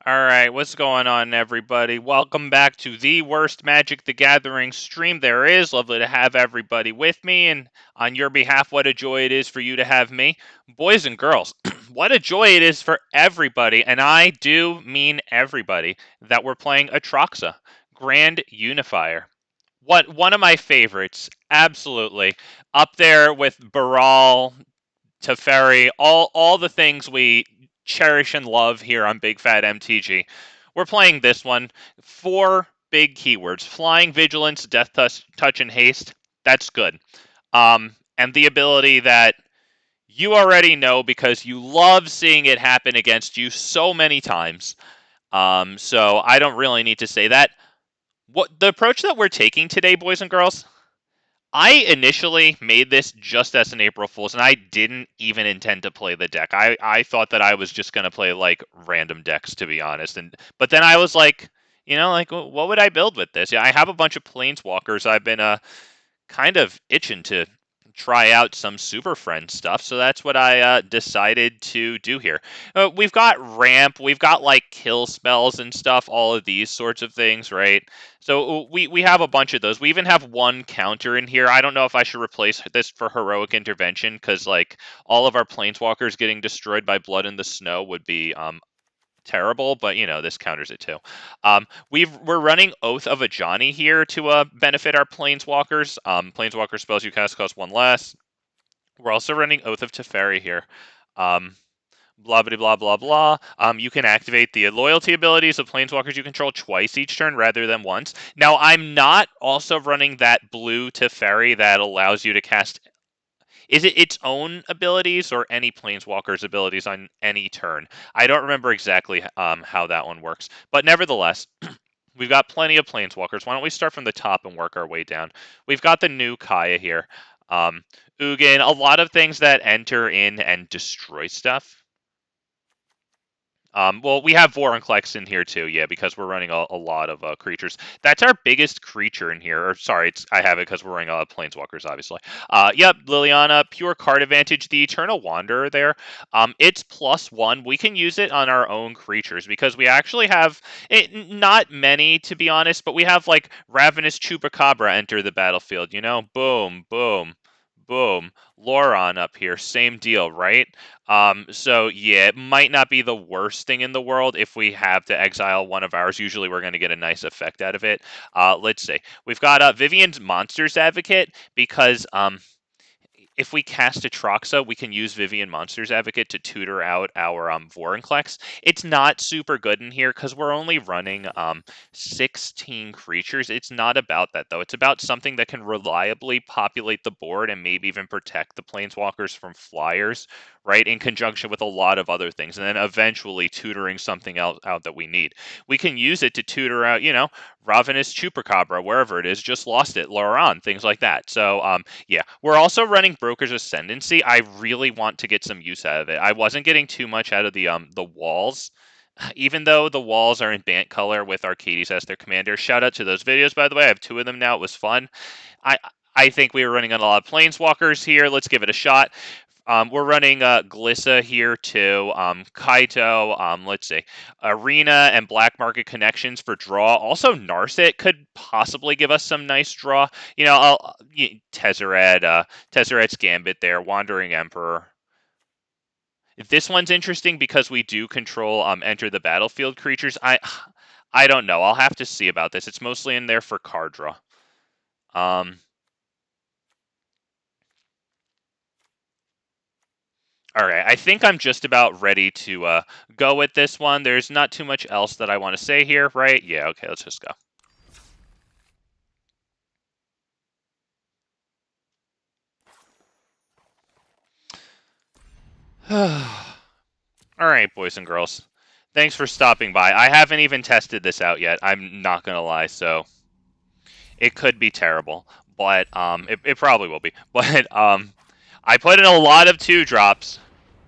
Alright, what's going on, everybody? Welcome back to the worst Magic the Gathering stream there is. Lovely to have everybody with me, and on your behalf, what a joy it is for you to have me. Boys and girls, what a joy it is for everybody, and I do mean everybody, that we're playing Atraxa, Grand Unifier. One of my favorites, absolutely. Up there with Brawl, Teferi, all the things we cherish and love here on Big Fat MTG. We're playing this one. 4 big keywords: flying, vigilance, death touch, and haste. That's good. And the ability that you already know because you love seeing it happen against you so many times. So I don't really need to say that. What the approach that we're taking today, boys and girls, I initially made this just as an April Fool's, and I didn't even intend to play the deck. I thought that I was just going to play, like, random decks, to be honest. But then I was like, what would I build with this? Yeah, I have a bunch of Planeswalkers. I've been kind of itching to try out some Super Friend stuff, so that's what I decided to do here. We've got ramp, we've got like kill spells and stuff, all of these sorts of things, right? So we have a bunch of those. We even have one counter in here. I don't know if I should replace this for Heroic Intervention, because like all of our Planeswalkers getting destroyed by Blood in the Snow would be terrible, but this counters it too. We're running Oath of Ajani here to benefit our Planeswalkers. Planeswalker spells you cast cost 1 less. We're also running Oath of Teferi here. Blah blah blah blah. You can activate the loyalty abilities of Planeswalkers you control twice each turn rather than once. Now, I'm not also running that blue Teferi that allows you to cast. Is it its own abilities or any Planeswalker's abilities on any turn? I don't remember exactly how that one works. But nevertheless, we've got plenty of Planeswalkers. Why don't we start from the top and work our way down? We've got the new Kaya here. Ugin, a lot of things that enter in and destroy stuff. Well, we have Vorinclex in here too, yeah, because we're running a lot of creatures. That's our biggest creature in here. Or sorry, I have it because we're running a lot of Planeswalkers, obviously. Yep, Liliana, pure card advantage. The Eternal Wanderer there. It's +1. We can use it on our own creatures because we actually have not many, to be honest, but we have like Ravenous Chupacabra enter the battlefield. Boom, boom. Boom. Loron up here, same deal, right? So yeah, it might not be the worst thing in the world if we have to exile one of ours. Usually we're going to get a nice effect out of it. Let's see. We've got Vivien's Monsters Advocate because if we cast Atraxa, we can use Vivien Monsters Advocate to tutor out our Vorinclex. It's not super good in here because we're only running 16 creatures. It's not about that, though. It's about something that can reliably populate the board and maybe even protect the Planeswalkers from flyers, right, in conjunction with a lot of other things, and then eventually tutoring something else out that we need. We can use it to tutor out, Ravenous Chupacabra, wherever it is, just lost it, Loran, things like that. So, yeah, we're also running Broker's Ascendancy. I really want to get some use out of it. I wasn't getting too much out of the walls, even though the walls are in Bant color with Arcades as their commander. Shout out to those videos, by the way. I have 2 of them now. It was fun. I think we were running on a lot of Planeswalkers here. Let's give it a shot. We're running Glissa here too. Kaito, let's see. Arena and Black Market Connections for draw. Also, Narset could possibly give us some nice draw. Tezzeret, Tezzeret's Gambit there. Wandering Emperor. This one's interesting because we do control enter the battlefield creatures. I don't know. I'll have to see about this. It's mostly in there for card draw. All right, I think I'm just about ready to go with this one. There's not too much else that I want to say here, right? Yeah, okay, let's just go. All right, boys and girls. Thanks for stopping by. I haven't even tested this out yet. I'm not going to lie, so it could be terrible, but it probably will be. But I put in a lot of 2-drops,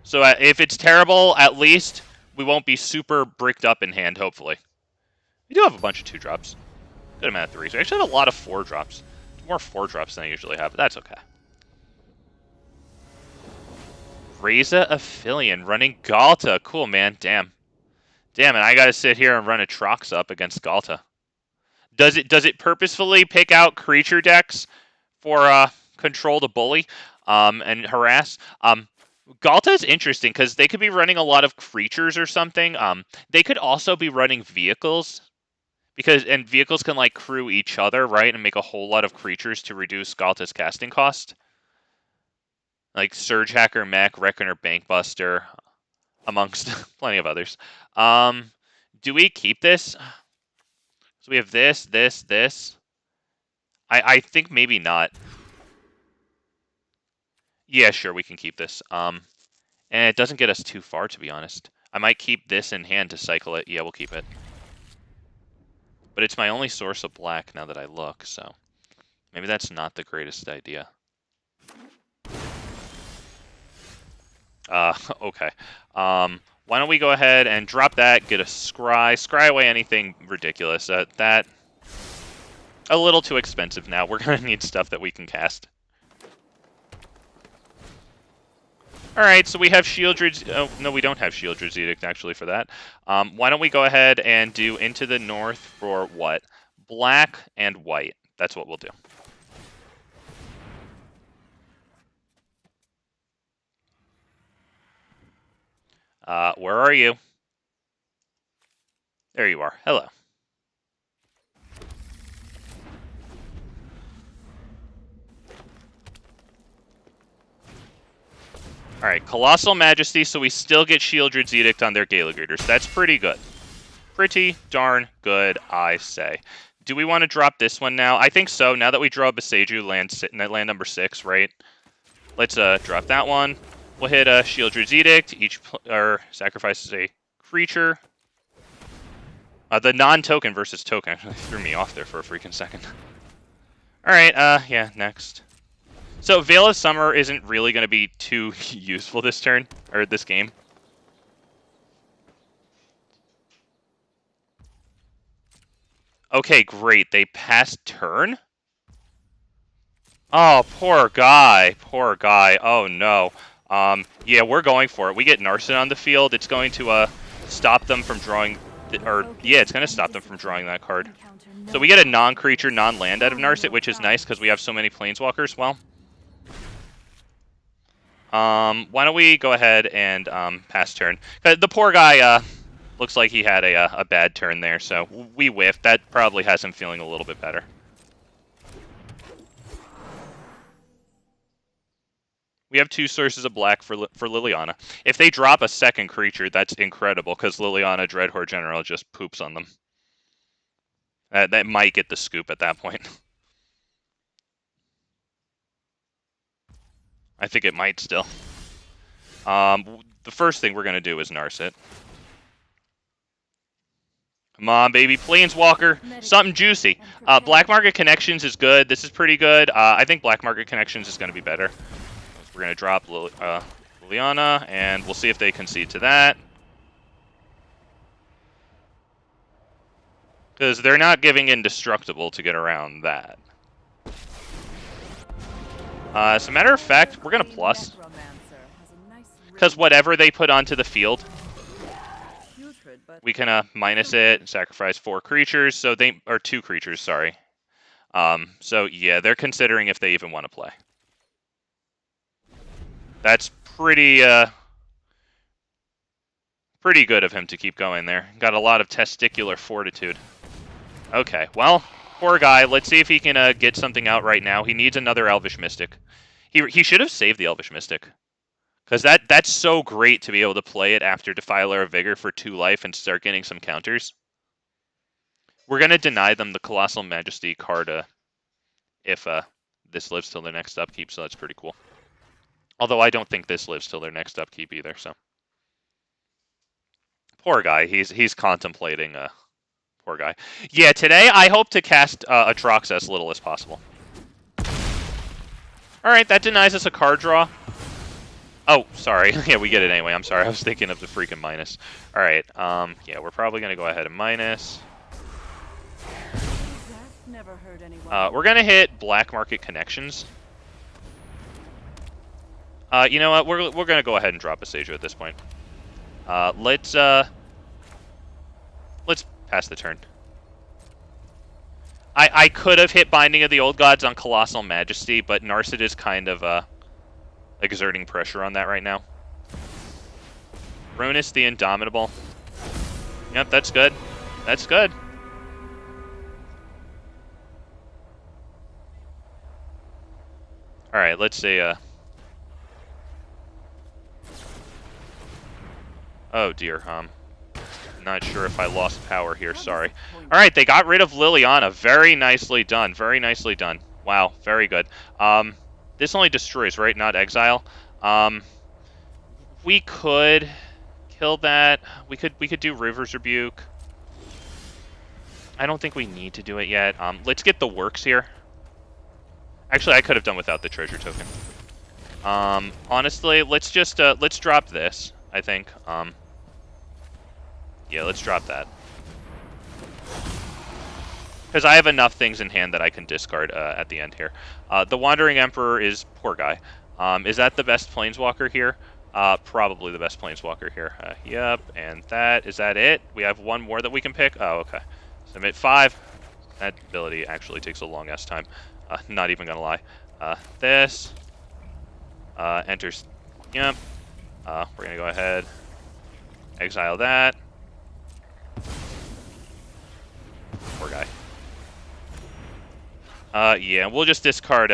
so if it's terrible, at least we won't be super bricked up in hand, hopefully. We do have a bunch of 2-drops. Good amount of 3s. We actually have a lot of 4-drops. More 4-drops than I usually have, but that's okay. Reza Aphelion running Galta. Cool, man. Damn. Damn it, I gotta sit here and run Atraxa up against Ghalta. Does it purposefully pick out creature decks for control to bully and harass? Ghalta is interesting because they could be running a lot of creatures or something. They could also be running vehicles and vehicles can like crew each other, right, and make a whole lot of creatures to reduce Ghalta's casting cost. Like Surge Hacker, Mech, Reckoner, Bankbuster, amongst plenty of others. Do we keep this? So we have this. I think maybe not. Yeah, sure, we can keep this. And it doesn't get us too far, to be honest. I might keep this in hand to cycle it. Yeah, we'll keep it. But it's my only source of black now that I look, so maybe that's not the greatest idea. Okay. Why don't we go ahead and drop that, get a scry. Scry away anything ridiculous. That a little too expensive now. We're going to need stuff that we can cast. Alright, so we have Shieldred's... Oh, no, we don't have Shieldred's Edict, actually, for that. Why don't we go ahead and do Into the North for what? Black and white. That's what we'll do. Where are you? There you are. Hello. Alright, Colossal Majesty, so we still get Shieldred's Edict on their Gala Greeters. That's pretty good. Pretty darn good, I say. Do we want to drop this one now? I think so. Now that we draw Boseiju, land number 6, right? Let's drop that one. We'll hit Shieldred's Edict. Each sacrifices a creature. The non-token versus token actually threw me off there for a freaking second. Alright, yeah, next. So, Veil of Summer isn't really going to be too useful this turn, or this game. Okay, great. They passed turn? Oh, poor guy. Poor guy. Oh, no. Yeah, we're going for it. We get Narset on the field. It's going to stop them from drawing... yeah, it's going to stop them from drawing that card. So we get a non-creature, non-land out of Narset, which is nice because we have so many Planeswalkers. Well... why don't we go ahead and pass turn? The poor guy looks like he had a bad turn there, so we whiffed. That probably has him feeling a little bit better. We have 2 sources of black for Liliana. If they drop a second creature, that's incredible, because Liliana Dreadhorde General just poops on them. That might get the scoop at that point. I think it might still. The first thing we're going to do is Narset. Come on, baby. Planeswalker. Something juicy. Black Market Connections is good. This is pretty good. I think Black Market Connections is going to be better. We're going to drop Liliana, and we'll see if they concede to that. Because they're not giving Indestructible to get around that. As a matter of fact, we're going to plus. Because whatever they put onto the field, we can minus it, sacrifice 4 creatures, so they... or 2 creatures, sorry. So, yeah, they're considering if they even want to play. That's pretty good of him to keep going there. Got a lot of testicular fortitude. Okay, well... Poor guy. Let's see if he can get something out right now. He needs another Elvish Mystic. He should have saved the Elvish Mystic. Because that's so great to be able to play it after Defiler of Vigor for 2 life and start getting some counters. We're going to deny them the Colossal Majesty card if this lives till their next upkeep, so that's pretty cool. Although I don't think this lives till their next upkeep either, so. Poor guy. He's contemplating... Poor guy. Yeah, today I hope to cast Atraxa as little as possible. Alright, that denies us a card draw. Oh, sorry. Yeah, we get it anyway. I'm sorry. I was thinking of the freaking minus. Alright, yeah, we're probably going to go ahead and minus. We're going to hit Black Market Connections. You know what? We're going to go ahead and drop Boseiju at this point. Let's Let's pass the turn. I could have hit Binding of the Old Gods on Colossal Majesty, but Narset is kind of exerting pressure on that right now. Runus the Indomitable. Yep, that's good. That's good. Alright, let's see. Oh dear, not sure if I lost power here, sorry. Alright, they got rid of Liliana. Very nicely done. Very nicely done. Wow, very good. This only destroys, right? Not exile. We could kill that. We could do River's Rebuke. I don't think we need to do it yet. Let's get the works here. Actually, I could have done without the treasure token. Honestly, let's just let's drop this, I think. Yeah, let's drop that. Because I have enough things in hand that I can discard at the end here. The Wandering Emperor is poor guy. Is that the best Planeswalker here? Probably the best Planeswalker here. Yep, and that, is that it? We have one more that we can pick? Oh, okay. Submit 5. That ability actually takes a long-ass time. Not even gonna lie. This. Enters. Yep. We're gonna go ahead. Exile that. Poor guy. Yeah, we'll just discard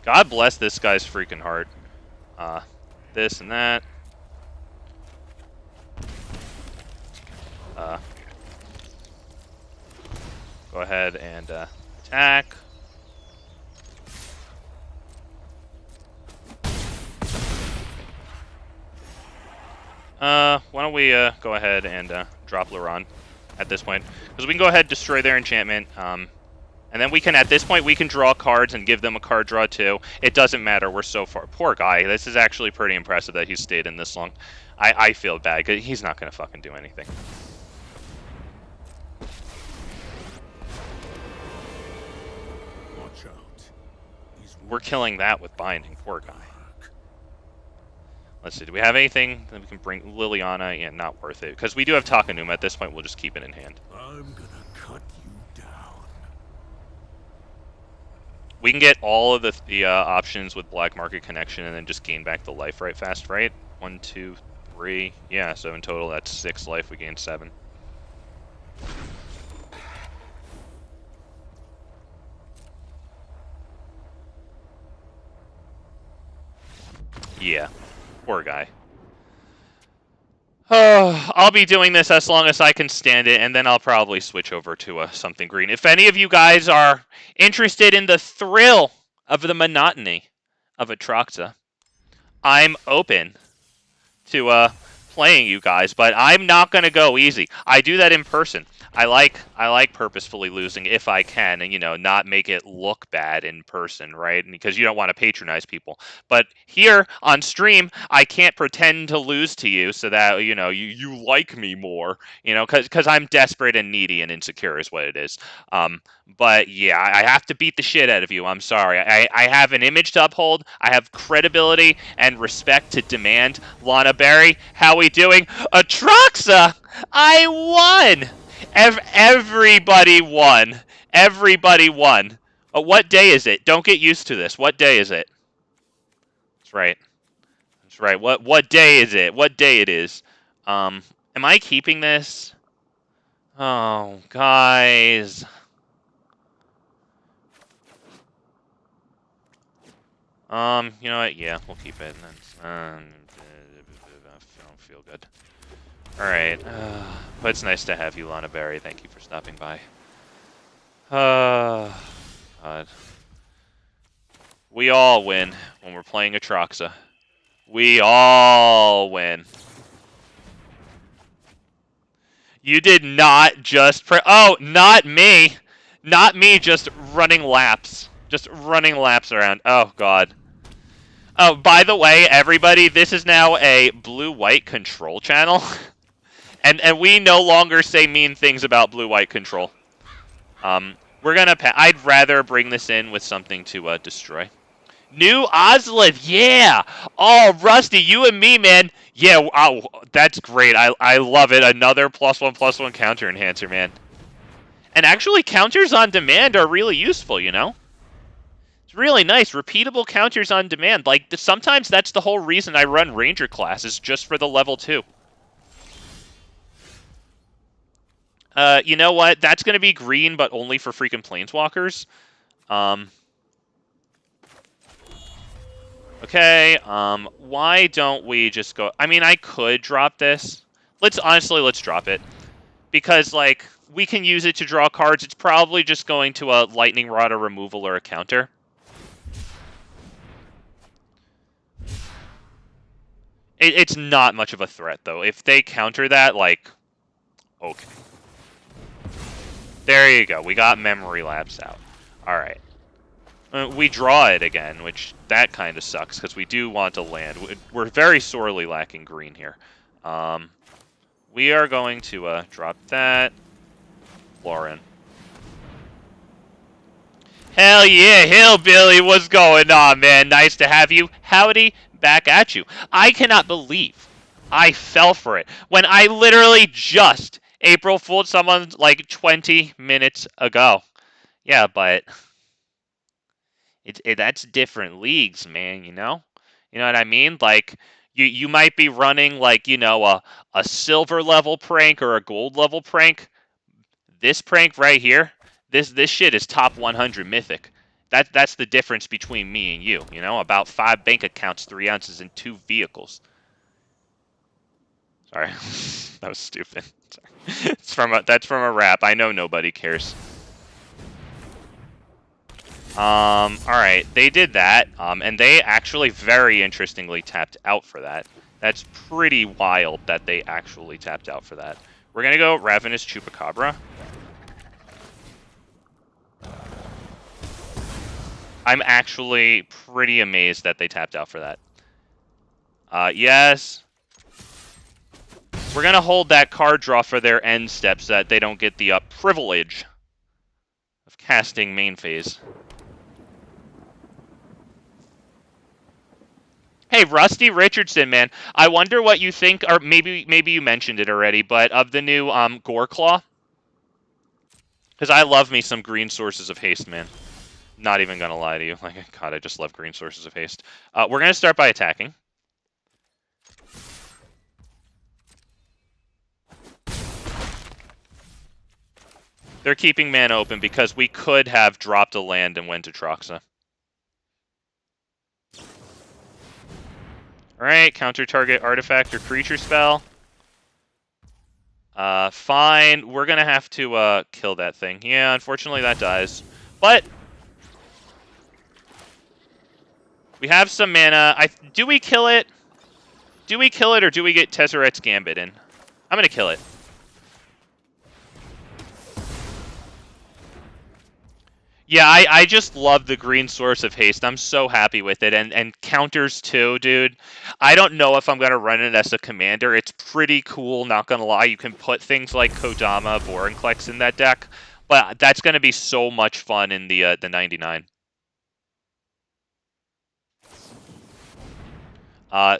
God bless this guy's freaking heart. This and that. Go ahead and attack. Why don't we go ahead and drop Luron at this point? Because we can go ahead and destroy their enchantment. And then we can, at this point, we can draw cards and give them a card draw too. It doesn't matter. We're so far. Poor guy. This is actually pretty impressive that he stayed in this long. I feel bad. He's not going to fucking do anything. Watch out. We're killing that with Binding. Poor guy. Let's see. Do we have anything that we can bring? Liliana? Yeah, not worth it. Because we do have Takenuma at this point. We'll just keep it in hand. I'm gonna cut you down. We can get all of the options with Black Market Connection and then just gain back the life right fast, right? 1, 2, 3. Yeah, so in total that's 6 life. We gain 7. Yeah. Poor guy. Oh, I'll be doing this as long as I can stand it, and then I'll probably switch over to something green. If any of you guys are interested in the thrill of the monotony of Atraxa, I'm open to playing you guys, but I'm not going to go easy. I do that in person. I like purposefully losing if I can, and not make it look bad in person, right? Because you don't want to patronize people. But here on stream, I can't pretend to lose to you so that you like me more, because I'm desperate and needy and insecure is what it is. But yeah, I have to beat the shit out of you. I'm sorry. I have an image to uphold. I have credibility and respect to demand. Lana Berry, how we doing? Atraxa, I won. Everybody won. Everybody won. What day is it? Don't get used to this. What day is it? That's right. That's right. What day is it? What day it is? Am I keeping this? Oh, guys. You know what? Yeah, we'll keep it. I don't feel good. Alright. But it's nice to have you, Lana Berry. Thank you for stopping by. God. We all win when we're playing Atraxa. We all win. You did not just oh, not me! Not me just running laps. Just running laps around. Oh, God. Oh, by the way, everybody, this is now a blue-white control channel. And we no longer say mean things about blue-white control. We're gonna. I'd rather bring this in with something to destroy. New Ozliv, yeah. Oh, Rusty, you and me, man. Yeah, oh, that's great. I love it. Another +1/+1 counter enhancer, man. And actually, counters on demand are really useful, you know? It's really nice. Repeatable counters on demand. Like, sometimes that's the whole reason I run Ranger classes, just for the level 2. You know what? That's going to be green, but only for freaking Planeswalkers. Okay, why don't we just go... I mean, I could drop this. Honestly, let's drop it. Because, like, we can use it to draw cards. It's probably just going to a Lightning Rod, a removal, or a counter. It's not much of a threat, though. If they counter that, like... Okay. There you go. We got Memory Lapse out. Alright. We draw it again, which that kind of sucks, because we do want to land. We're very sorely lacking green here. We are going to drop that. Lauren. Hell yeah, Hillbilly, what's going on, man? Nice to have you. Howdy, back at you. I cannot believe I fell for it when I literally just April Fooled someone like 20 minutes ago. Yeah, but that's different leagues, man, you know? You know what I mean? Like, you might be running, like, you know, a silver level prank or a gold level prank. This prank right here, this shit is top 100 mythic. That's the difference between me and you, you know? About 5 bank accounts, 3 ounces, and 2 vehicles. Sorry. That was stupid. Sorry. That's from a rap. I know nobody cares. Alright, they did that, and they actually very interestingly tapped out for that. That's pretty wild that they actually tapped out for that. We're gonna go Ravenous Chupacabra. I'm actually pretty amazed that they tapped out for that. Yes. We're gonna hold that card draw for their end steps so that they don't get the privilege of casting main phase. Hey, Rusty Richardson, man. I wonder what you think, or maybe you mentioned it already, but of the new Goreclaw. Because I love me some green sources of haste, man. Not even gonna lie to you. Like, God, I just love green sources of haste. We're gonna start by attacking. They're keeping mana open because we could have dropped a land and went to Atraxa. Alright, counter target artifact or creature spell. Fine. We're gonna have to kill that thing. Yeah, unfortunately that dies. But we have some mana. Do we kill it? Do we kill it or do we get Tezzeret's Gambit in? I'm gonna kill it. Yeah, I just love the green source of haste. I'm so happy with it. And counters too, dude. I don't know if I'm going to run it as a commander. It's pretty cool, not going to lie. You can put things like Kodama, Vorinclex in that deck. But that's going to be so much fun in the 99.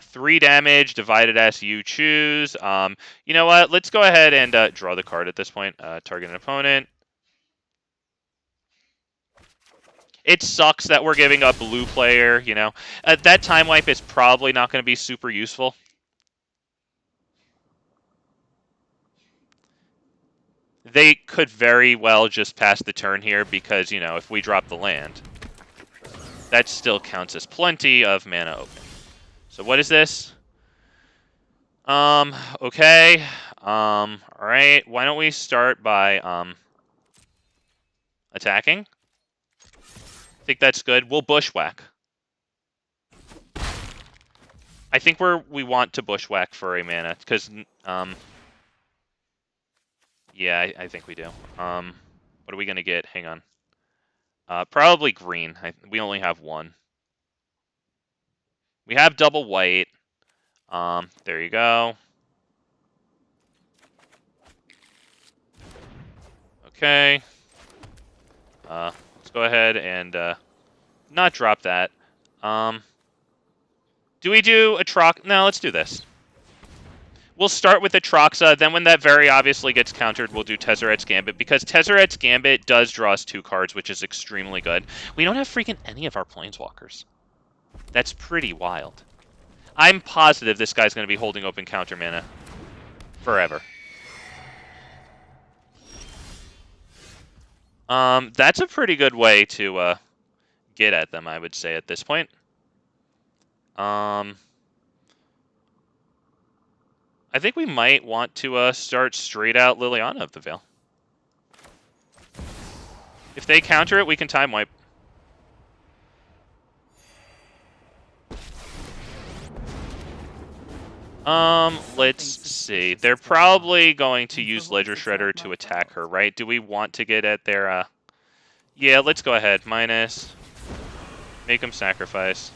3 damage, divided as you choose. You know what? Let's go ahead and draw the card at this point. Target an opponent. It sucks that we're giving up blue player, you know. That time wipe is probably not going to be super useful. They could very well just pass the turn here because, you know, if we drop the land, that still counts as plenty of mana open. So what is this? Okay. Alright. Why don't we start by, attacking? I think that's good. We'll bushwhack. I think we want to bushwhack for a mana, because, yeah, I think we do. What are we going to get? Hang on. Probably green. We only have 1. We have double white. There you go. Okay. Let's go ahead and not drop that. Do we do Atraxa? No, let's do this. We'll start with Atraxa, then when that very obviously gets countered, we'll do Tezzeret's Gambit, because Tezzeret's Gambit does draw us 2 cards, which is extremely good. We don't have freaking any of our Planeswalkers. That's pretty wild. I'm positive this guy's going to be holding open counter mana forever. That's a pretty good way to get at them, I would say, at this point. I think we might want to start straight out Liliana of the Veil. If they counter it, we can time wipe. Let's see. They're probably going to use Ledger Shredder to attack her, right? Do we want to get at their, Yeah, let's go ahead. Minus. Make them sacrifice.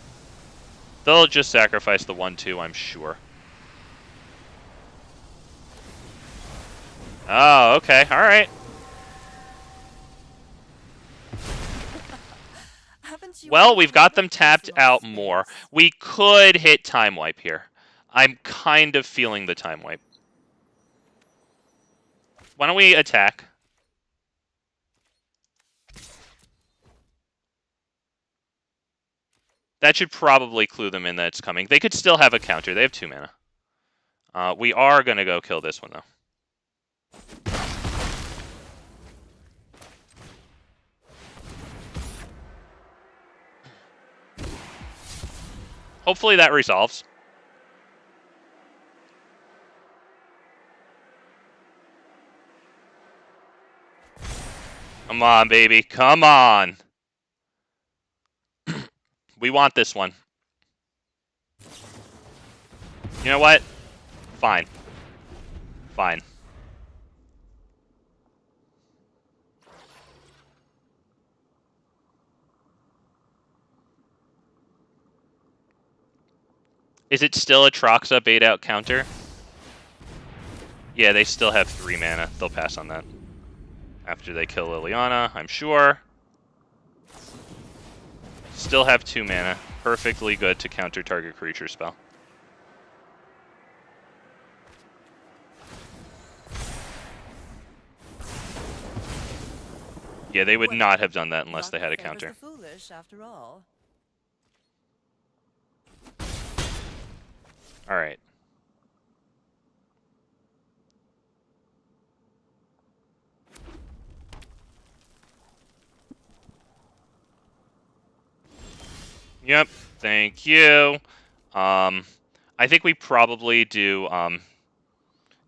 They'll just sacrifice the 1/2, I'm sure. Oh, okay. All right. Well, we've got them tapped out more. We could hit time wipe here. I'm kind of feeling the time wipe. Why don't we attack? That should probably clue them in that it's coming. They could still have a counter. They have 2 mana. We are going to go kill this one, though. Hopefully that resolves. Come on, baby. Come on. We want this one. You know what? Fine. Fine. Is it still a Atraxa bait out counter? Yeah, they still have 3 mana. They'll pass on that. After they kill Liliana, I'm sure. Still have 2 mana. Perfectly good to counter target creature spell. Yeah, they would not have done that unless they had a counter. Alright. Yep, thank you. I think we probably do,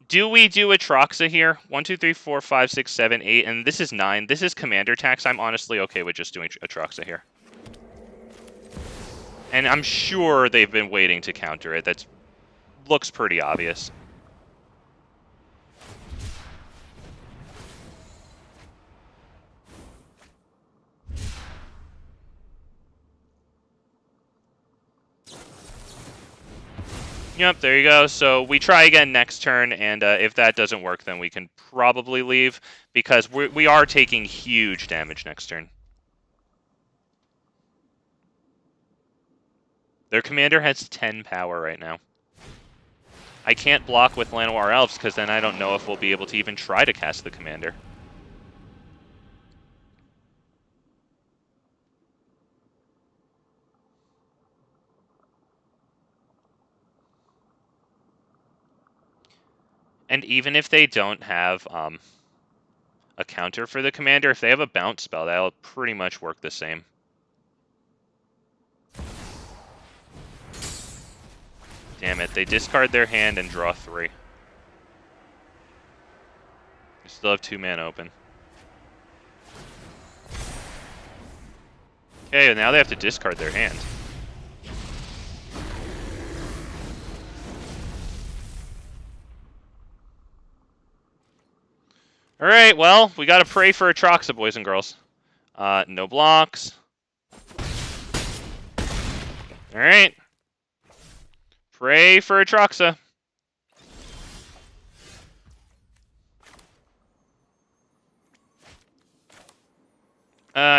do we do Atraxa here? 1, 2, 3, 4, 5, 6, 7, 8, and this is 9. This is Commander tax. I'm honestly okay with just doing Atraxa here. And I'm sure they've been waiting to counter it. That looks pretty obvious. Yep, there you go. So we try again next turn, and if that doesn't work, then we can probably leave, because we are taking huge damage next turn. Their commander has 10 power right now. I can't block with Llanowar Elves, because then I don't know if we'll be able to even try to cast the commander. And even if they don't have a counter for the commander, if they have a bounce spell, that'll pretty much work the same. Damn it, they discard their hand and draw 3. They still have 2 mana open. Okay, now they have to discard their hand. Alright, well, we gotta pray for Atraxa, boys and girls. No blocks. Alright. Pray for Atraxa.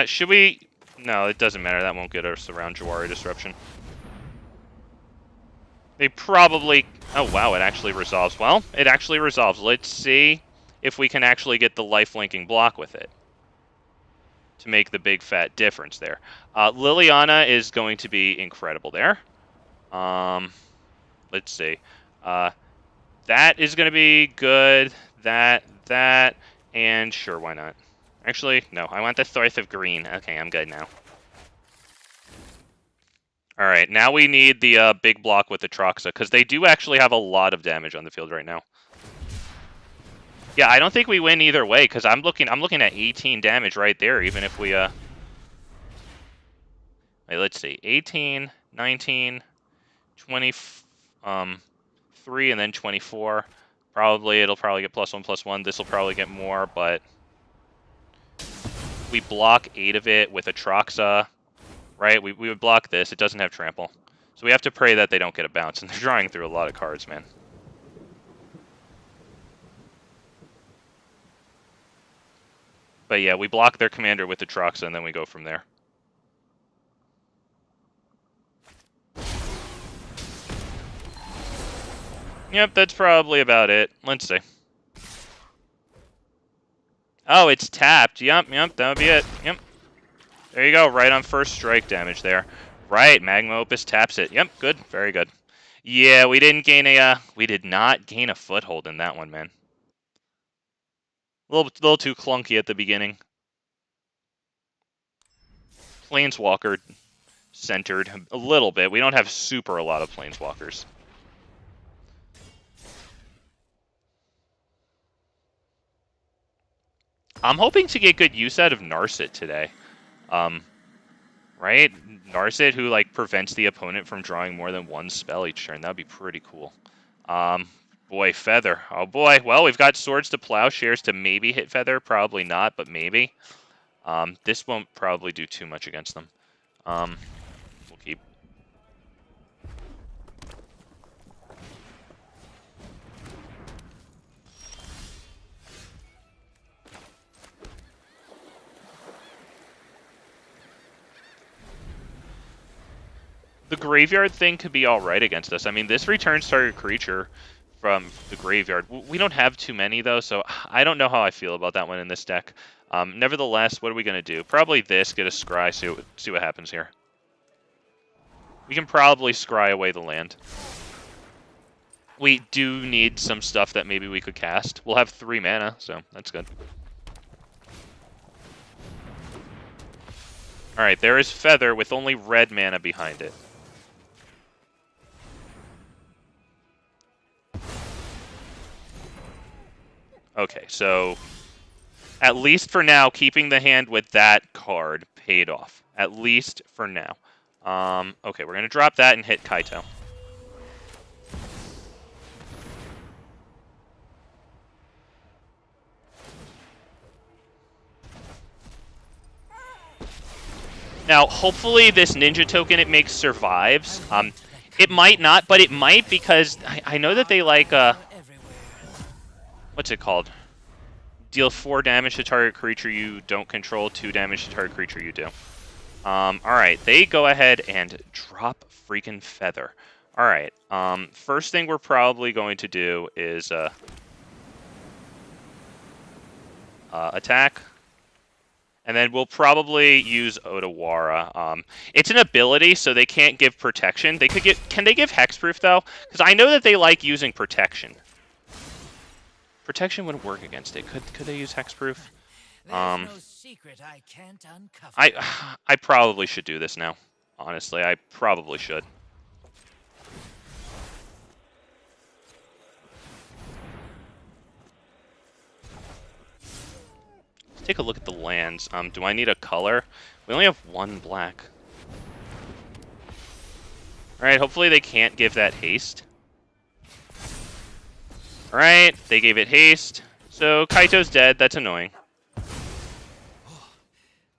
Should we? No, it doesn't matter. That won't get us around Jawari Disruption. They probably... Oh, wow, it actually resolves. Well, it actually resolves. Let's see if we can actually get the life-linking block with it to make the big fat difference there. Liliana is going to be incredible there. Let's see. That is going to be good. That, and sure, why not? Actually, no, I want the Thorth of Green. Okay, I'm good now. Alright, now we need the big block with Atraxa, because they do actually have a lot of damage on the field right now. Yeah, I don't think we win either way, because I'm looking at 18 damage right there, even if we Wait, let's see. 18, 19, 20, 3, and then 24. It'll probably get +1/+1. This will probably get more, but we block 8 of it with Atraxa. Right? We would block this. It doesn't have trample. So we have to pray that they don't get a bounce. And they're drawing through a lot of cards, man. But yeah, we block their commander with the Atraxa, and then we go from there. Yep, that's probably about it. Let's see. Oh, it's tapped. Yep, that would be it. Yep. There you go, right on first strike damage there. Right, Magma Opus taps it. Yep, good, very good. Yeah, we did not gain a foothold in that one, man. A little too clunky at the beginning. Planeswalker centered a little bit. We don't have a lot of Planeswalkers. I'm hoping to get good use out of Narset today. Right? Narset, who like prevents the opponent from drawing more than one spell each turn. That'd be pretty cool. Boy, Feather. Oh boy. Well, we've got Swords to Plowshares to maybe hit Feather. Probably not, but maybe. This won't probably do too much against them. We'll keep. The graveyard thing could be alright against us. I mean, this returns target creature from the graveyard. We don't have too many, though, so I don't know how I feel about that one in this deck. Nevertheless, what are we going to do? Probably this, get a Scry, see what happens here. We can probably Scry away the land. We do need some stuff that maybe we could cast. We'll have 3 mana, so that's good. Alright, there is Feather with only red mana behind it. Okay, so at least for now, keeping the hand with that card paid off. At least for now. Okay, we're going to drop that and hit Kaito. Now, hopefully this ninja token it makes survives. It might not, but it might because I know that they like, what's it called? Deal 4 damage to target creature you don't control, 2 damage to target creature you do. Alright, they go ahead and drop freaking Feather. Alright, first thing we're probably going to do is attack. And then we'll probably use Otawara. It's an ability, so they can't give protection. They could get. Can they give hexproof though? Because I know that they like using protection. Protection would work against it. Could they use hexproof? No secret I can't uncover. I probably should do this now. Honestly, I probably should. Take a look at the lands. Do I need a color? We only have 1 black. Alright, hopefully they can't give that haste. Alright, they gave it haste. So Kaito's dead. That's annoying. Oh,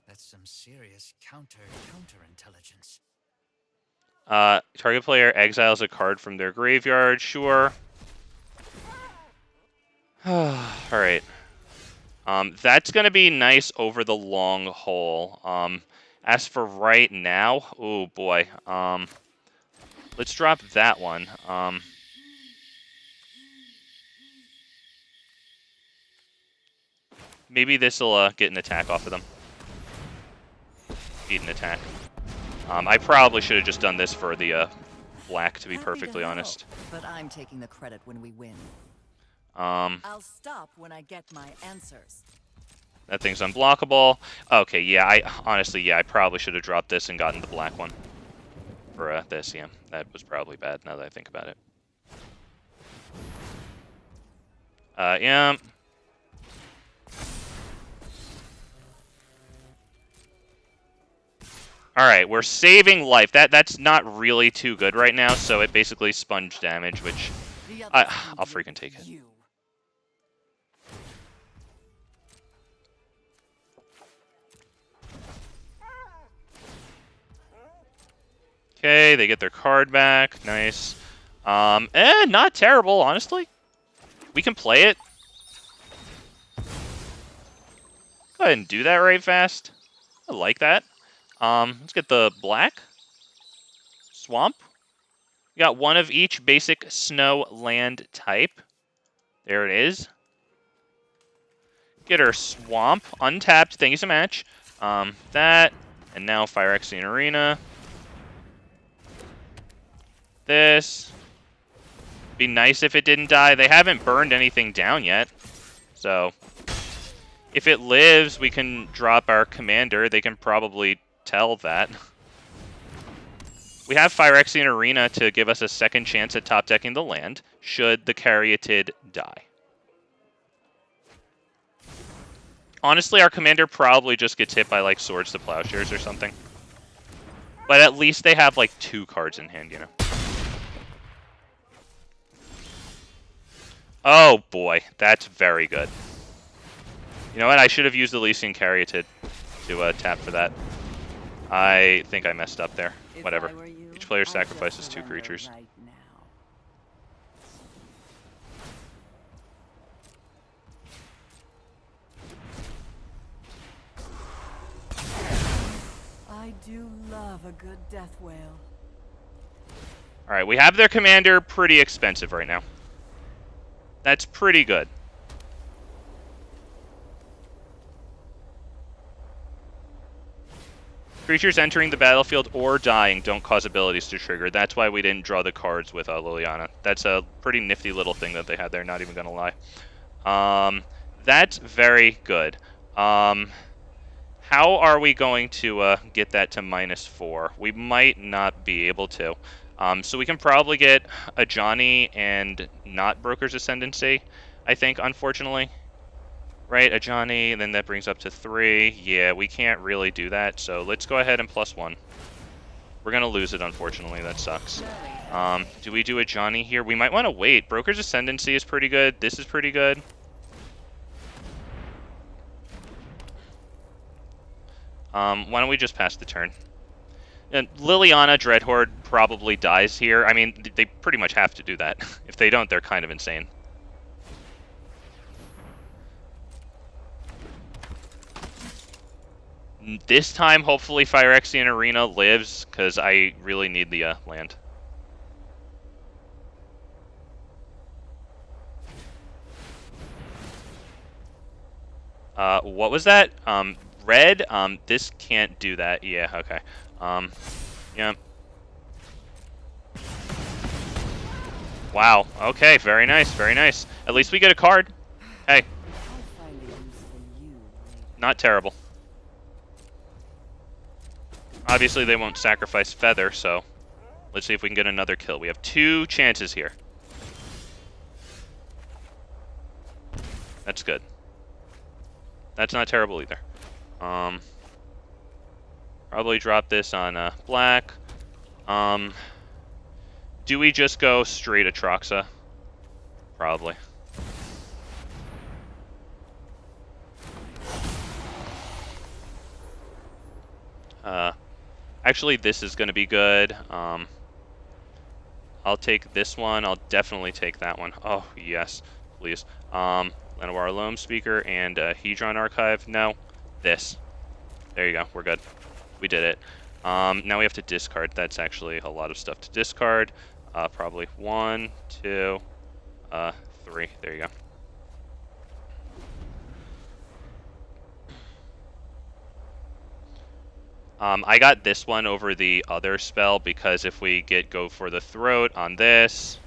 that's some serious counter intelligence. Target player exiles a card from their graveyard. Sure. Alright. That's going to be nice over the long haul. As for right now, oh boy. Let's drop that one. Maybe this will get an attack off of them. Beat an attack. I probably should have just done this for the black, to be perfectly honest. But I'm taking the credit when we win. I'll stop when I get my answers. That thing's unblockable. Okay, yeah, I probably should have dropped this and gotten the black one. For this, yeah. That was probably bad now that I think about it. Yeah. Alright, we're saving life. That's not really too good right now, so it basically sponge damage, which I'll freaking take it. Okay, they get their card back. Nice. Not terrible, honestly. We can play it. Go ahead and do that right fast. I like that. Let's get the black. Swamp. We got one of each basic snow land type. There it is. Get our swamp. Untapped. Thank you so much. That. And now Phyrexian Arena. This. Be nice if it didn't die. They haven't burned anything down yet. So, if it lives, we can drop our commander. They can probably tell that. We have Phyrexian Arena to give us a second chance at top decking the land, should the Caryatid die. Honestly, our commander probably just gets hit by, like, Swords to Plowshares or something. But at least they have, like, 2 cards in hand, you know. Oh, boy. That's very good. You know what? I should have used the Elysian Caryatid to tap for that. I think I messed up there. Whatever. Each player sacrifices 2 creatures. Right I do love a good death wail. Alright, we have their commander pretty expensive right now. That's pretty good. Creatures entering the battlefield or dying don't cause abilities to trigger. That's why we didn't draw the cards with Liliana. That's a pretty nifty little thing that they had there, not even going to lie. That's very good. How are we going to get that to -4? We might not be able to. So we can probably get a Johnny and not Broker's Ascendancy, I think, unfortunately. Right, a Johnny, and then that brings up to 3. Yeah, we can't really do that, so let's go ahead and +1. We're going to lose it, unfortunately. That sucks. Do we do a Johnny here? We might want to wait. Broker's Ascendancy is pretty good. This is pretty good. Why don't we just pass the turn? And Liliana Dreadhorde probably dies here. I mean, they pretty much have to do that. If they don't, they're kind of insane. This time, hopefully, Phyrexian Arena lives, because I really need the land. What was that? Red? This can't do that. Yeah, okay. Yeah. Wow. Okay, very nice, very nice. At least we get a card. Hey. Not terrible. Obviously, they won't sacrifice Feather, so let's see if we can get another kill. We have 2 chances here. That's good. That's not terrible either. Probably drop this on black. Do we just go straight Atraxa? Probably. Actually, this is going to be good. I'll take this one. I'll definitely take that one. Oh, yes. Please. Llanowar Loamspeaker and Hedron Archive. No, this. There you go. We're good. We did it. Now we have to discard. That's actually a lot of stuff to discard. Probably 1, 2, 3. There you go. I got this one over the other spell because if we go for the throat on this,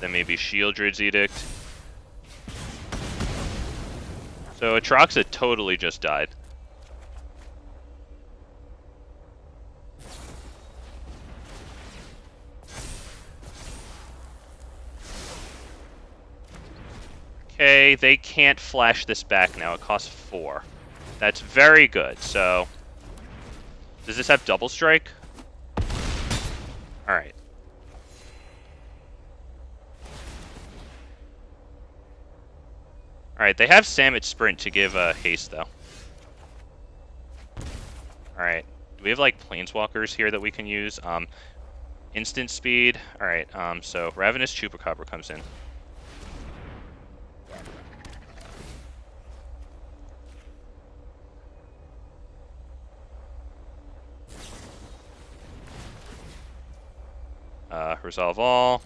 then maybe Shieldred's Edict. So Atraxa totally just died. Okay, they can't flash this back now. It costs 4. That's very good. So, does this have double strike? All right. All right, they have Samet Sprint to give haste though. All right. Do we have like planeswalkers here that we can use? Instant speed. All right. So Ravenous Chupacabra comes in. Resolve all.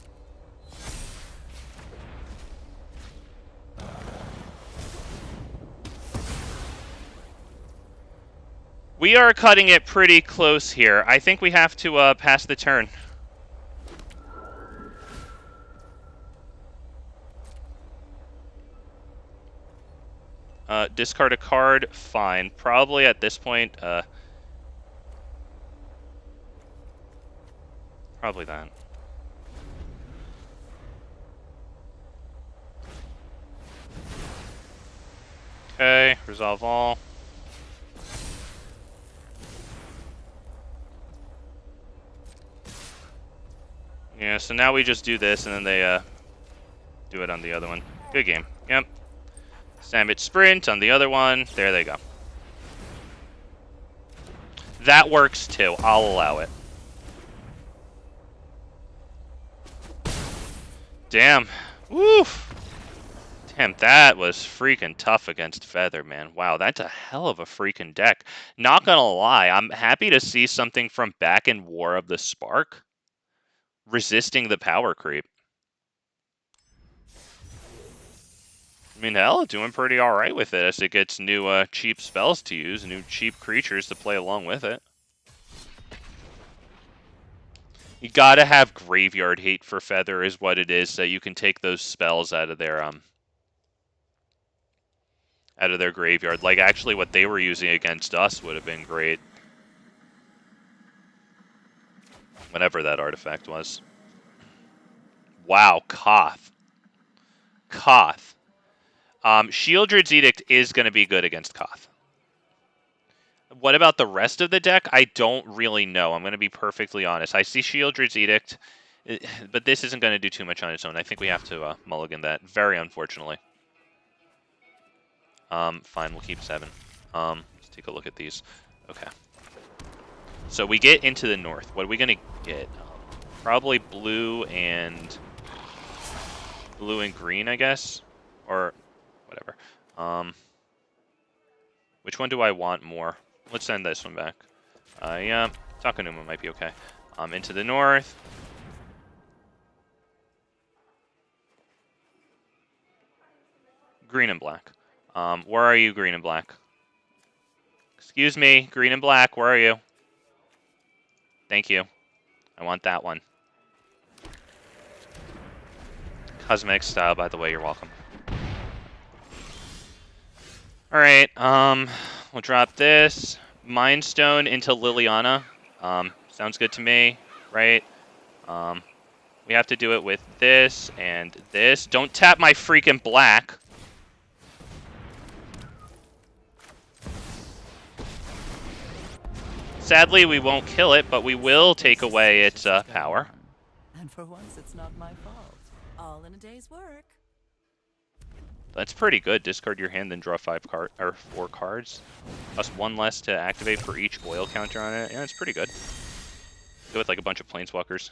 We are cutting it pretty close here. I think we have to pass the turn. Discard a card. Fine. Probably at this point. Probably that. Okay, resolve all. Yeah, so now we just do this, and then they do it on the other one. Good game. Yep. Samet Sprint on the other one. There they go. That works too. I'll allow it. Damn. Woof. Damn, that was freaking tough against Feather, man. Wow, that's a hell of a freaking deck. Not gonna lie, I'm happy to see something from back in War of the Spark resisting the power creep. I mean, hell, doing pretty alright with it as it gets new cheap spells to use, new cheap creatures to play along with it. You gotta have graveyard hate for Feather is what it is, so you can take those spells out of their graveyard. Like, actually, what they were using against us would have been great. Whenever that artifact was. Wow, Koth. Koth. Shieldred's Edict is going to be good against Koth. What about the rest of the deck? I don't really know. I'm going to be perfectly honest. I see Shieldred's Edict, but this isn't going to do too much on its own. I think we have to mulligan that, very unfortunately. Fine, we'll keep 7. Let's take a look at these. Okay. So we get into the north. What are we going to get? Probably blue and green, I guess? Or whatever. Which one do I want more? Let's send this one back. Yeah, Takenuma might be okay. Into the north. Green and black. Where are you, green and black? Excuse me, green and black, where are you? Thank you. I want that one. Cosmetic style, by the way, you're welcome. Alright, we'll drop this. Mind Stone into Liliana. Sounds good to me, right? We have to do it with this and this. Don't tap my freaking black. Sadly, we won't kill it, but we will take away its power. And for once, it's not my fault. All in a day's work. That's pretty good. Discard your hand, then draw 4 cards. Plus 1 less to activate for each oil counter on it. Yeah, it's pretty good. Go with like a bunch of planeswalkers.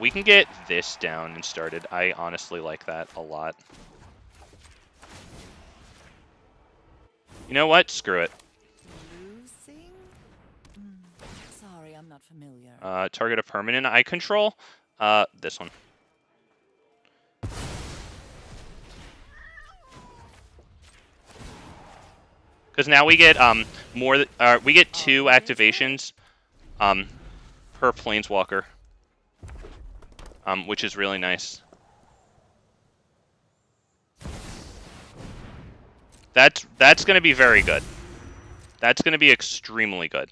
We can get this down and started. I honestly like that a lot. You know what? Screw it. Losing? Sorry, I'm not familiar. Target a permanent I control. This one. Because now we get we get 2 activations per planeswalker, which is really nice. That's going to be very good. That's going to be extremely good.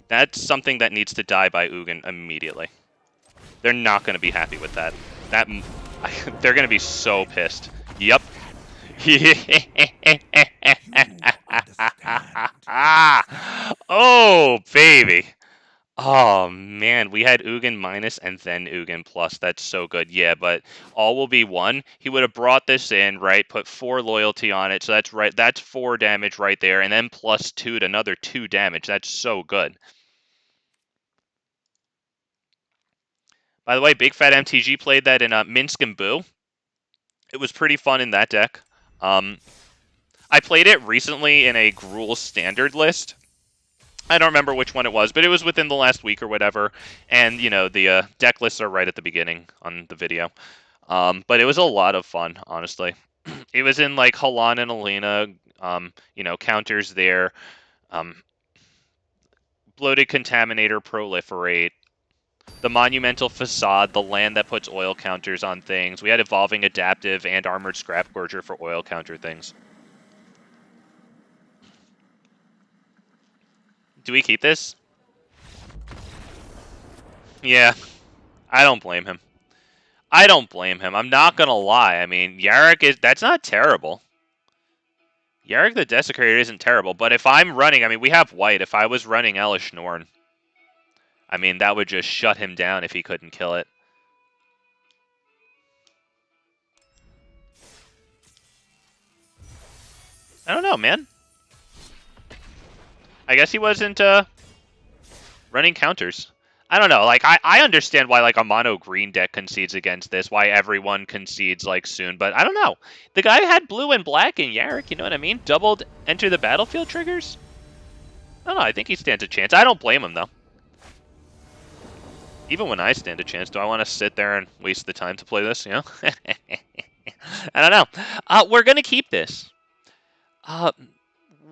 That's something that needs to die by Ugin immediately. They're not going to be happy with that. They're going to be so pissed. Yep. Oh, baby. Oh, man. We had Ugin minus and then Ugin plus. That's so good. Yeah, but all will be 1. He would have brought this in, right? Put 4 loyalty on it. So that's right. That's 4 damage right there. And then plus 2 to another 2 damage. That's so good. By the way, Big Fat MTG played that in Minsk and Boo. It was pretty fun in that deck. I played it recently in a Gruul standard list. I don't remember which one it was, but it was within the last week or whatever. And, you know, the deck lists are right at the beginning on the video. But it was a lot of fun, honestly. It was in, like, Halan and Alina, you know, counters there. Bloated Contaminator, Proliferate. The Monumental Facade, the land that puts oil counters on things. We had Evolving Adaptive and Armored Scrapgorger for oil counter things. Do we keep this? Yeah. I don't blame him. I don't blame him. I'm not going to lie. I mean, Yarrick that's not terrible. Yarrick the Desecrator isn't terrible, but if I'm running, I mean, we have white. If I was running Elesh Norn, I mean, that would just shut him down if he couldn't kill it. I don't know, man. I guess he wasn't running counters. I don't know. Like, I understand why, like, a mono green deck concedes against this, why everyone concedes, like, soon, but I don't know. The guy had blue and black in Yarrick, you know what I mean? Doubled enter the battlefield triggers? I don't know. I think he stands a chance. I don't blame him, though. Even when I stand a chance, do I want to sit there and waste the time to play this, you know? I don't know. We're going to keep this.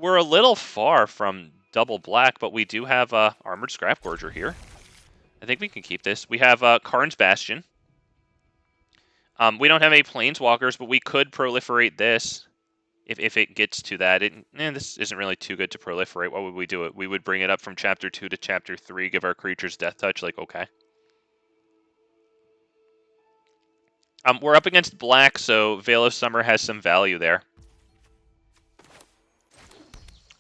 We're a little far from double black, but we do have Armored Scrapgorger here. I think we can keep this. We have Karn's Bastion. We don't have any Planeswalkers, but we could proliferate this if it gets to that. This isn't really too good to proliferate. What would we do? We would bring it up from Chapter 2 to Chapter 3, give our creatures Death Touch. Like, okay. We're up against black, so Veil of Summer has some value there.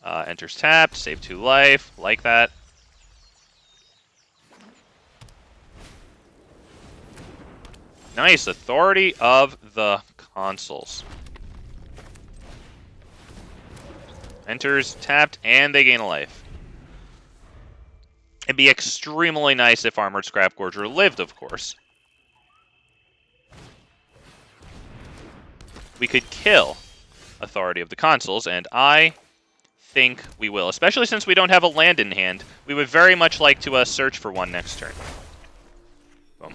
Enters tapped, save 2 life, like that. Nice, Authority of the Consuls. Enters tapped, and they gain a life. It'd be extremely nice if Armored Scrapgorger lived, of course. We could kill Authority of the Consuls, and I think we will, especially since we don't have a land in hand. We would very much like to search for one next turn. Boom.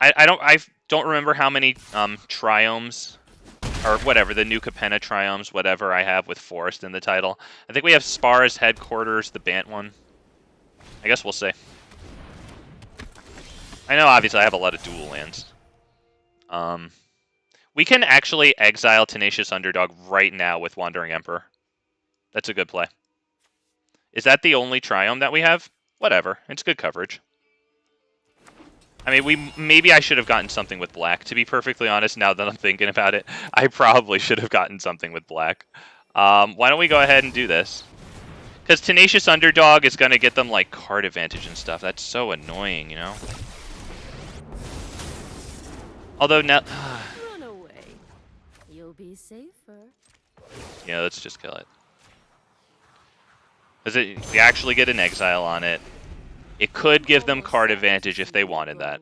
I don't remember how many triomes or whatever the new Capenna triomes, whatever I have with Forest in the title. I think we have Spar's Headquarters, the Bant one. I guess we'll see. I know obviously I have a lot of dual lands. We can actually exile Tenacious Underdog right now with Wandering Emperor. That's a good play. Is that the only Triome that we have? Whatever. It's good coverage. I mean, maybe I should have gotten something with black. To be perfectly honest, now that I'm thinking about it, I probably should have gotten something with black. Why don't we go ahead and do this? Because Tenacious Underdog is going to get them, like, card advantage and stuff. That's so annoying, you know? Although now... Run away. You'll be safer. Yeah, let's just kill it. Does it? We actually get an exile on it. It could give them card advantage if they wanted that.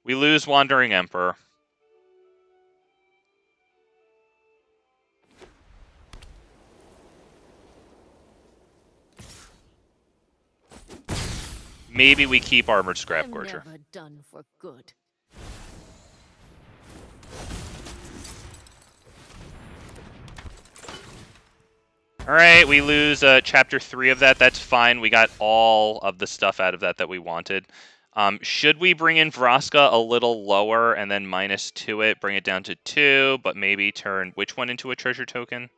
We lose Wandering Emperor. Maybe we keep Armored Scrapgorger. I'm never done for good. Alright, we lose Chapter 3 of that. That's fine. We got all of the stuff out of that we wanted. Should we bring in Vraska a little lower and then -2 it, bring it down to 2, but maybe turn which one into a treasure token?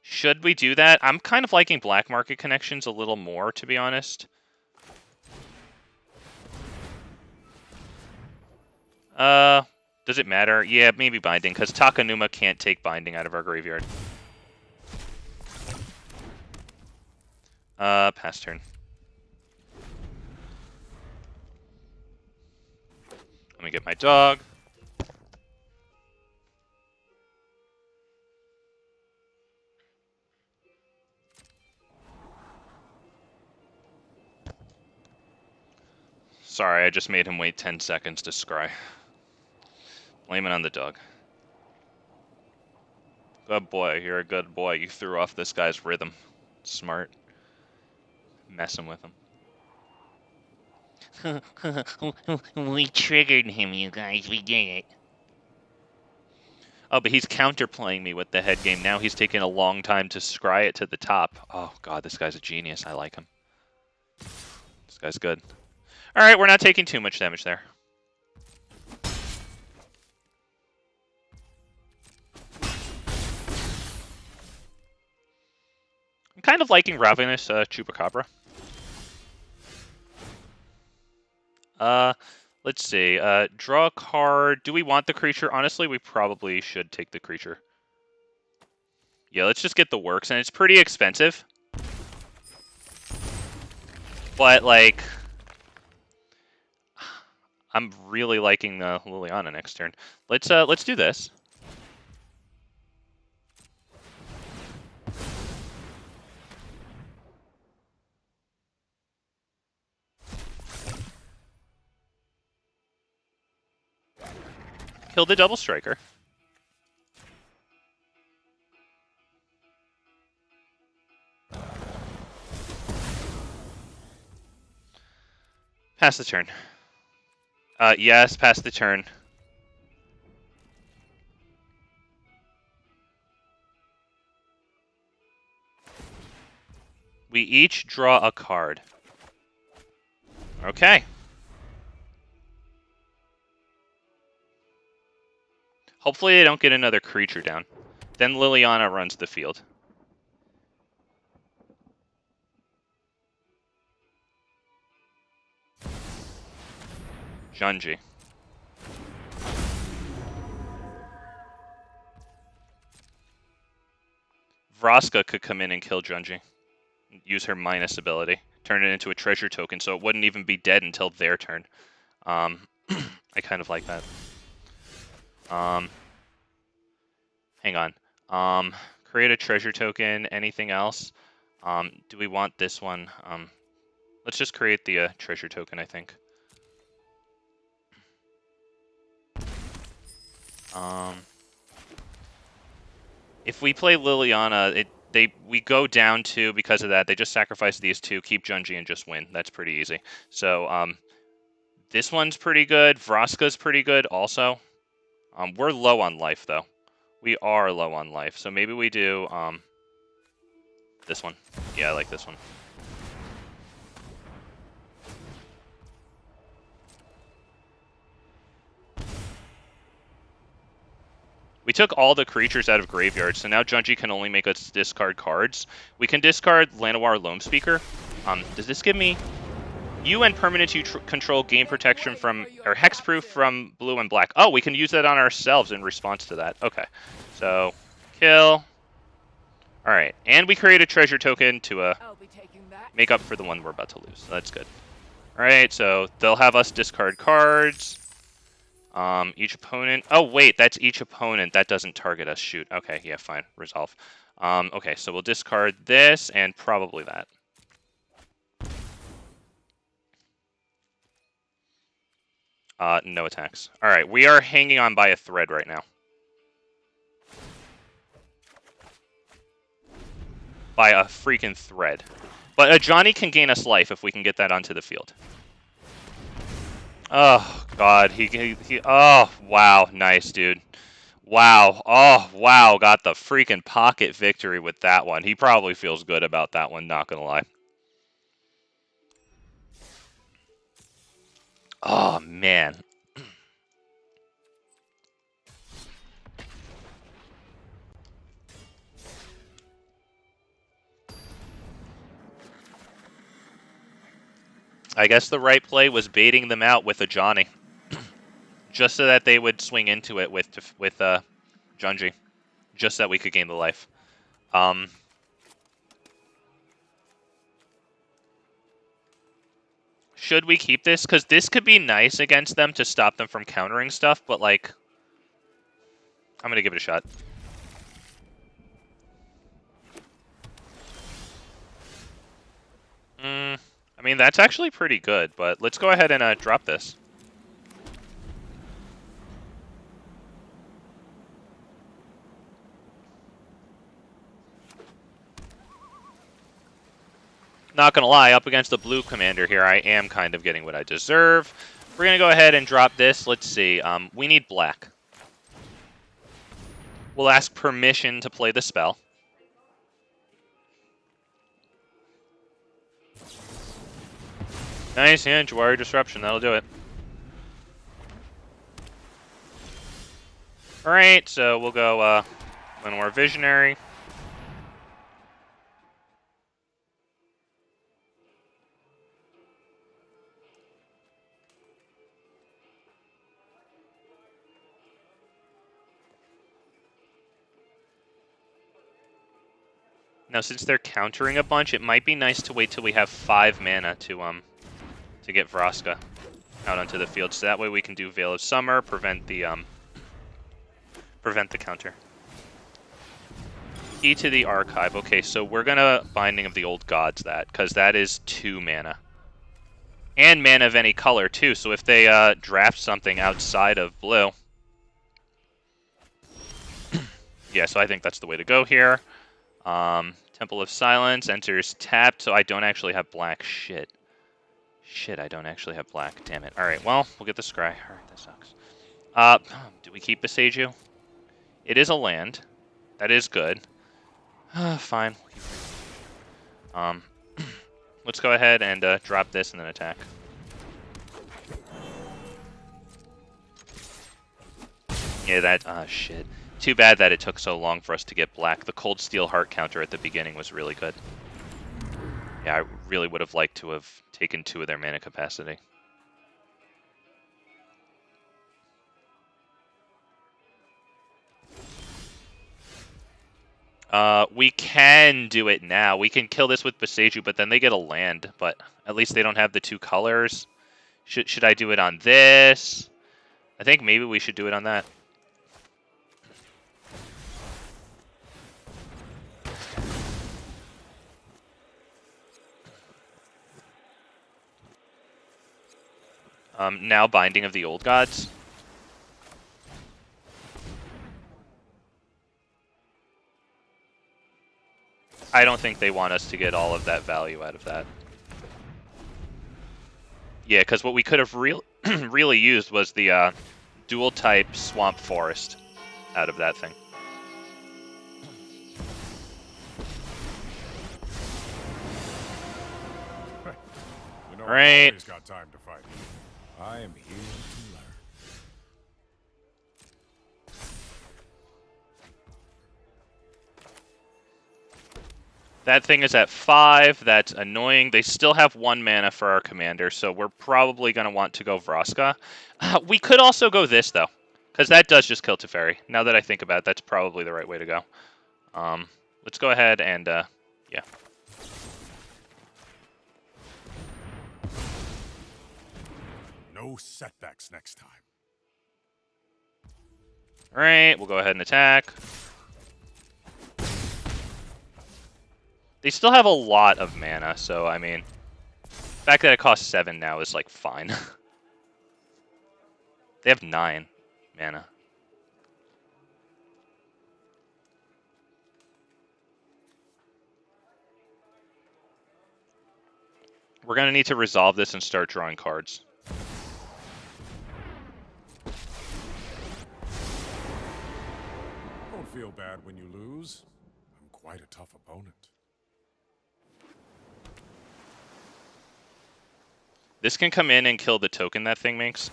Should we do that? I'm kind of liking Black Market Connections a little more, to be honest. Does it matter? Yeah, maybe Binding, because Takenuma can't take Binding out of our graveyard. Pass turn. Let me get my dog. Sorry, I just made him wait 10 seconds to scry. Blame it on the dog. Good boy, you're a good boy. You threw off this guy's rhythm. Smart. Messing with him. We triggered him, you guys. We did it. Oh, but he's counterplaying me with the head game. Now he's taking a long time to scry it to the top. Oh, God, this guy's a genius. I like him. This guy's good. All right, we're not taking too much damage there. I'm kind of liking Ravenous Chupacabra. Let's see. Draw a card. Do we want the creature? Honestly, we probably should take the creature. Yeah, let's just get the works, and it's pretty expensive. But, like, I'm really liking the Liliana next turn. Let's do this. Kill the double striker. Pass the turn. Yes, pass the turn. We each draw a card. Okay. Hopefully they don't get another creature down. Then Liliana runs the field. Junji. Vraska could come in and kill Junji. Use her minus ability. Turn it into a treasure token so it wouldn't even be dead until their turn. I kind of like that. Hang on. Create a treasure token. Anything else? Do we want this one? Let's just create the treasure token, I think. If we play Liliana, we go down 2 because of that. They just sacrifice these 2, keep Junji, and just win. That's pretty easy. So this one's pretty good. Vraska's pretty good also. We're low on life, though. We are low on life. So maybe we do this one. Yeah, I like this one. We took all the creatures out of graveyard, so now Junji can only make us discard cards. We can discard Llanowar Loamspeaker. Does this give me... You and permanents you control gain protection from, or hexproof from blue and black. Oh, we can use that on ourselves in response to that. Okay. So, kill. Alright, and we create a treasure token to make up for the one we're about to lose. So that's good. Alright, so they'll have us discard cards. Each opponent... Oh, wait, that's each opponent. That doesn't target us. Shoot. Okay, yeah, fine. Resolve. Okay, so we'll discard this and probably that. No attacks. Alright, we are hanging on by a thread right now. By a freaking thread. But a Johnny can gain us life if we can get that onto the field. Oh, God. Oh, wow. Nice, dude. Wow. Oh, wow. Got the freaking pocket victory with that one. He probably feels good about that one, not gonna lie. Oh, man. I guess the right play was baiting them out with a Johnny. Just so that they would swing into it with Junji. Just so that we could gain the life. Should we keep this? Because this could be nice against them to stop them from countering stuff, but, like... I'm going to give it a shot. I mean, that's actually pretty good, but let's go ahead and drop this. Not gonna lie, up against the blue commander here, I am kind of getting what I deserve. We're gonna go ahead and drop this. Let's see. We need black. We'll ask permission to play the spell. Nice, yeah, Jawari Disruption, that'll do it. Alright, so we'll go Llanowar Visionary. Now, since they're countering a bunch, it might be nice to wait till we have 5 mana to get Vraska out onto the field, so that way we can do Veil of Summer, prevent the counter. Key to the Archive. Okay, so we're gonna Binding of the Old Gods that, because that is 2 mana. And mana of any color, too, so if they draft something outside of blue... yeah, so I think that's the way to go here. Temple of Silence enters tapped, so I don't actually have black. Shit, I don't actually have black. Damn it. Alright, well, we'll get the Scry. Alright, that sucks. Do we keep Boseiju? It is a land. That is good. Fine. Let's go ahead and drop this and then attack. Yeah, that... shit. Too bad that it took so long for us to get black. The Cold Steel Heart counter at the beginning was really good. Yeah, I really would have liked to have taken 2 of their mana capacity. We can do it now. We can kill this with Boseiju, but then they get a land. But at least they don't have the 2 colors. Should I do it on this? I think maybe we should do it on that. Now Binding of the Old Gods. I don't think they want us to get all of that value out of that. Yeah, because what we could have really used was the dual type Swamp Forest out of that thing. You know, Right. I've got time to fight. I am here to learn. That thing is at 5. That's annoying. They still have 1 mana for our commander, so we're probably going to want to go Vraska. We could also go this, though, because that does just kill Teferi. Now that I think about it, that's probably the right way to go. Let's go ahead and, yeah. No setbacks next time. Alright, we'll go ahead and attack. They still have a lot of mana, so, I mean, the fact that it costs 7 now is, like, fine. They have 9 mana. We're going to need to resolve this and start drawing cards. Don't feel bad when you lose. I'm quite a tough opponent. This can come in and kill the token that thing makes.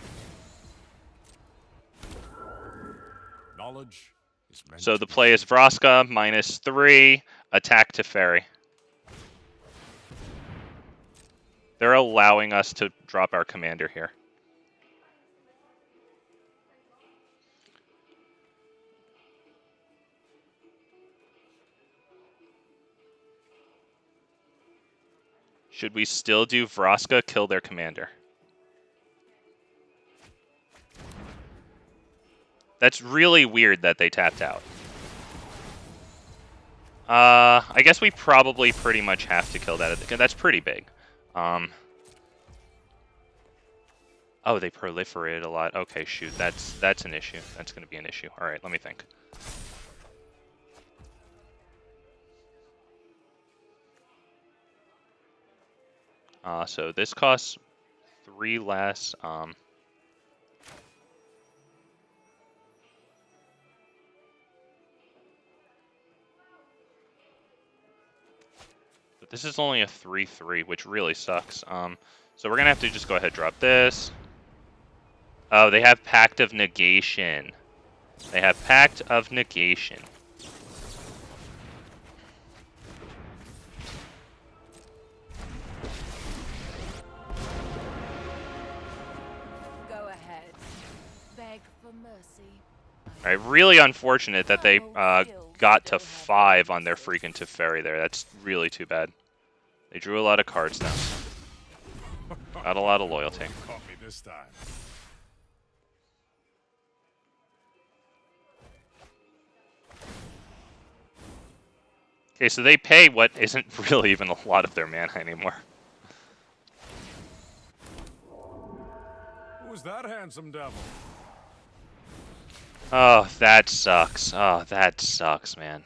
Knowledge is meant So to the be play is Vraska, -3, attack to Fairy. They're allowing us to drop our commander here. Should we still do Vraska, kill their commander? That's really weird that they tapped out. I guess we probably pretty much have to kill that. That's pretty big. Oh, they proliferated a lot. Okay, shoot. That's an issue. That's going to be an issue. All right, let me think. So this costs 3 less. But this is only a 3/3, which really sucks. So we're gonna have to just go ahead and drop this. Oh, they have Pact of Negation. They have Pact of Negation. Go ahead. Beg for mercy. All right, really unfortunate that they got to 5 on their freaking Teferi there. That's really too bad. They drew a lot of cards now. Got a lot of loyalty. Caught me this time. Okay, so they pay what isn't really even a lot of their mana anymore. Who's that handsome devil? Oh, that sucks. Oh, that sucks, man.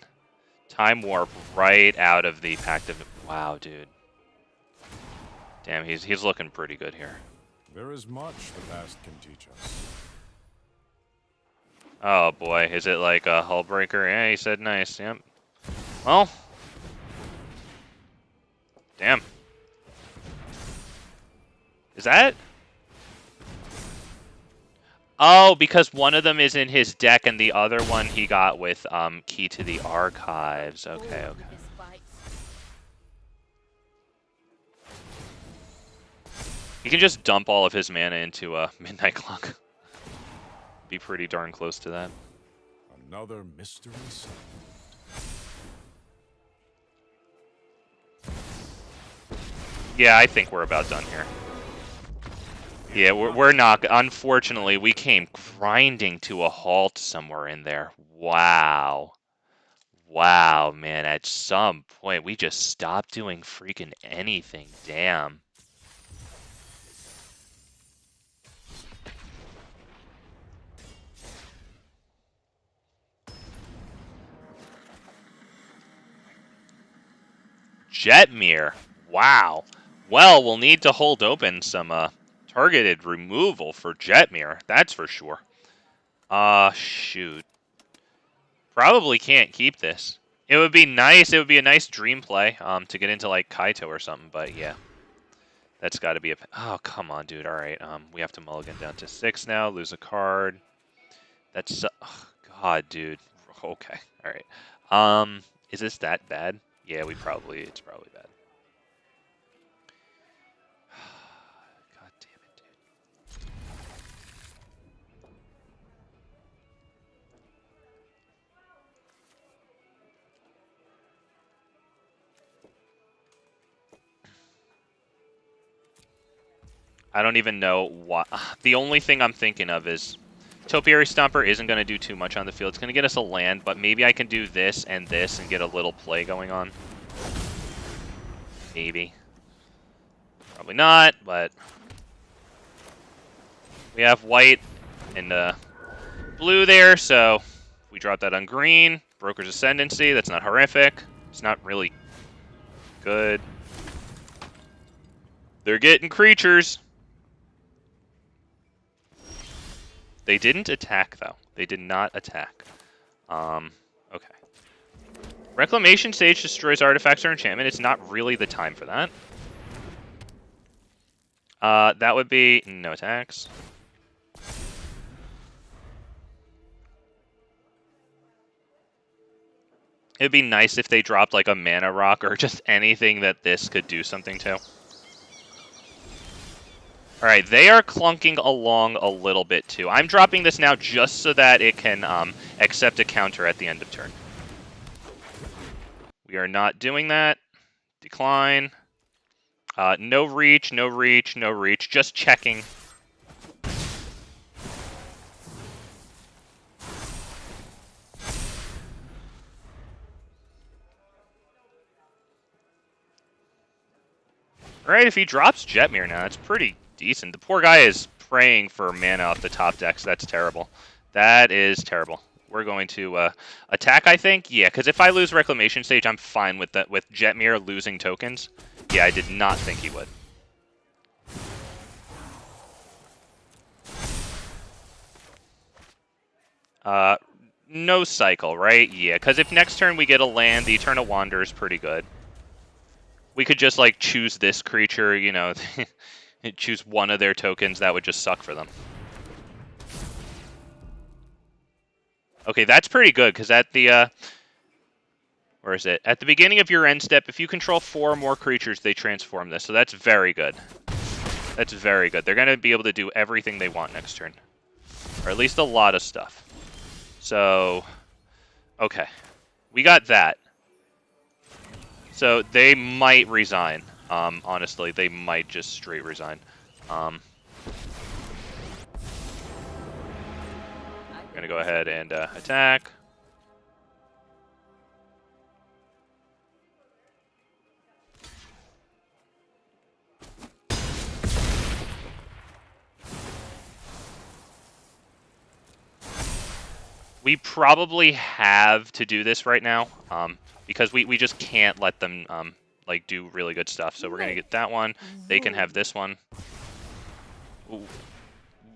Time Warp right out of the Pact of... Wow, dude. Damn, he's looking pretty good here. There is much the past can teach us. Oh, boy. Is it like a Hullbreaker? Yeah, he said nice. Yep. Well. Damn. Is that... Oh, because one of them is in his deck and the other one he got with Key to the Archives. Okay, okay. He can just dump all of his mana into a Midnight Clock. Be pretty darn close to that. Another mystery solved. Yeah, I think we're about done here. Yeah, we're not. Unfortunately, we came grinding to a halt somewhere in there. Wow. Wow, man. At some point, we just stopped doing freaking anything. Damn. Jetmir. Wow. Well, we'll need to hold open some targeted removal for Jetmir. That's for sure. Shoot. Probably can't keep this. It would be nice. It would be a nice dream play to get into like Kaito or something. But yeah, that's got to be a. Oh, come on, dude. All right. We have to mulligan down to 6 now. Lose a card. That's. Oh, God, dude. Okay. All right. Is this that bad? Yeah, it's probably bad. God damn it, dude. I don't even know what. The only thing I'm thinking of is Topiary Stomper isn't going to do too much on the field. It's going to get us a land, but maybe I can do this and get a little play going on. Maybe. Probably not, but we have white in blue there, so we drop that on green. Broker's Ascendancy, that's not horrific. It's not really good. They're getting creatures. They didn't attack, though. They did not attack. Okay. Reclamation Sage destroys artifacts or enchantment. It's not really the time for that. That would be no attacks. It'd be nice if they dropped like a mana rock or just anything that this could do something to. Alright, they are clunking along a little bit too. I'm dropping this now just so that it can accept a counter at the end of turn. We are not doing that. Decline. No reach, no reach, no reach. Just checking. Alright, if he drops Jetmir now, that's pretty decent. The poor guy is praying for mana off the top deck, so that's terrible. That is terrible. We're going to attack, I think. Yeah, because if I lose Reclamation Stage, I'm fine with that. With Jetmir losing tokens. Yeah, I did not think he would. No cycle, right? Yeah, because if next turn we get a land, the Eternal Wanderer is pretty good. We could just, like, choose this creature, you know, choose one of their tokens. That would just suck for them. Okay, that's pretty good, because at the, where is it? At the beginning of your end step, if you control 4 or more creatures, they transform this, so that's very good. That's very good. They're going to be able to do everything they want next turn. Or at least a lot of stuff. So, okay. We got that. So they might resign. Honestly, they might just straight resign. I'm gonna go ahead and attack. We probably have to do this right now. Because we just can't let them like do really good stuff. So we're gonna get that one. They can have this one.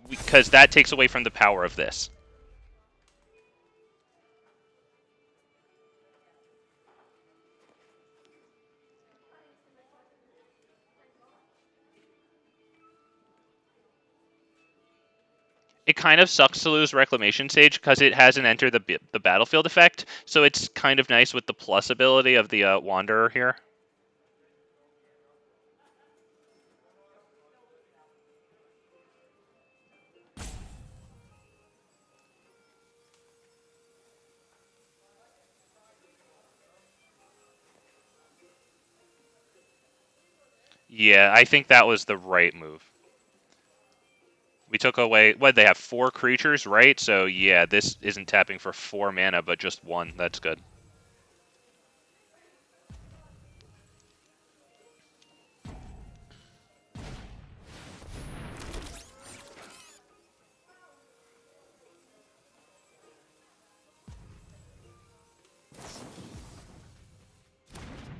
Because that takes away from the power of this. It kind of sucks to lose Reclamation Sage because it hasn't entered the battlefield effect, so it's kind of nice with the plus ability of the Wanderer here. Yeah, I think that was the right move. We took away, what, they have 4 creatures, right? So yeah, this isn't tapping for 4 mana, but just 1. That's good.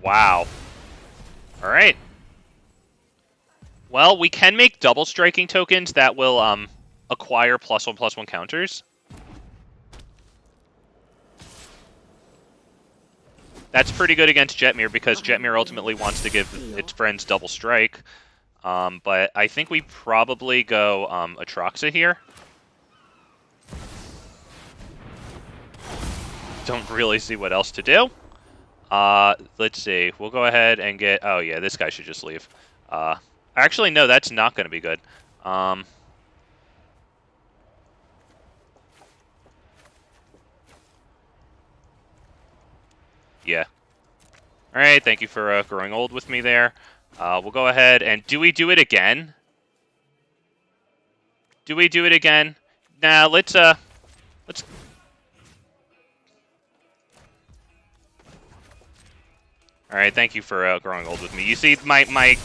Wow. All right. Well, we can make double striking tokens that will acquire +1/+1 counters. That's pretty good against Jetmir because Jetmir ultimately wants to give its friends double strike. But I think we probably go Atraxa here. Don't really see what else to do. Let's see. We'll go ahead and get... Oh, yeah, this guy should just leave. Actually, no, that's not going to be good. Yeah. All right, thank you for growing old with me there. We'll go ahead and... Do we do it again? Do we do it again? Nah, let's... All right, thank you for growing old with me. You see, my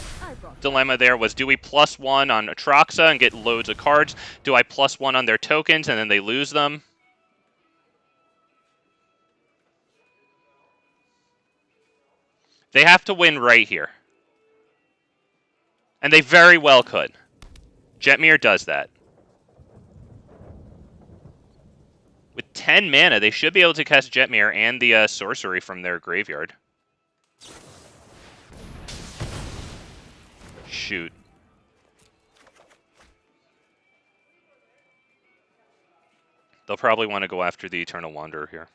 dilemma there was, do we +1 on Atraxa and get loads of cards? Do I +1 on their tokens and then they lose them? They have to win right here. And they very well could. Jetmir does that. With 10 mana, they should be able to cast Jetmir and the sorcery from their graveyard. Shoot. They'll probably want to go after the Eternal Wanderer here.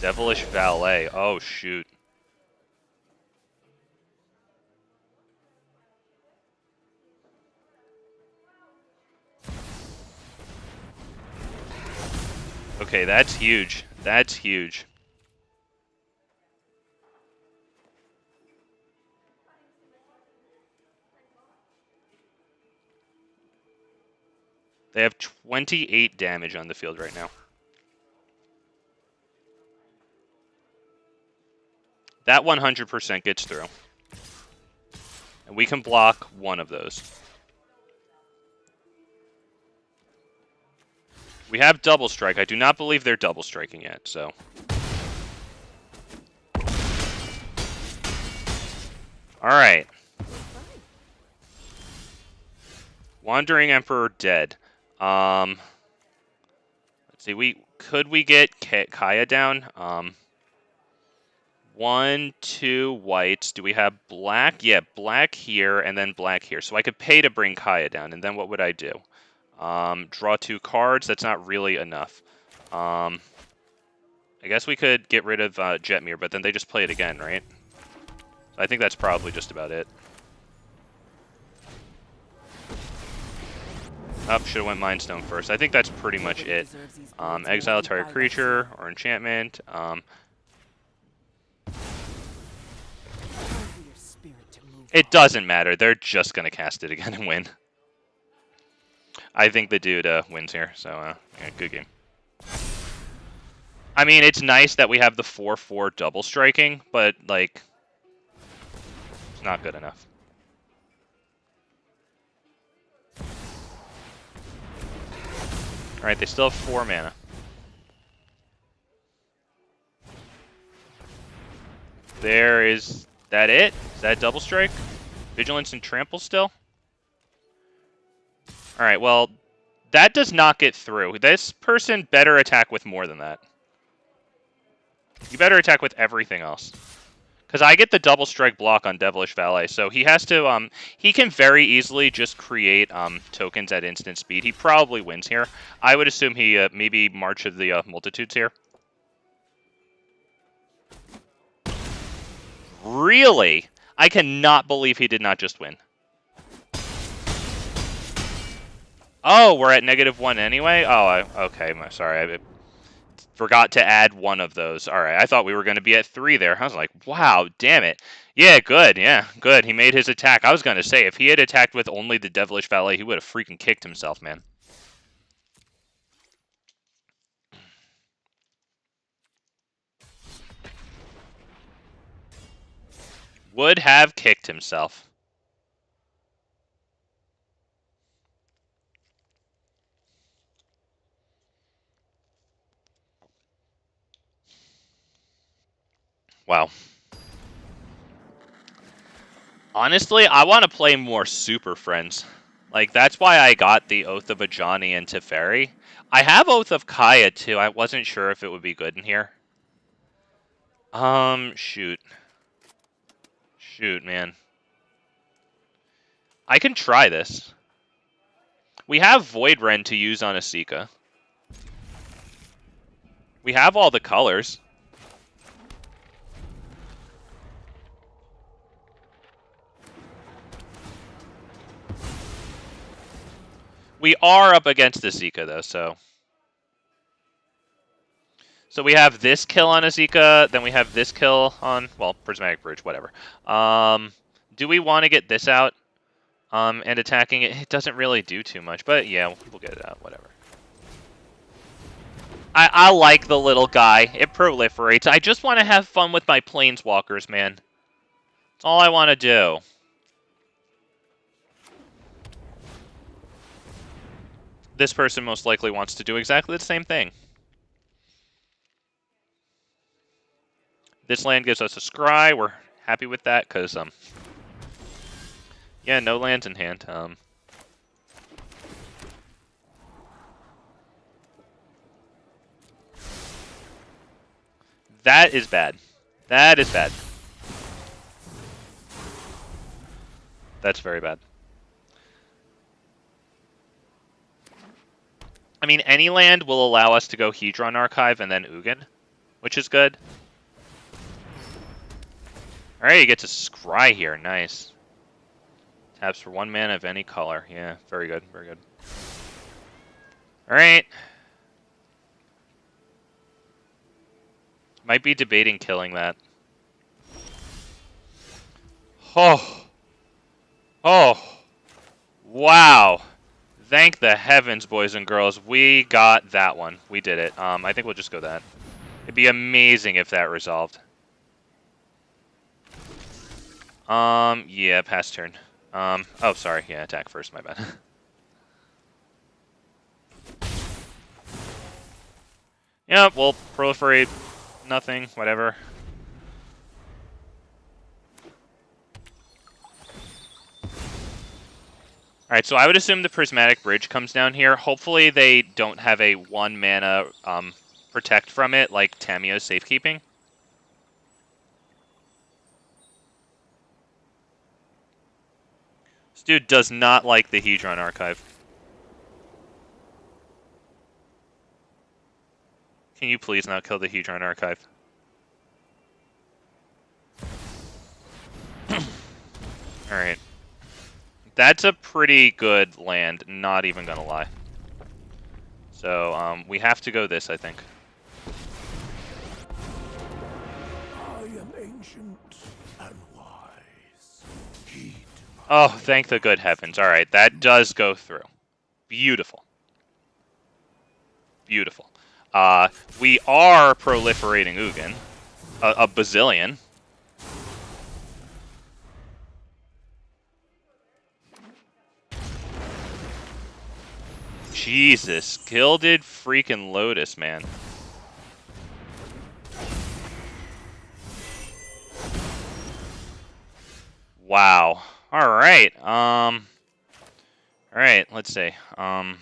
Devilish Valet. Oh, shoot. Okay, that's huge. That's huge. They have 28 damage on the field right now. That 100% gets through. And we can block one of those. We have double strike. I do not believe they're double striking yet, so. Alright. Wandering Emperor dead. Let's see, could we get Kaya down? 1, 2 whites. Do we have black? Yeah, black here and then black here. So I could pay to bring Kaya down, and then what would I do? Draw 2 cards. That's not really enough. I guess we could get rid of Jetmir, but then they just play it again, right? So I think that's probably just about it. Oh, should have went Mind Stone first. I think that's pretty much it. Exile a target creature or enchantment. It doesn't matter. They're just going to cast it again and win. I think the dude wins here, so yeah, good game. I mean, it's nice that we have the 4/4 double striking, but, like, it's not good enough. Alright, they still have 4 mana. There is... that it? Is that double strike? Vigilance and Trample still? Alright, well, that does not get through. This person better attack with more than that. You better attack with everything else. Because I get the double strike block on Devilish Valet, so he has to, he can very easily just create tokens at instant speed. He probably wins here. I would assume he maybe March of the Multitudes here. Really? I cannot believe he did not just win. Oh, we're at -1 anyway? Oh, okay, sorry. I forgot to add one of those. All right, I thought we were going to be at 3 there. I was like, wow, damn it. Yeah, good. He made his attack. I was going to say, if he had attacked with only the Devilish Valet, he would have freaking kicked himself, man. Would have kicked himself. Wow. Honestly, I want to play more Super Friends. Like, that's why I got the Oath of Ajani and Teferi. I have Oath of Kaya, too. I wasn't sure if it would be good in here. Shoot. Shoot, man. I can try this. We have Void Rend to use on Asika. We have all the colors. We are up against Asika, though, so... So we have this kill on Asika, then we have this kill on, well, Prismatic Bridge, whatever. Do we want to get this out and attacking it? It doesn't really do too much, but yeah, we'll get it out, whatever. I like the little guy. It proliferates. I just want to have fun with my planeswalkers, man. That's all I want to do. This person most likely wants to do exactly the same thing. This land gives us a scry. We're happy with that because, yeah, no lands in hand. That is bad. That is bad. That's very bad. I mean, any land will allow us to go Hedron Archive and then Ugin, which is good. Alright, he gets a Scry here. Nice. Taps for 1 mana of any color. Yeah, very good, very good. Alright. Might be debating killing that. Oh. Oh. Wow. Thank the heavens, boys and girls. We got that one. We did it. I think we'll just go that. It'd be amazing if that resolved. Yeah, pass turn. Oh, sorry. Yeah, attack first. My bad. Yeah, we'll proliferate. Nothing. Whatever. Alright, so I would assume the Prismatic Bridge comes down here. Hopefully they don't have a 1 mana protect from it, like Tamiyo's Safekeeping. This dude does not like the Hedron Archive. Can you please not kill the Hedron Archive? Alright. That's a pretty good land, not even gonna lie. So, we have to go this, I think. I am ancient and wise. Heed my Oh, thank the good heavens. Alright, that does go through. Beautiful. Beautiful. We are proliferating Ugin. A bazillion. Jesus, Gilded freaking Lotus, man. Wow. Alright, alright, let's see. I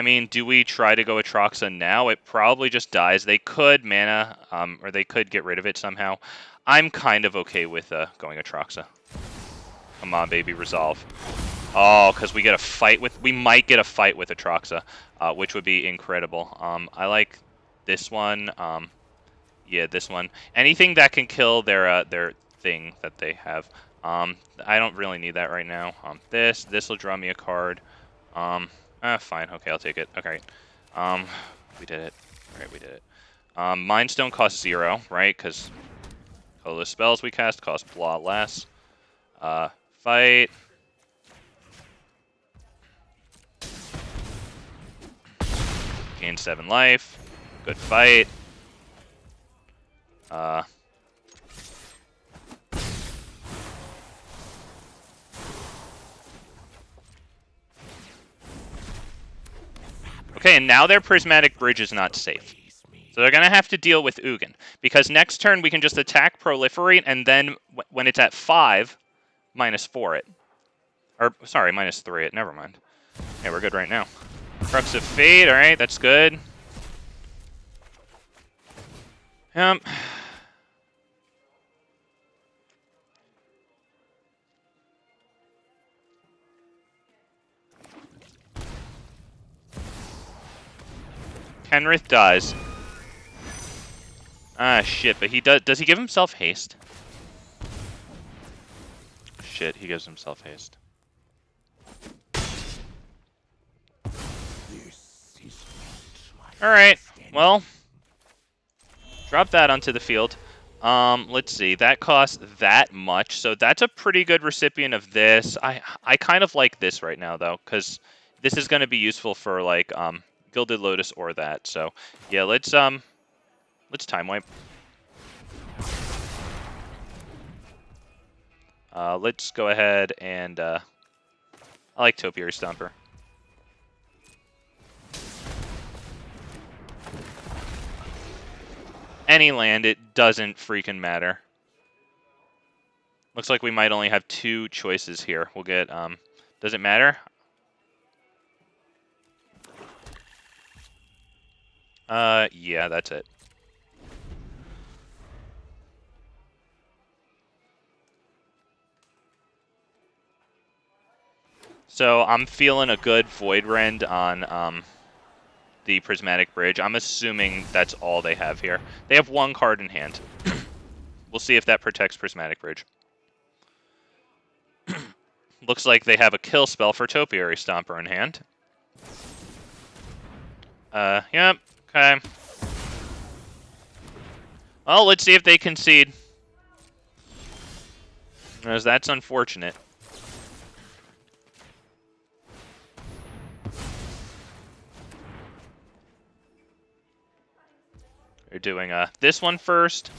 mean, do we try to go Atraxa now? It probably just dies. They could mana, or they could get rid of it somehow. I'm kind of okay with going Atraxa. Come on, baby, resolve. Oh, because we get a fight with... We might get a fight with Atraxa, which would be incredible. I like this one. Yeah, this one. Anything that can kill their thing that they have. I don't really need that right now. This will draw me a card. Fine. Okay, I'll take it. Okay. We did it. Alright, we did it. Mind Stone costs 0, right? Because colorless spells we cast cost a lot less. Fight. Gain 7 life. Good fight. Okay, and now their Prismatic Bridge is not safe. So they're going to have to deal with Ugin. Because next turn we can just attack, proliferate, and then when it's at 5, -4 it. Or, sorry, -3 it. Never mind. Yeah, we're good right now. Crux of Fate, alright, that's good. Kenrith dies. Ah, shit, but he does he give himself haste? Shit, he gives himself haste. Alright, well. Drop that onto the field. Let's see, that costs that much, so that's a pretty good recipient of this. I kind of like this right now, though, because this is going to be useful for, like, Gilded Lotus or that. So yeah, let's time wipe. Let's go ahead and I like Topiary Stomper. Any land, it doesn't freaking matter. Looks like we might only have 2 choices here. We'll get, does it matter? Yeah, that's it. So I'm feeling a good Void Rend on the Prismatic Bridge. I'm assuming that's all they have here. They have 1 card in hand. We'll see if that protects Prismatic Bridge. Looks like they have a kill spell for Topiary Stomper in hand. Yep, okay. Well, let's see if they concede. As that's unfortunate. They're doing this one first.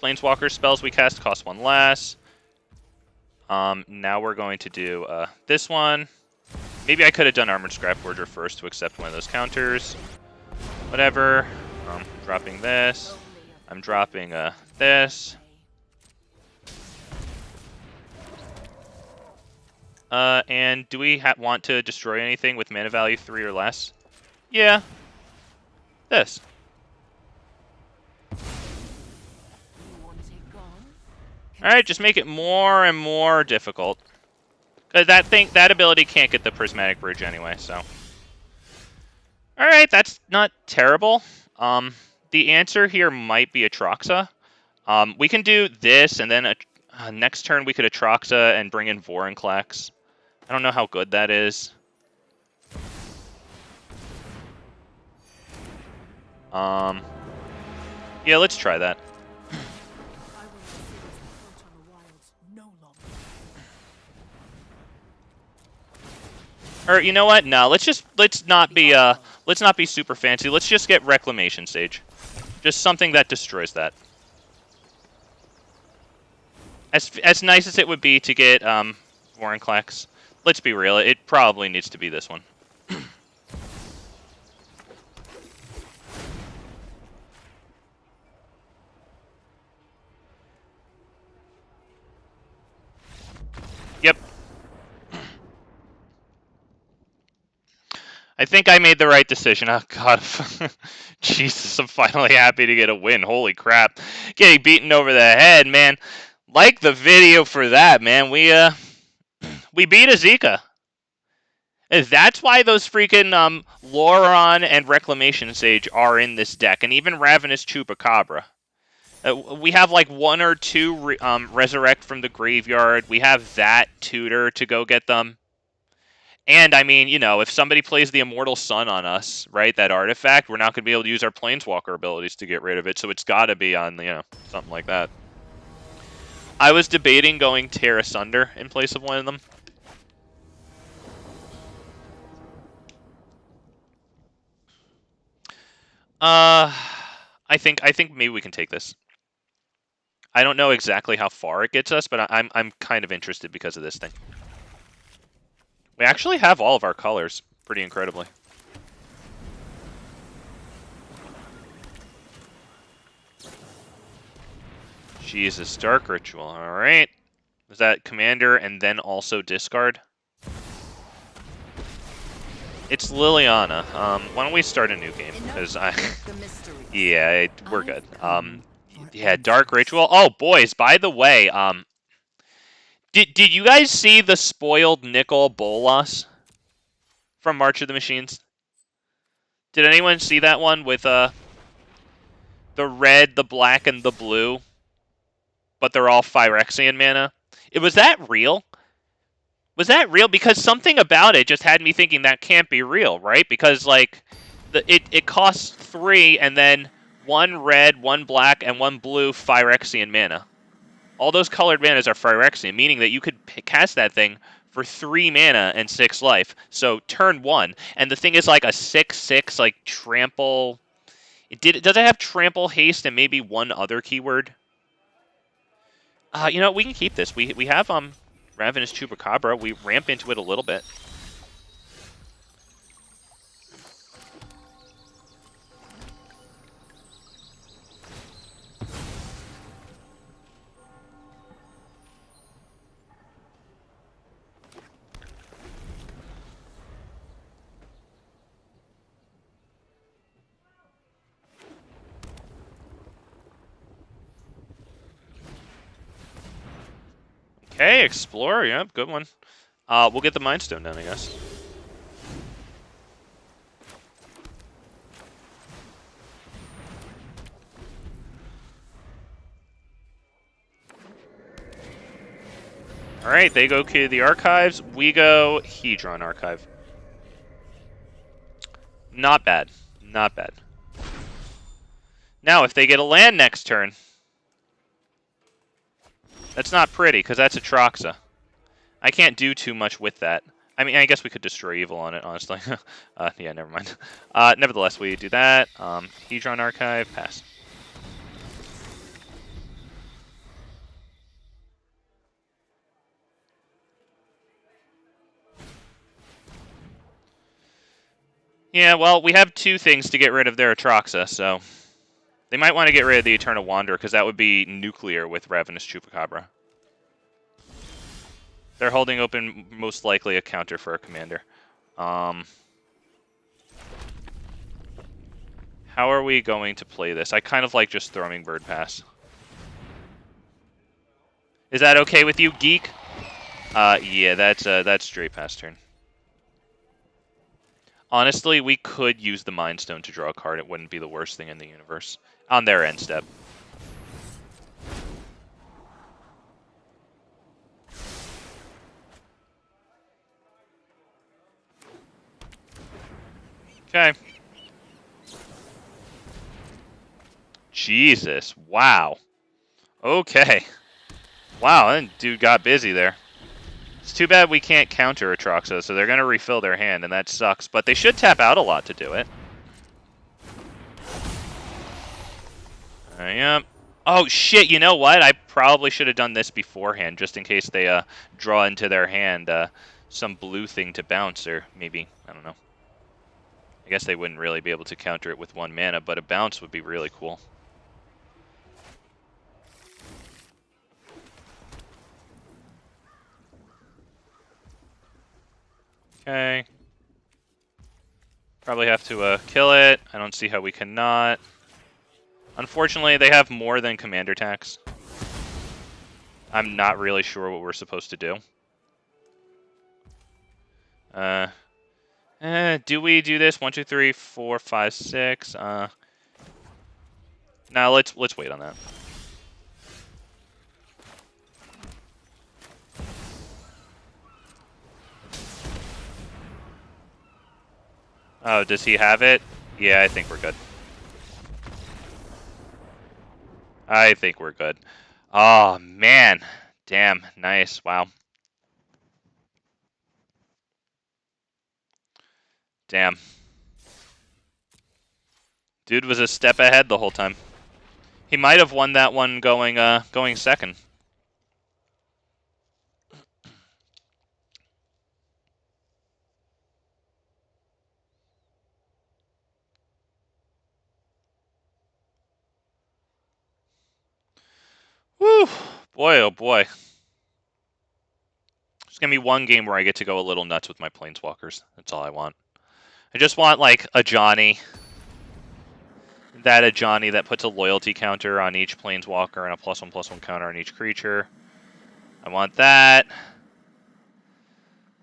Planeswalker spells we cast cost 1 less. Now we're going to do this one. Maybe I could have done Armored Scrapgorger first to accept one of those counters. Whatever. Dropping this. I'm dropping this. And do we want to destroy anything with mana value 3 or less? Yeah. This. Alright, just make it more and more difficult. Because that ability can't get the Prismatic Bridge anyway, so. Alright, that's not terrible. The answer here might be Atraxa. We can do this, and then next turn we could Atraxa and bring in Vorinclex. I don't know how good that is. Yeah, let's try that. Or you know what? No, let's not be super fancy. Let's just get Reclamation Sage. Just something that destroys that. As nice as it would be to get Vorinclex, let's be real, it probably needs to be this one. Yep. I think I made the right decision. Oh, God. Jesus, I'm finally happy to get a win. Holy crap. Getting beaten over the head, man. Like the video for that, man. We beat Azeka. That's why those freaking Loron and Reclamation Sage are in this deck, and even Ravenous Chupacabra. We have like 1 or 2 Resurrect from the Graveyard. We have that tutor to go get them. And, I mean, you know, if somebody plays the Immortal Sun on us, right, that artifact, we're not going to be able to use our Planeswalker abilities to get rid of it, so it's got to be on, you know, something like that. I was debating going Tear Asunder in place of one of them. I think maybe we can take this. I don't know exactly how far it gets us, but I'm kind of interested because of this thing. We actually have all of our colors, pretty incredibly. Jesus, Dark Ritual, alright. Is that Commander and then also discard? It's Liliana. Why don't we start a new game? Because yeah, we're good. Yeah, Dark Ritual. Oh, boys, by the way, Did you guys see the spoiled Nicol Bolas from March of the Machines? Did anyone see that one with the red, the black, and the blue? But they're all Phyrexian mana. Was that real? Was that real? Because something about it just had me thinking that can't be real, right? Because like it costs 3 and then 1 red, 1 black, and 1 blue Phyrexian mana. All those colored manas are Phyrexian, meaning that you could cast that thing for 3 mana and 6 life. So turn 1. And the thing is like a 6/6 like trample. Does it have trample, haste, and maybe one other keyword? You know, we can keep this. We have Ravenous Chupacabra. We ramp into it a little bit. Okay, Explore. Yep, good one. We'll get the Mind Stone done, I guess. Alright, they go to the Archives. We go Hedron Archive. Not bad. Not bad. Now, if they get a land next turn, that's not pretty, because that's Atraxa. I can't do too much with that. I mean, I guess we could destroy evil on it, honestly. Yeah, never mind. Nevertheless, we do that. Hedron Archive, pass. Yeah, well, we have 2 things to get rid of their Atraxa, so they might want to get rid of the Eternal Wanderer, because that would be nuclear with Ravenous Chupacabra. They're holding open most likely a counter for a commander. How are we going to play this? I kind of like just Thrummingbird pass. Is that okay with you, Geek? Yeah, that's straight pass turn. Honestly, we could use the Mind Stone to draw a card. It wouldn't be the worst thing in the universe. On their end step. Okay. Jesus. Wow. Okay. Wow, that dude got busy there. It's too bad we can't counter Atraxa, so they're going to refill their hand, and that sucks. But they should tap out a lot to do it. Yep. Oh, shit, you know what? I probably should have done this beforehand, just in case they draw into their hand some blue thing to bounce, or maybe, I don't know. I guess they wouldn't really be able to counter it with 1 mana, but a bounce would be really cool. Okay. Probably have to kill it. I don't see how we cannot. Unfortunately, they have more than commander tax. I'm not really sure what we're supposed to do. Do we do this? 1, 2, 3, 4, 5, 6. Now let's wait on that. Oh, does he have it? Yeah, I think we're good. I think we're good. Oh, man. Damn. Nice. Wow. Damn. Dude was a step ahead the whole time. He might have won that one going second. Whew. Boy, oh boy. There's going to be one game where I get to go a little nuts with my Planeswalkers. That's all I want. I just want, like, a Johnny. A Johnny that puts a loyalty counter on each Planeswalker and a +1/+1 counter on each creature. I want that.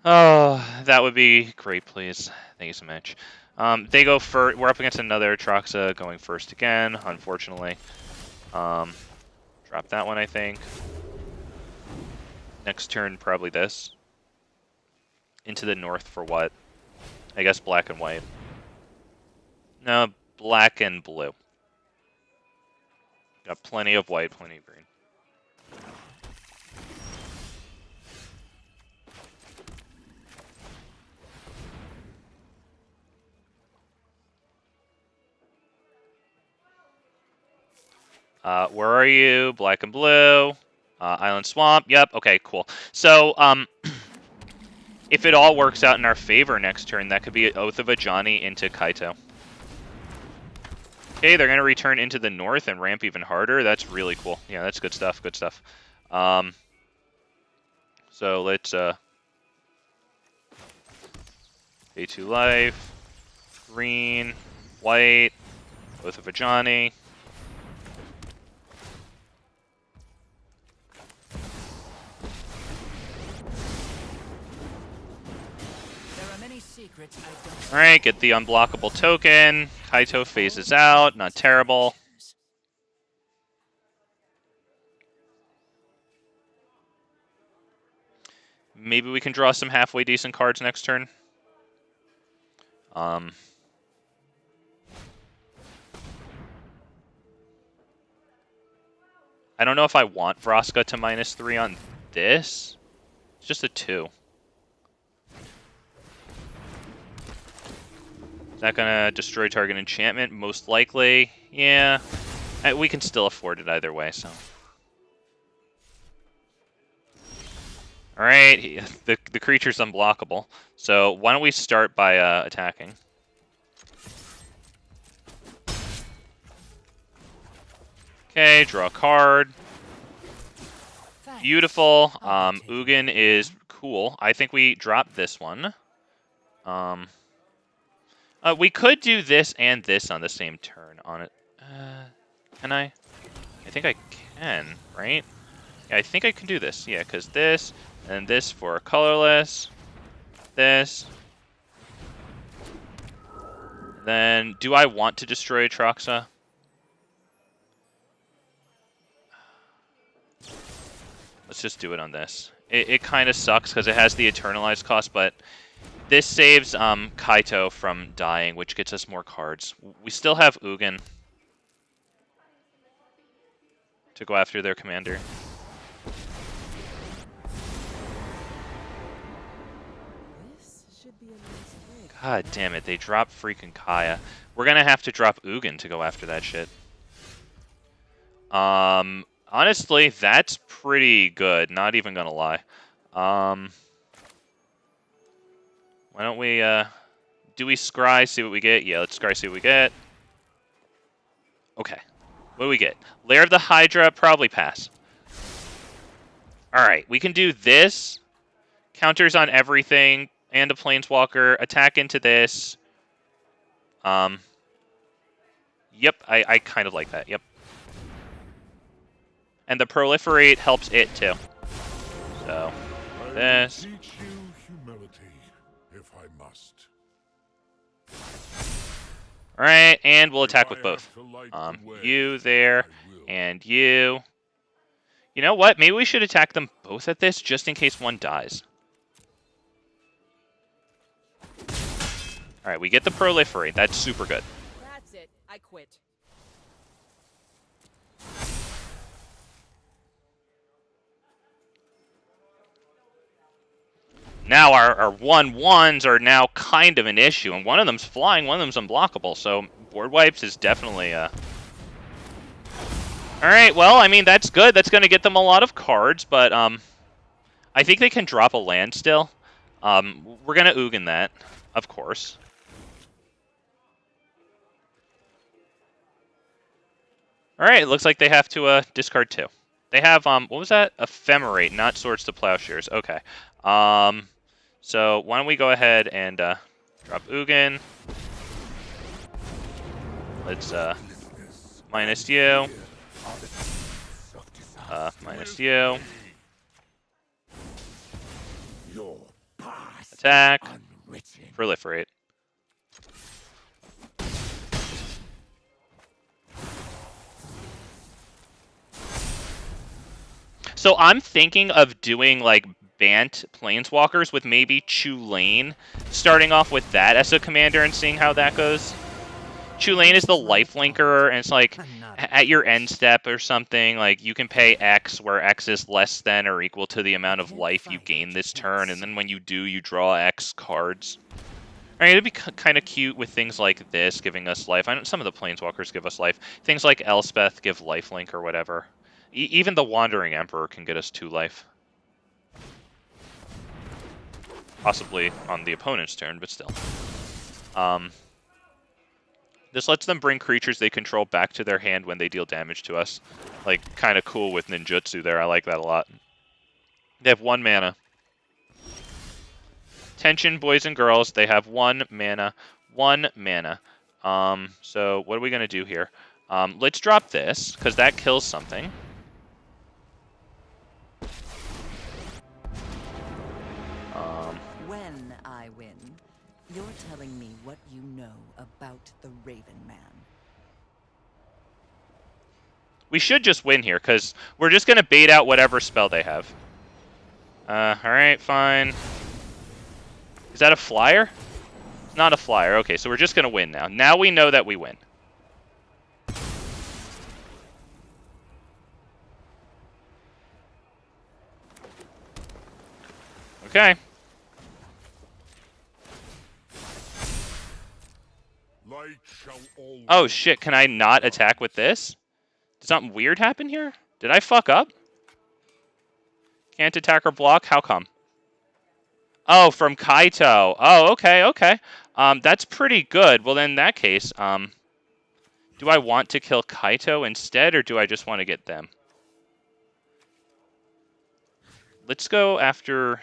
Oh, that would be great, please. Thank you so much. They go first. We're up against another Atraxa going first again, unfortunately. Drop that one, I think. Next turn, probably this. Into the north for what? I guess black and white. No, black and blue. Got plenty of white, plenty of green. Where are you? Black and blue. Island Swamp. Yep. Okay, cool. So, if it all works out in our favor next turn, that could be Oath of Ajani into Kaito. Okay, they're going to return into the north and ramp even harder. That's really cool. Yeah, that's good stuff. Good stuff. So let's pay 2 life, green, white, Oath of Ajani. Alright, get the unblockable token. Kaito phases out, not terrible. Maybe we can draw some halfway decent cards next turn. I don't know if I want Vraska to -3 on this. It's just a 2. Is that gonna destroy target enchantment? Most likely. Yeah. We can still afford it either way, so. Alright, the creature's unblockable. So why don't we start by attacking? Okay, draw a card. Beautiful. Ugin is cool. I think we drop this one. We could do this and this on the same turn on it. Can I? I think I can, right? Yeah, I think I can do this. Yeah, because this, and this for colorless. This. Then, do I want to destroy Atraxa? Let's just do it on this. It kind of sucks because it has the Eternalized cost, but this saves Kaito from dying, which gets us more cards. We still have Ugin to go after their commander. God damn it, they dropped freaking Kaya. We're gonna have to drop Ugin to go after that shit. Honestly, that's pretty good, not even gonna lie. Why don't we, do we scry, see what we get? Yeah, let's scry, see what we get. Okay, what do we get? Lair of the Hydra, probably pass. Alright, we can do this. Counters on everything, and a Planeswalker. Attack into this. Yep, I kind of like that, yep. And the Proliferate helps it, too. So, this. Teach you humility, if I must. Alright, and we'll attack with both. You there, and you. You know what? Maybe we should attack them both at this, just in case one dies. Alright, we get the Proliferate. That's super good. That's it. I quit. Now our 1/1s are now kind of an issue, and one of them's flying, one of them's unblockable, so board wipes is definitely Alright, well, I mean, that's good. That's going to get them a lot of cards, but I think they can drop a land still. We're going to Ugin that, of course. Alright, it looks like they have to discard 2. They have, what was that? Ephemerate, not Swords to Plowshares. Okay. So why don't we go ahead and drop Ugin. Let's minus you. Minus you. Attack. Proliferate. So I'm thinking of doing like Bant Planeswalkers with maybe Chulane, starting off with that as a commander and seeing how that goes. Chulane is the lifelinker, and it's like at your end step or something, like you can pay X where X is less than or equal to the amount of life you gain this turn, and then when you do, you draw X cards. Alright, it'd be kind of cute with things like this giving us life. I know some of the Planeswalkers give us life. Things like Elspeth give lifelink or whatever. Even the Wandering Emperor can get us 2 life. Possibly on the opponent's turn, but still. This lets them bring creatures they control back to their hand when they deal damage to us. Like, kind of cool with ninjutsu there. I like that a lot. They have 1 mana. Attention, boys and girls. They have 1 mana. 1 mana. So what are we going to do here? Let's drop this, because that kills something. When I win, you're telling me what you know about the Raven Man. We should just win here, because we're just going to bait out whatever spell they have. Alright, fine. Is that a flyer? It's not a flyer. Okay, so we're just going to win now. Now we know that we win. Okay. Oh shit, can I not attack with this? Did something weird happen here? Did I fuck up? Can't attack or block? How come? Oh, from Kaito. Oh, okay, okay. That's pretty good. Well, then in that case, do I want to kill Kaito instead, or do I just want to get them? Let's go after...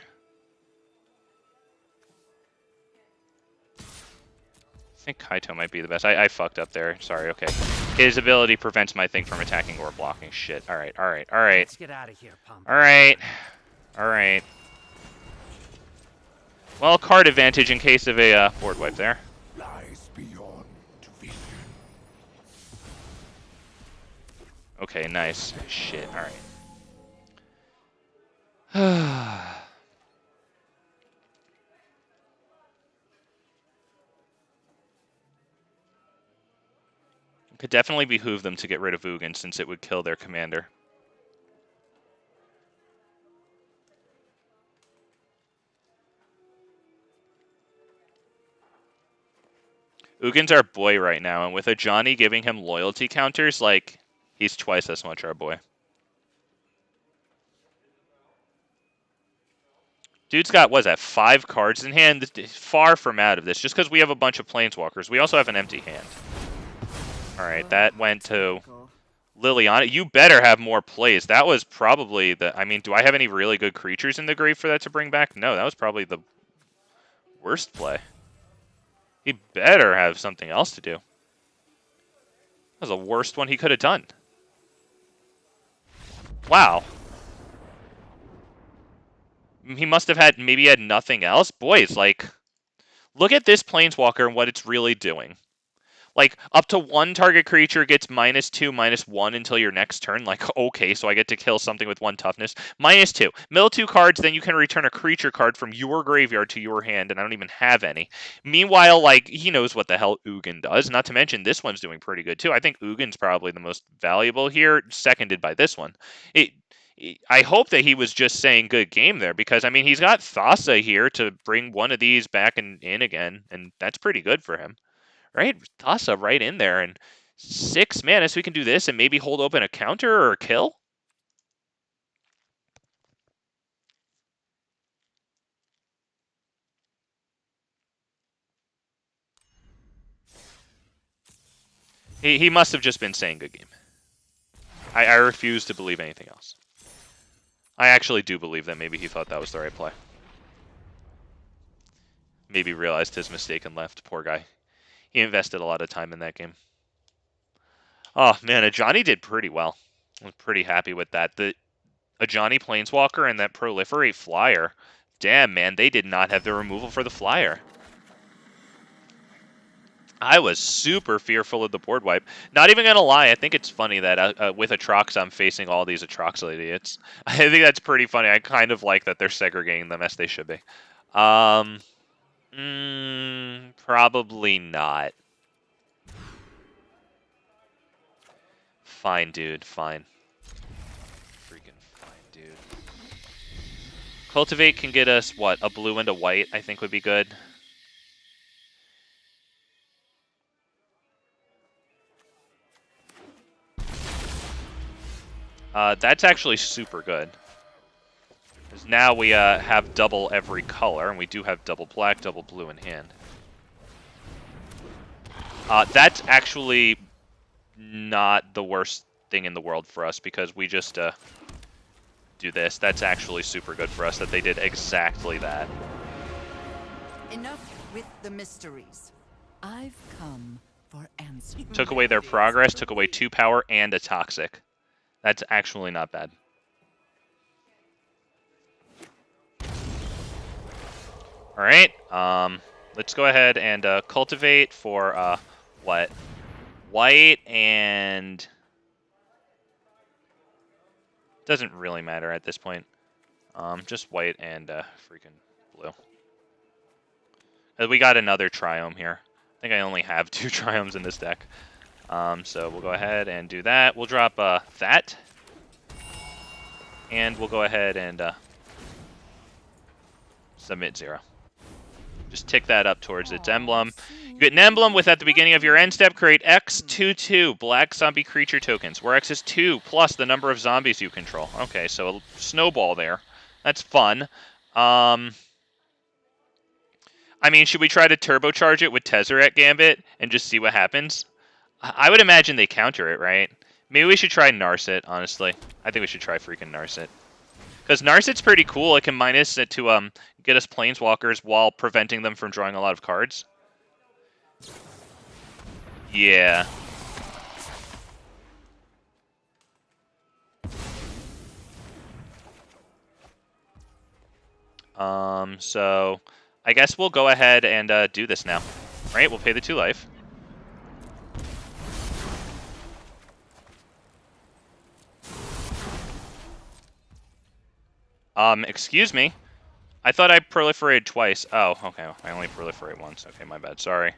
I think Kaito might be the best. I fucked up there. Sorry, okay. His ability prevents my thing from attacking or blocking. Shit. Alright, alright, alright. Let's get out of here, Pump. Alright. Alright. Well, card advantage in case of a board wipe there. Lies beyond vision. Okay, nice. Shit, alright. It could definitely behoove them to get rid of Ugin, since it would kill their commander. Ugin's our boy right now, and with a Johnny giving him loyalty counters, like, he's twice as much our boy. Dude's got, what is that, 5 cards in hand? Far from out of this, just because we have a bunch of Planeswalkers. We also have an empty hand. Alright, that went to Liliana. You better have more plays. That was probably the... I mean, do I have any really good creatures in the grave for that to bring back? No, that was probably the worst play. He better have something else to do. That was the worst one he could have done. Wow. He must have had... Maybe he had nothing else? Boys, like... Look at this Planeswalker and what it's really doing. Like, up to 1 target creature gets -2, -1 until your next turn. Like, okay, so I get to kill something with 1 toughness. -2. Mill 2 cards, then you can return a creature card from your graveyard to your hand, and I don't even have any. Meanwhile, like, he knows what the hell Ugin does. Not to mention, this one's doing pretty good, too. I think Ugin's probably the most valuable here, seconded by this one. I hope that he was just saying good game there, because, I mean, he's got Thassa here to bring one of these back in again, and that's pretty good for him. Right? Thassa right in there, and 6 mana, so we can do this and maybe hold open a counter or a kill? He must have just been saying good game. I refuse to believe anything else. I actually do believe that maybe he thought that was the right play. Maybe realized his mistake and left. Poor guy. He invested a lot of time in that game. Oh, man, Ajani did pretty well. I was pretty happy with that. The Ajani Planeswalker and that Proliferate Flyer. Damn, man, they did not have the removal for the Flyer. I was super fearful of the board wipe. Not even going to lie, I think it's funny that with Atraxa, I'm facing all these Atraxa idiots. I think that's pretty funny. I kind of like that they're segregating them as they should be. Probably not. Fine, dude. Fine. Freaking fine, dude. Cultivate can get us, what, a blue and a white, I think would be good. That's actually super good. Because now we have double every color, and we do have double black, double blue in hand. That's actually not the worst thing in the world for us, because we just do this. That's actually super good for us that they did exactly that. Enough with the mysteries. I've come for answers. Took away their progress, took away 2 power, and a toxic. That's actually not bad. Alright, let's go ahead and cultivate for, what? White and... Doesn't really matter at this point. Just white and freaking blue. We got another Triome here. I think I only have 2 Triomes in this deck. So we'll go ahead and do that. We'll drop that. And we'll go ahead and submit 0. Just tick that up towards its emblem. You get an emblem with, at the beginning of your end step, create X 2/2 black zombie creature tokens, where X is 2 plus the number of zombies you control. Okay, so a snowball there. That's fun. I mean, should we try to turbocharge it with Tezzeret Gambit and just see what happens? I would imagine they counter it, right? Maybe we should try Narset, honestly. I think we should try freaking Narset. Because Narset's pretty cool. It can minus it to get us Planeswalkers while preventing them from drawing a lot of cards. Yeah. So I guess we'll go ahead and do this now. Right? We'll pay the 2 life. Excuse me. I thought I proliferated twice. Oh, okay. I only proliferate once. Okay, my bad. Sorry.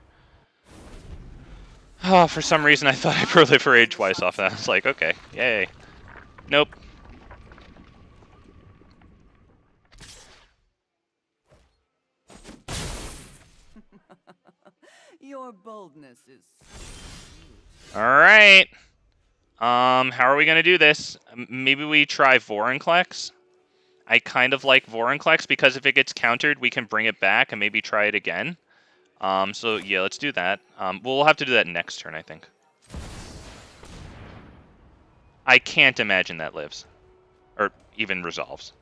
Oh, for some reason I thought I proliferated twice off that. I was like, okay, yay. Nope. Your boldness is... Alright. How are we gonna do this? Maybe we try Vorinclex? I kind of like Vorinclex because if it gets countered, we can bring it back and maybe try it again. So yeah, let's do that. We'll have to do that next turn, I think. I can't imagine that lives. Or even resolves.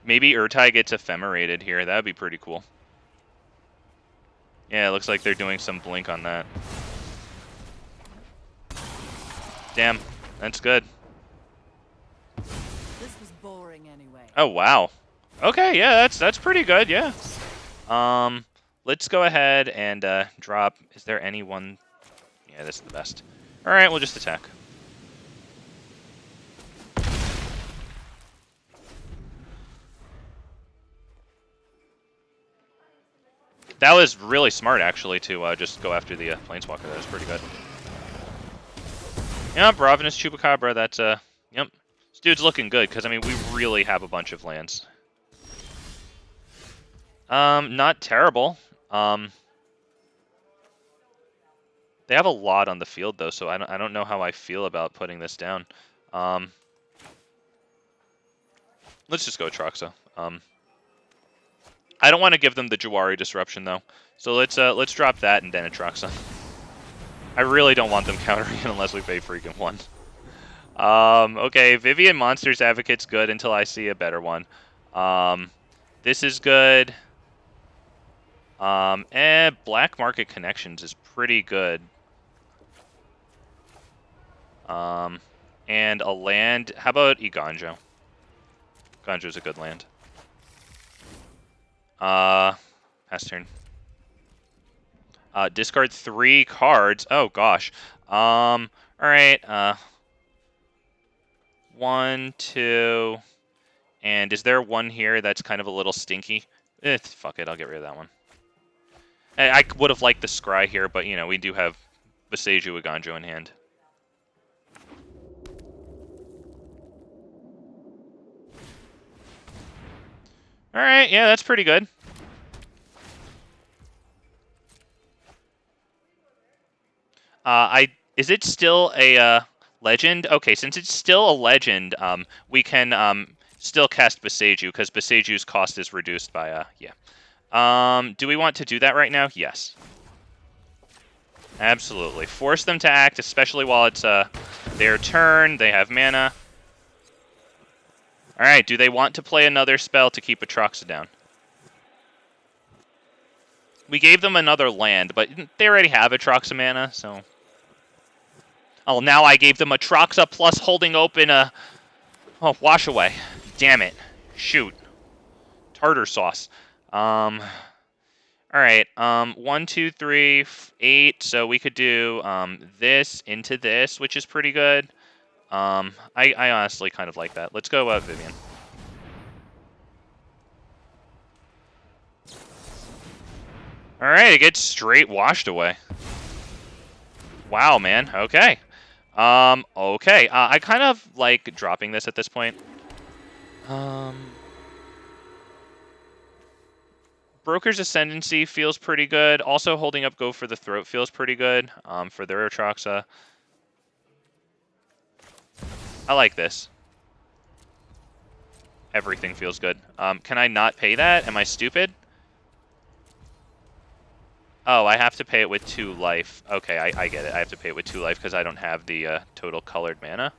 Maybe Urtai gets ephemerated here. That would be pretty cool. Yeah, it looks like they're doing some blink on that. Damn, that's good. This was boring anyway. Oh, wow. Okay, yeah, that's pretty good, yeah. Let's go ahead and drop... Is there any one... Yeah, this is the best. Alright, we'll just attack. That was really smart, actually, to just go after the Planeswalker. That was pretty good. Yep, Ravenous Chupacabra, that's, yep. This dude's looking good, because, I mean, we really have a bunch of lands. Not terrible. They have a lot on the field, though, so I don't know how I feel about putting this down. Let's just go Atraxa. I don't want to give them the Jawari Disruption, though. So let's drop that and then Atraxa. I really don't want them countering it unless we pay freaking 1. Okay, Vivien Monsters Advocate's good until I see a better one. This is good. Black Market Connections is pretty good. And a land. How about Iganjo? Iganjo's a good land. Pass turn. Discard 3 cards. Oh gosh. Alright. 1, 2. And is there one here that's kind of a little stinky? Fuck it, I'll get rid of that one. I would have liked the Scry here, but you know, we do have Boseiju Iganjo in hand. Alright, yeah, that's pretty good. Is it still a legend? Okay, since it's still a legend, we can still cast Boseiju because Boseiju's cost is reduced by yeah. Do we want to do that right now? Yes. Absolutely. Force them to act, especially while it's their turn. They have mana. All right. Do they want to play another spell to keep Atraxa down? We gave them another land, but they already have Atraxa mana, so. Oh, now I gave them Atraxa plus holding open a. Oh, wash away. Damn it. Shoot. Tartar sauce. All right. 1, 2, 3, 8. So we could do this into this, which is pretty good. I honestly kind of like that. Let's go Vivien. All right, it gets straight washed away. Wow, man. Okay. Okay. I kind of like dropping this at this point. Broker's Ascendancy feels pretty good. Also, holding up Go for the Throat feels pretty good for their Atraxa. I like this. Everything feels good. Can I not pay that? Am I stupid? Oh, I have to pay it with 2 life. Okay, I get it. I have to pay it with 2 life because I don't have the total colored mana.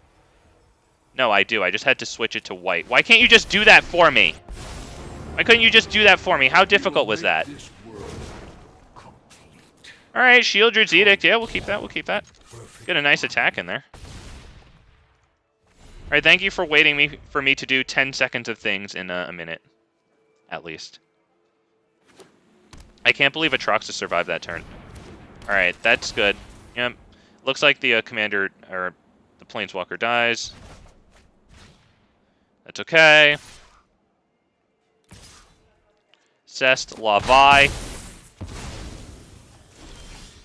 No, I do. I just had to switch it to white. Why can't you just do that for me? Why couldn't you just do that for me? How difficult was that? Alright, Shieldred's Edict. Yeah, we'll keep that. We'll keep that. Get a nice attack in there. Alright, thank you for waiting for me to do 10 seconds of things in a minute. At least. I can't believe Atraxa survived that turn. Alright, that's good. Yep. Looks like the commander, or the Planeswalker dies. That's okay. Cest Lavai.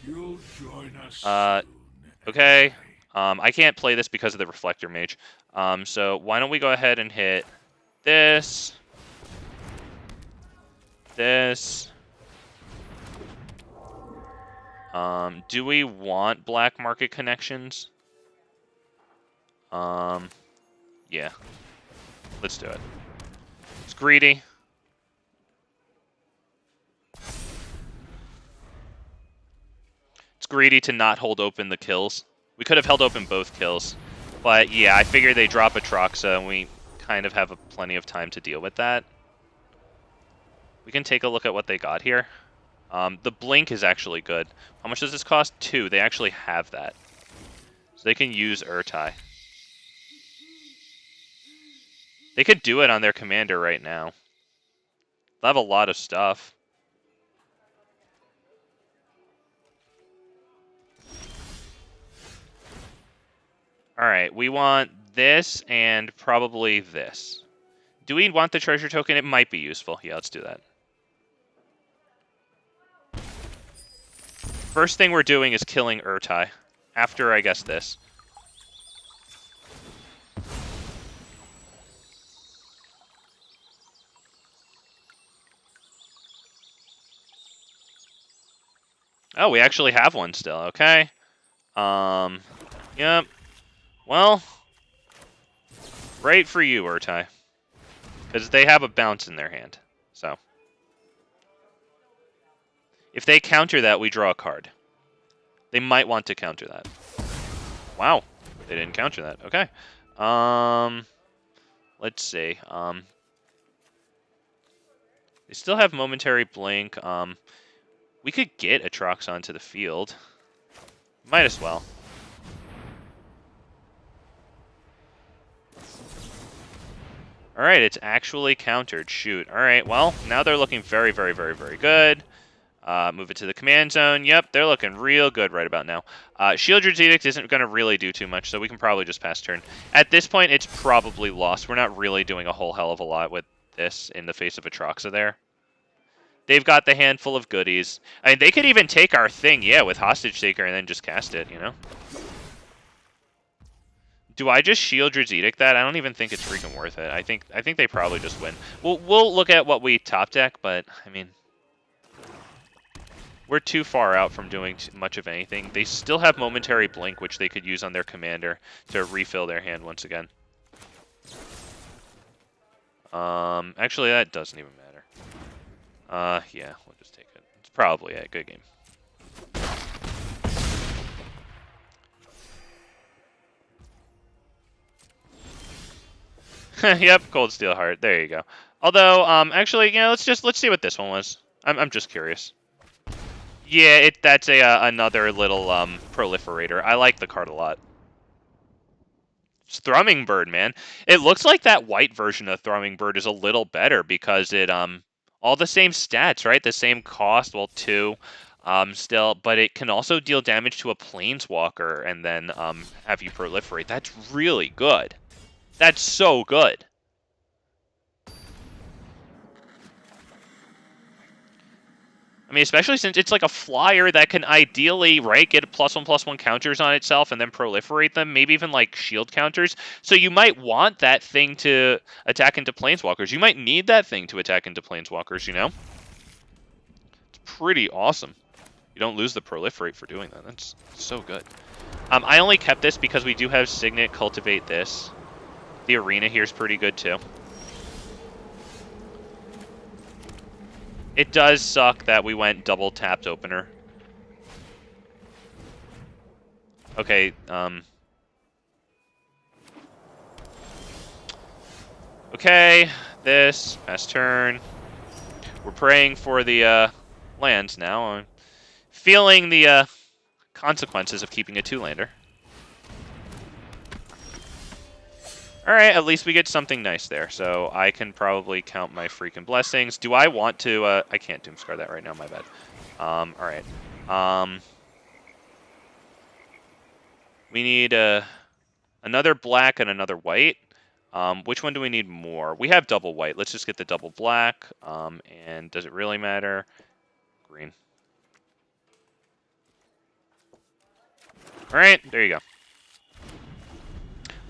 You'll join us Okay. I can't play this because of the Reflector Mage. So why don't we go ahead and hit this. This. Do we want black market connections? Yeah. Let's do it. It's greedy. It's greedy to not hold open the kills. We could have held open both kills. But yeah, I figure they drop Atraxa and we kind of have plenty of time to deal with that. We can take a look at what they got here. The Blink is actually good. How much does this cost? 2. They actually have that. So they can use Urtai. They could do it on their commander right now. They'll have a lot of stuff. Alright, we want this and probably this. Do we want the treasure token? It might be useful. Yeah, let's do that. First thing we're doing is killing Urtai. After, I guess, this. Oh, we actually have one still. Okay. Yep. Well, great for you, Urtai. Because they have a bounce in their hand. So. If they counter that, we draw a card. They might want to counter that. Wow. They didn't counter that. Okay. Let's see. They still have Momentary Blink. We could get Atraxa onto the field. Might as well. Alright, it's actually countered. Shoot. Alright, well, now they're looking very, very, very, very good. Move it to the command zone. Yep, they're looking real good right about now. Shieldred's Edict isn't going to really do too much, so we can probably just pass turn. At this point, it's probably lost. We're not really doing a whole hell of a lot with this in the face of Atraxa there. They've got the handful of goodies. I mean, they could even take our thing, yeah, with Hostage Taker and then just cast it, you know? Do I just Shieldred's Edict that? I don't even think it's freaking worth it. I think they probably just win. We'll look at what we top deck, but, I mean... We're too far out from doing much of anything. They still have Momentary Blink, which they could use on their commander to refill their hand once again. Actually, that doesn't even matter. Yeah, we'll just take it. It's probably a good game. Yep, Cold Steel Heart. There you go. Although, actually, let's see what this one was. I'm just curious. Yeah, that's another little proliferator. I like the card a lot. It's Thrummingbird, man. It looks like that white version of Thrummingbird is a little better because it all the same stats, right? The same cost, well, 2 still, but it can also deal damage to a planeswalker and then have you proliferate. That's really good. That's so good. I mean, especially since it's like a flyer that can ideally, right, get +1/+1 counters on itself and then proliferate them, maybe even like shield counters. So you might want that thing to attack into planeswalkers. You might need that thing to attack into planeswalkers, you know? It's pretty awesome. You don't lose the proliferate for doing that. That's so good. I only kept this because we do have Signet Cultivate this. The Arena here is pretty good too. It does suck that we went double tapped opener. Okay, okay, this, pass turn. We're praying for the lands now. I'm feeling the consequences of keeping a 2-lander. Alright, at least we get something nice there, so I can probably count my freaking blessings. Do I want to, I can't Doomscar that right now, my bad. Alright. We need another black and another white. Which one do we need more? We have double white. Let's just get the double black. And does it really matter? Green. Alright, there you go.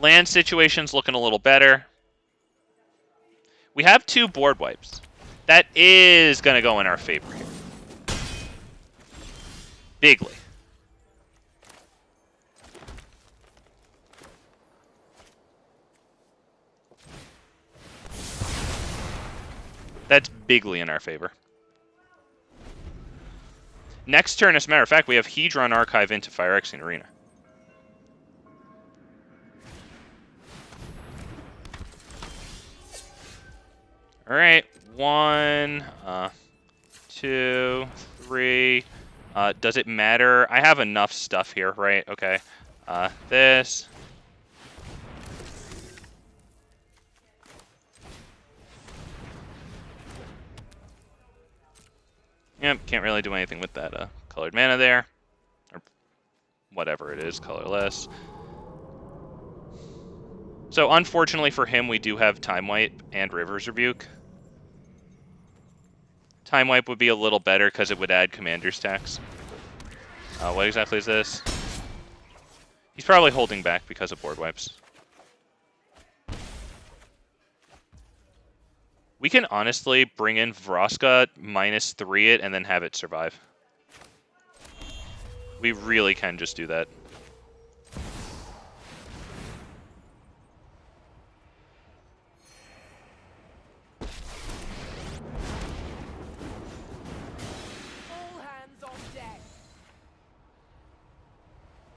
Land situation's looking a little better. We have 2 board wipes. That is going to go in our favor here. Bigly. That's bigly in our favor. Next turn, as a matter of fact, we have Hedron Archive into Phyrexian Arena. All right, 1, 2, 3. Does it matter? I have enough stuff here, right? Okay. This. Yep, can't really do anything with that colored mana there. Or whatever it is, colorless. So unfortunately for him, we do have Time Wipe and River's Rebuke. Time Wipe would be a little better because it would add Commander's Tax. What exactly is this? He's probably holding back because of board wipes. We can honestly bring in Vraska, -3 it, and then have it survive. We really can just do that.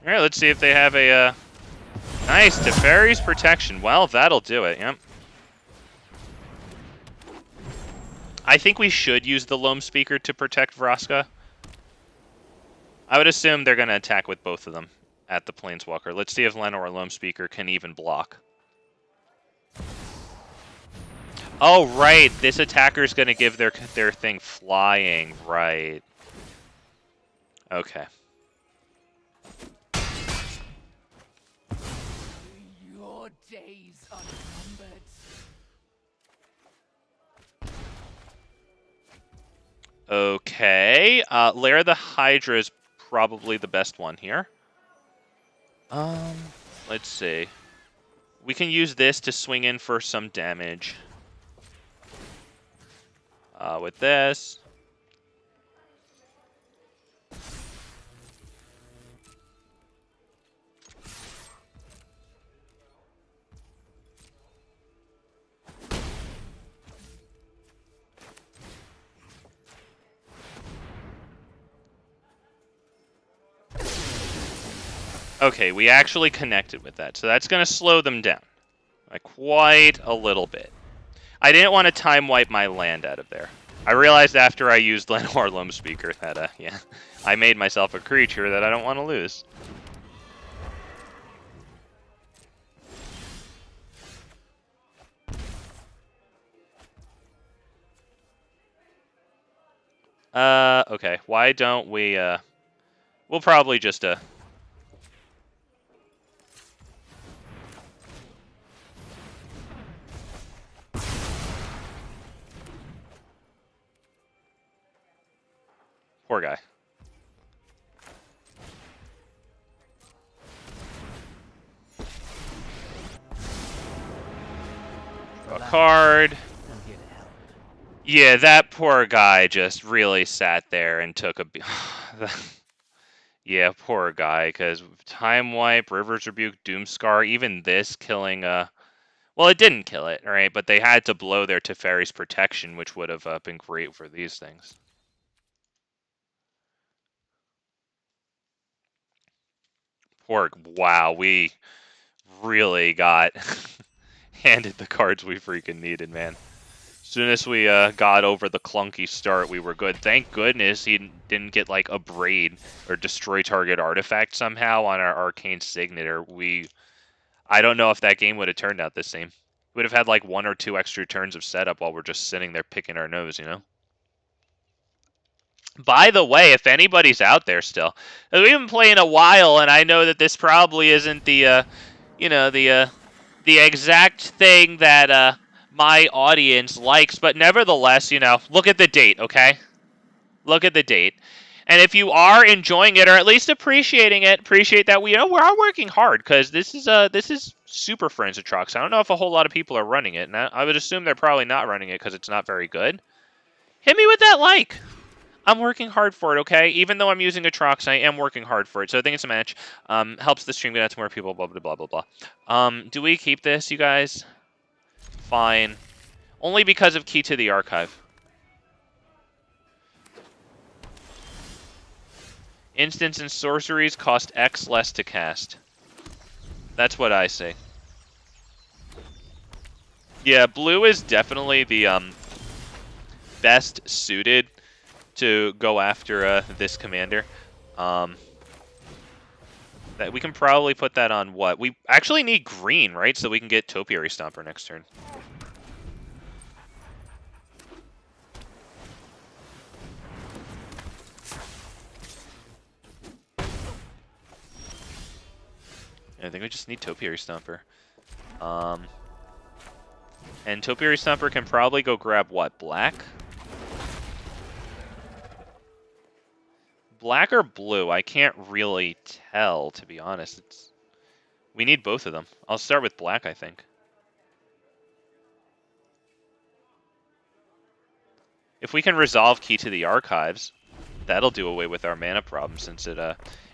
Alright, let's see if they have a, nice, Teferi's Protection. Well, that'll do it, yep. I think we should use the Loamspeaker to protect Vraska. I would assume they're going to attack with both of them at the Planeswalker. Let's see if Llanowar Loamspeaker can even block. Oh, right, this attacker's going to give their thing flying, right. Okay. Your days are numbered. Okay, Lair the Hydra is probably the best one here. Let's see. We can use this to swing in for some damage. With this. Okay, we actually connected with that, so that's going to slow them down. Like, quite a little bit. I didn't want to time wipe my land out of there. I realized after I used Llanowar Loamspeaker that, yeah, I made myself a creature that I don't want to lose. Okay, why don't we, we'll probably just, poor guy. Draw a card. Yeah, that poor guy just really sat there and took a... Yeah, poor guy, because Time Wipe, River's Rebuke, Doomscar, even this killing... Well, it didn't kill it, right? But they had to blow their Teferi's Protection, which would have been great for these things. Poor... Wow, we really got handed the cards we freaking needed, man. As soon as we got over the clunky start, we were good. Thank goodness he didn't get like a braid or destroy target artifact somehow on our arcane signature. I don't know if that game would have turned out the same. We would have had like 1 or 2 extra turns of setup while we're just sitting there picking our nose, you know? By the way, if anybody's out there still, we've been playing a while, and I know that this probably isn't the, you know, the exact thing that my audience likes, but nevertheless, you know, look at the date, okay? Look at the date. And if you are enjoying it, or at least appreciating it, appreciate that we are working hard, because this is super friends of Atraxa. I don't know if a whole lot of people are running it, and I would assume they're probably not running it because it's not very good. Hit me with that like. I'm working hard for it, okay? Even though I'm using Atraxa, I am working hard for it. So I think it's a match. Helps the stream get out to more people, blah, blah, blah, blah, blah. Do we keep this, you guys? Fine. Only because of Key to the Archive. Instants and sorceries cost X less to cast. That's what I say. Yeah, blue is definitely the best suited to go after this commander. That we can probably put that on what? We actually need green, right? So we can get Topiary Stomper next turn. I think we just need Topiary Stomper. And Topiary Stomper can probably go grab what? Black? Black or blue? I can't really tell, to be honest. We need both of them. I'll start with black, I think. If we can resolve Key to the Archives, that'll do away with our mana problem, since it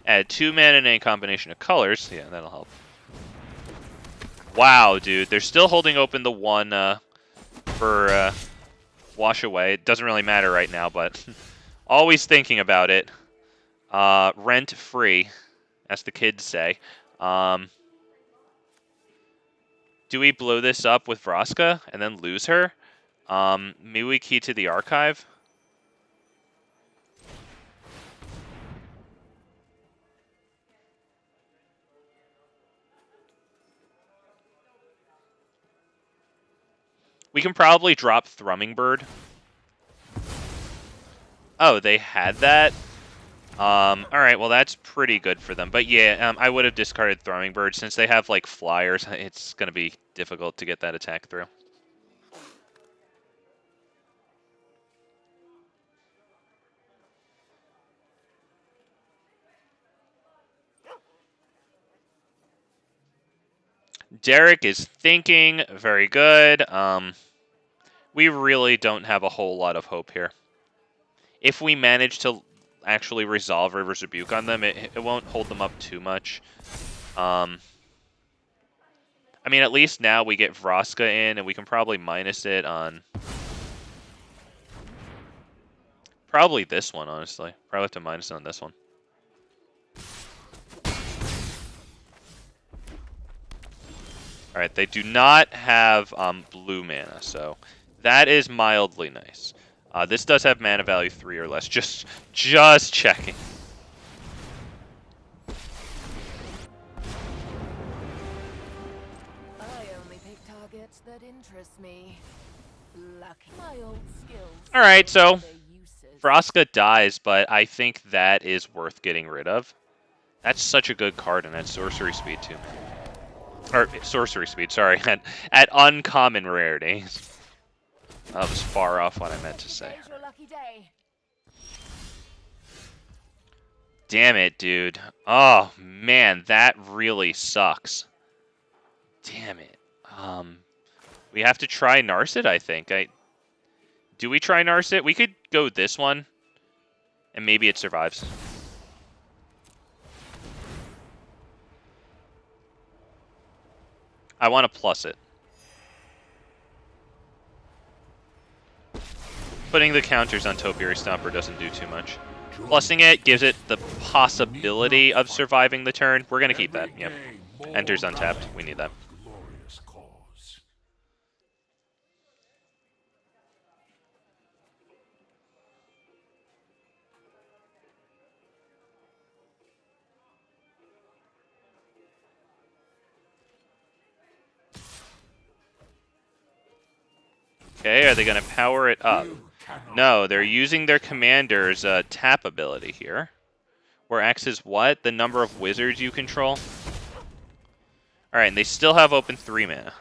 add 2 mana in a combination of colors. Yeah, that'll help. Wow, dude. They're still holding open the one for Wash Away. It doesn't really matter right now, but always thinking about it. Rent free, as the kids say. Do we blow this up with Vraska and then lose her? Maybe we Key to the Archive? We can probably drop Thrummingbird. Oh, they had that? Alright, well that's pretty good for them. But yeah, I would have discarded Thrummingbird. Since they have, like, flyers, it's going to be difficult to get that attack through. Derek is thinking. Very good. We really don't have a whole lot of hope here. If we manage to actually resolve River's Rebuke on them, it won't hold them up too much. I mean, at least now we get Vraska in, and we can probably minus it on... Probably this one, honestly. Probably have to minus it on this one. Alright, they do not have blue mana, so that is mildly nice. This does have mana value 3 or less. Just checking. I only pick targets that interest me. Lucky my old skills. Alright, so their uses. Vraska dies, but I think that is worth getting rid of. That's such a good card, and it's sorcery speed too, man. Or sorcery speed, sorry, at uncommon rarity. That was far off what I meant to say. Today's your lucky day. Damn it, dude. Oh man, that really sucks. Damn it. We have to try Narset, I think. Do we try Narset? We could go this one, and maybe it survives. I want to plus it. Putting the counters on Topiary Stomper doesn't do too much. Plussing it gives it the possibility of surviving the turn. We're going to keep that, yep. Enters untapped. We need that. Glorious cause. Okay, are they going to power it up? No, they're using their commander's tap ability here. Where X is what? The number of wizards you control? Alright, and they still have open 3 mana.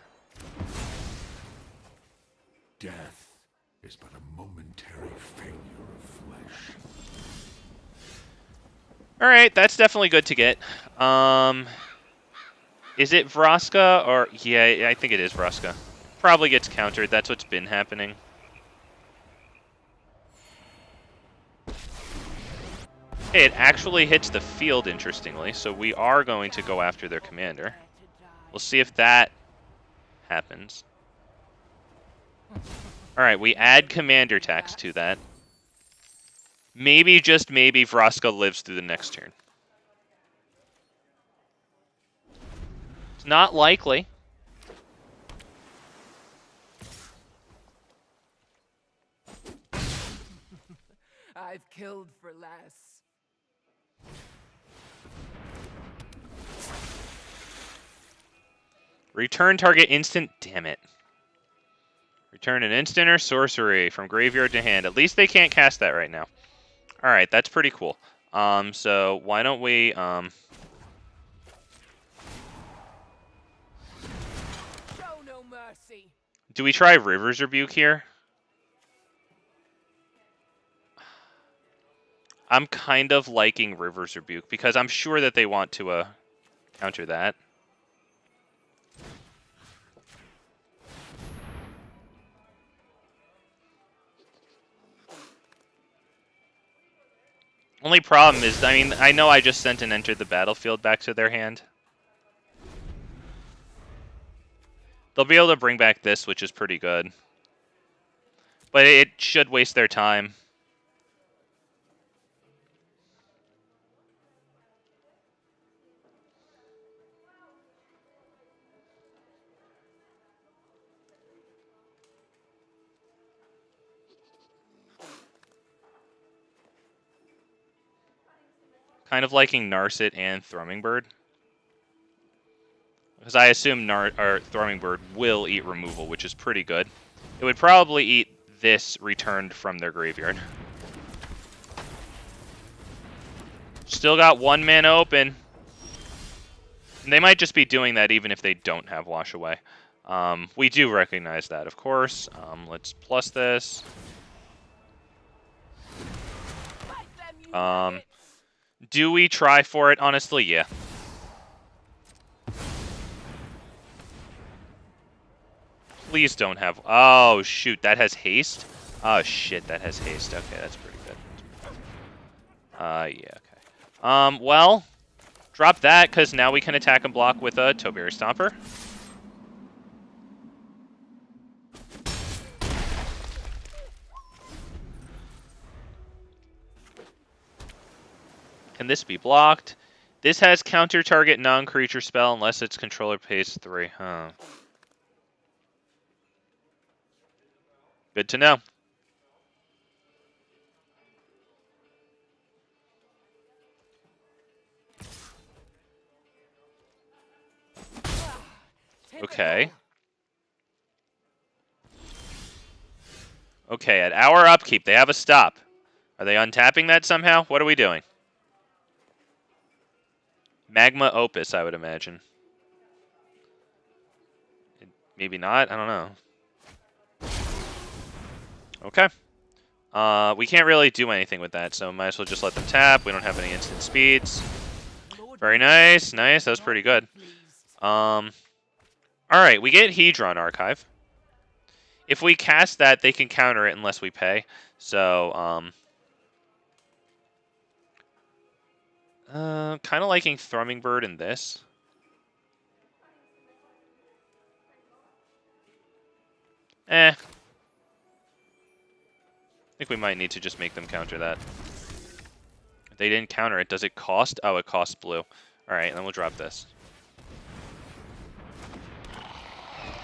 Death is but a momentary failure of flesh. Alright, that's definitely good to get. Is it Vraska? Or yeah, I think it is Vraska. Probably gets countered. That's what's been happening. Hey, it actually hits the field, interestingly, so we are going to go after their commander. We'll see if that happens. Alright, we add commander tax to that. Maybe, just maybe, Vraska lives through the next turn. It's not likely. I've killed for less. Return target instant. Damn it. Return an instant or sorcery from graveyard to hand. At least they can't cast that right now. Alright, that's pretty cool. So why don't we, Show no mercy. do we try River's Rebuke here? I'm kind of liking River's Rebuke because I'm sure that they want to counter that. Only problem is, I mean, I know I just sent and entered the battlefield back to their hand. They'll be able to bring back this, which is pretty good. But it should waste their time. Kind of liking Narset and Thrummingbird. Because I assume Thrummingbird will eat removal, which is pretty good. It would probably eat this returned from their graveyard. Still got 1 mana open. And they might just be doing that even if they don't have Wash Away. We do recognize that, of course. Let's plus this. Do we try for it? Honestly, yeah. Please don't have... Oh, shoot. That has haste? Oh, shit. That has haste. Okay, that's pretty good. Yeah, okay. Well, drop that, because now we can attack and block with a Topiary Stomper. Can this be blocked? This has counter target non-creature spell unless its controller pays 3. Huh. Good to know. Okay. Okay, at our upkeep, they have a stop. Are they untapping that somehow? What are we doing? Magma Opus, I would imagine. Maybe not? I don't know. Okay. We can't really do anything with that, so might as well just let them tap. We don't have any instant speeds. Very nice. Nice. That was pretty good. Alright, we get Hedron Archive. If we cast that, they can counter it unless we pay. So, kind of liking Thrummingbird in this. I think we might need to just make them counter that. If they didn't counter it, does it cost? Oh, it costs blue. Alright, then we'll drop this.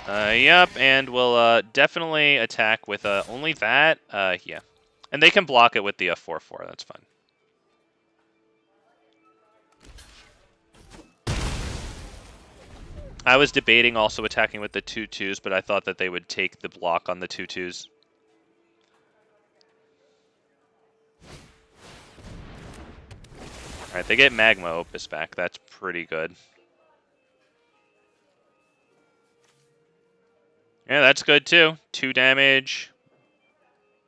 Yep, and we'll definitely attack with only that. Yeah. And they can block it with the 4/4. That's fine. I was debating also attacking with the 2/2s, but I thought that they would take the block on the 2/2s. Alright, they get Magma Opus back. That's pretty good. Yeah, that's good too. 2 damage.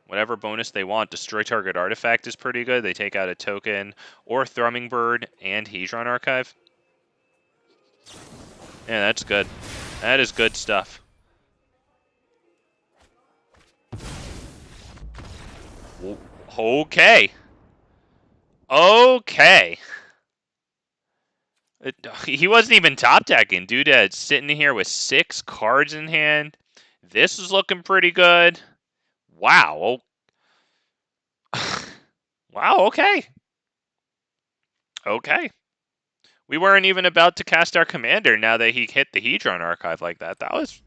Whatever bonus they want. Destroy target artifact is pretty good. They take out a token or Thrummingbird and Hedron Archive. Yeah, that's good. That is good stuff. Okay. Okay. He wasn't even top decking. Dude, sitting here with 6 cards in hand. This is looking pretty good. Wow. Wow, okay. Okay. We weren't even about to cast our commander now that he hit the Hedron Archive like that. That was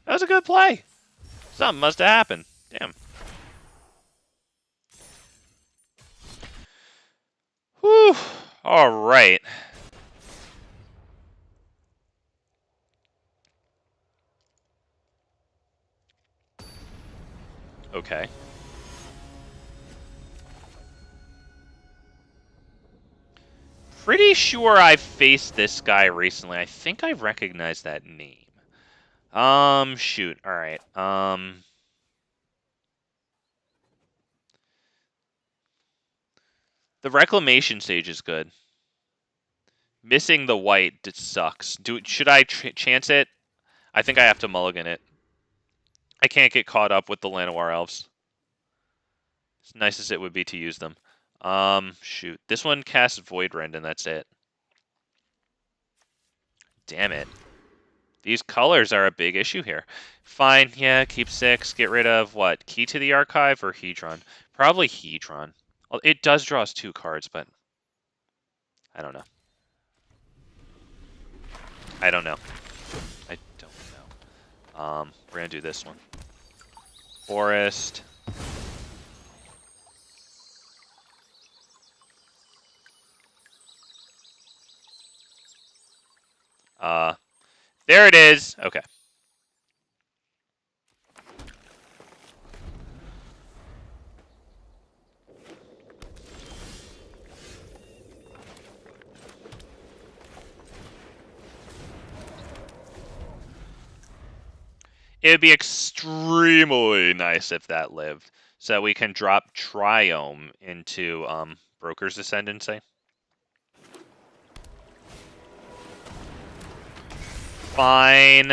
a good play. Something must have happened. Damn. Whew. All right. Okay. Pretty sure I've faced this guy recently. I think I recognize that name. Shoot. All right. The Reclamation Sage is good. Missing the white sucks. Should I chance it? I think I have to mulligan it. I can't get caught up with the Llanowar Elves. As nice as it would be to use them. Shoot. This one casts Void Rend, and that's it. Damn it. These colors are a big issue here. Fine, yeah, keep 6. Get rid of, what, Key to the Archive or Hedron? Probably Hedron. Well, it does draw us 2 cards, but I don't know. I don't know. I don't know. We're going to do this one. Forest. There it is. Okay. It would be extremely nice if that lived, so we can drop Triome into Broker's Ascendancy. Fine.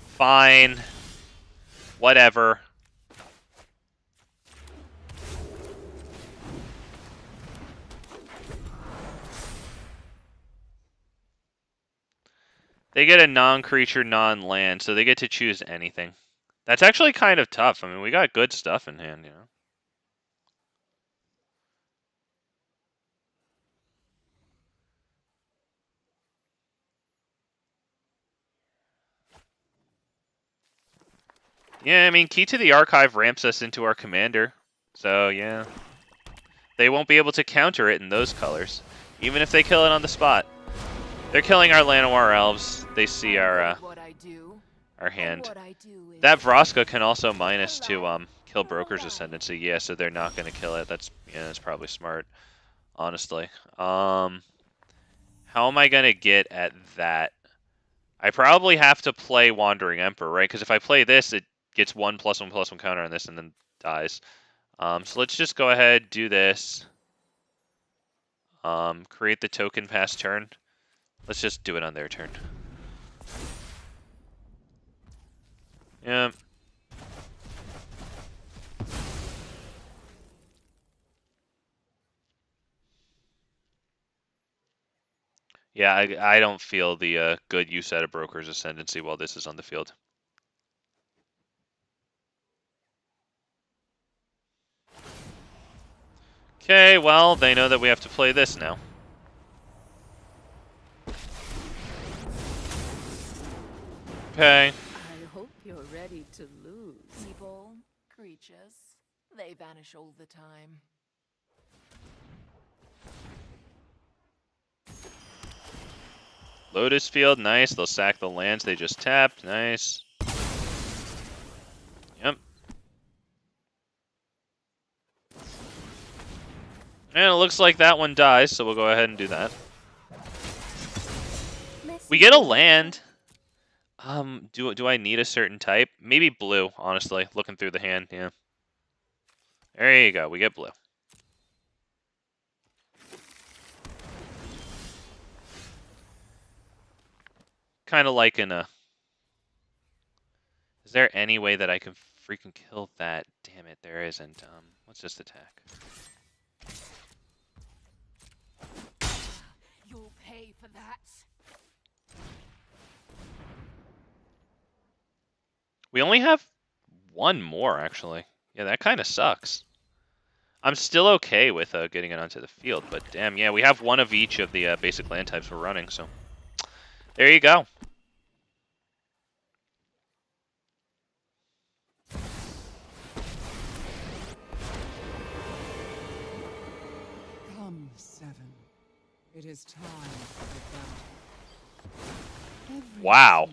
Fine. Whatever. They get a non-creature, non-land, so they get to choose anything. That's actually kind of tough. I mean, we got good stuff in hand, you know. Yeah, I mean, Key to the Archive ramps us into our commander. So, yeah. They won't be able to counter it in those colors, even if they kill it on the spot. They're killing our Llanowar Elves. They see our hand. That Vraska can also minus to kill Broker's Ascendancy. Yeah, so they're not going to kill it. That's probably smart, honestly. How am I going to get at that? I probably have to play Wandering Emperor, right? Because if I play this, it gets 1/1/1 counter on this and then dies. So let's just go ahead, do this. Create the token pass turn. Let's just do it on their turn. Yeah. Yeah, I don't feel the good use out of Broker's Ascendancy while this is on the field. Okay, well, they know that we have to play this now. Okay. I hope you're ready to lose. People, creatures, they vanish all the time. Lotus Field, nice. They'll sack the lands they just tapped. Nice. Yep. And it looks like that one dies, so we'll go ahead and do that. We get a land. Do I need a certain type? Maybe blue, honestly. Looking through the hand, yeah. There you go. We get blue. Kind of like in a... Is there any way that I can freaking kill that? Damn it, there isn't. Let's just attack. You'll pay for that. We only have one more, actually. Yeah, that kind of sucks. I'm still okay with getting it onto the field, but damn, yeah, we have one of each of the basic land types we're running, so... There you go. Come, Seven. It is time for battle. Wow.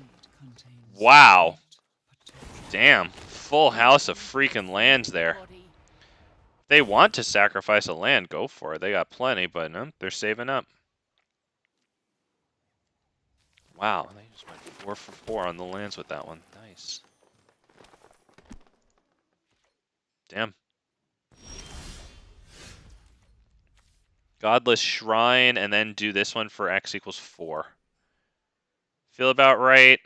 Wow. Damn. Full house of freaking lands there. If they want to sacrifice a land, go for it. They got plenty, but no, they're saving up. Wow, they just went 4 for 4 on the lands with that one. Nice. Damn. Godless Shrine, and then do this one for X equals 4. Feel about right.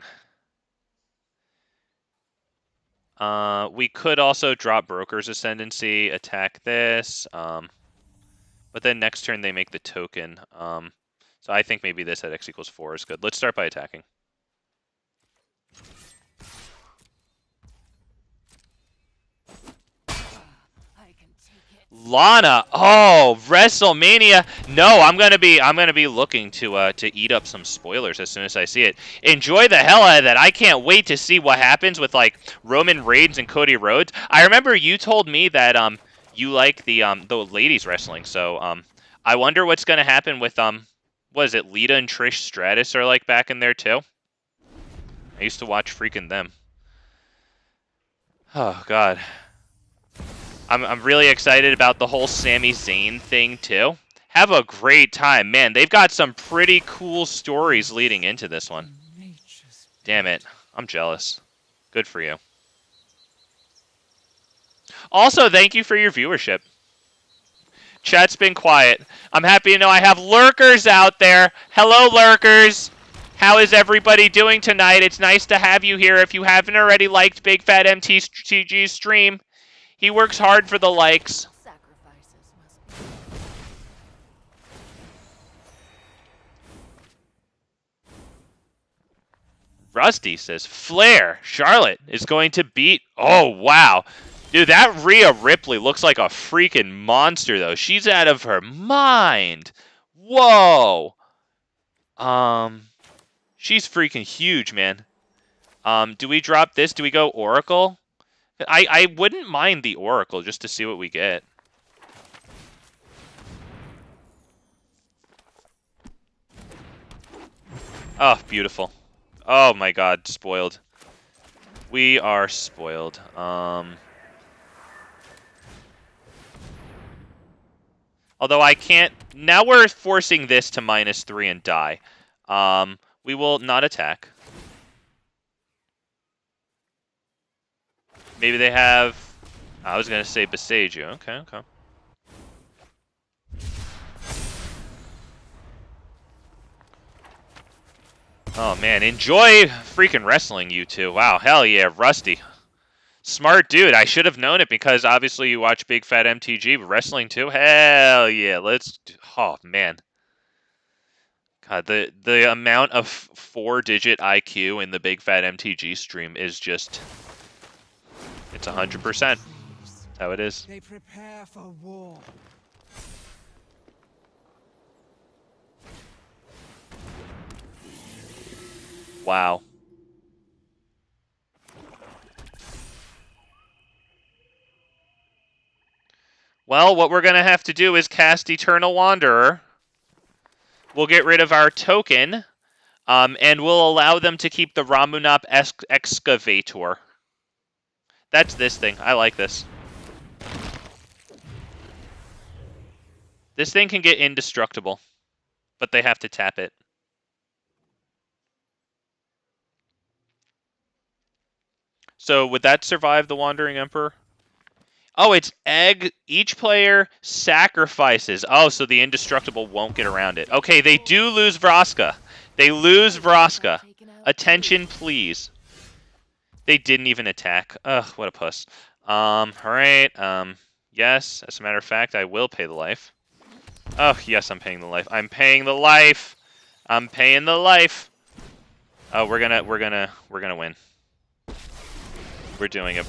We could also drop Broker's Ascendancy, attack this, but then next turn they make the token. So I think maybe this at X equals 4 is good. Let's start by attacking. Lana, oh, WrestleMania. No, I'm gonna be looking to eat up some spoilers as soon as I see it. Enjoy the hell out of that. I can't wait to see what happens with like Roman Reigns and Cody Rhodes. I remember you told me that you like the ladies wrestling, so I wonder what's gonna happen with what is it, Lita and Trish Stratus are like back in there too? I used to watch freaking them. Oh god. I'm really excited about the whole Sami Zayn thing, too. Have a great time. Man, they've got some pretty cool stories leading into this one. Damn it. I'm jealous. Good for you. Also, thank you for your viewership. Chat's been quiet. I'm happy to know I have lurkers out there. Hello, lurkers. How is everybody doing tonight? It's nice to have you here. If you haven't already liked Big Fat MTG's stream, he works hard for the likes. Rusty says, Flair, Charlotte is going to beat... Oh, wow. Dude, that Rhea Ripley looks like a freaking monster, though. She's out of her mind. Whoa. She's freaking huge, man. Do we drop this? Do we go Oracle? I wouldn't mind the Oracle just to see what we get. Oh, beautiful. Oh my god, spoiled. We are spoiled. Although I can't... Now we're forcing this to -3 and die. We will not attack. Maybe they have... I was going to say Boseiju. Okay, okay. Oh man, enjoy freaking wrestling, you two. Wow, hell yeah, Rusty. Smart dude. I should have known it because obviously you watch Big Fat MTG, but wrestling too? Hell yeah, let's... Oh man. God, the amount of 4-digit IQ in the Big Fat MTG stream is just... It's 100%. How it is. They prepare for war. Wow. Well, what we're going to have to do is cast Eternal Wanderer. We'll get rid of our token, and we'll allow them to keep the Ramunap Excavator. That's this thing. I like this. This thing can get indestructible, but they have to tap it. So would that survive the Wandering Emperor? Oh, it's egg. Each player sacrifices. Oh, so the indestructible won't get around it. Okay, they do lose Vraska. They lose Vraska. Attention, please. They didn't even attack. Ugh, what a puss. Alright. Yes, as a matter of fact, I will pay the life. Oh, yes, I'm paying the life. I'm paying the life. I'm paying the life. Oh, we're gonna win. We're doing it.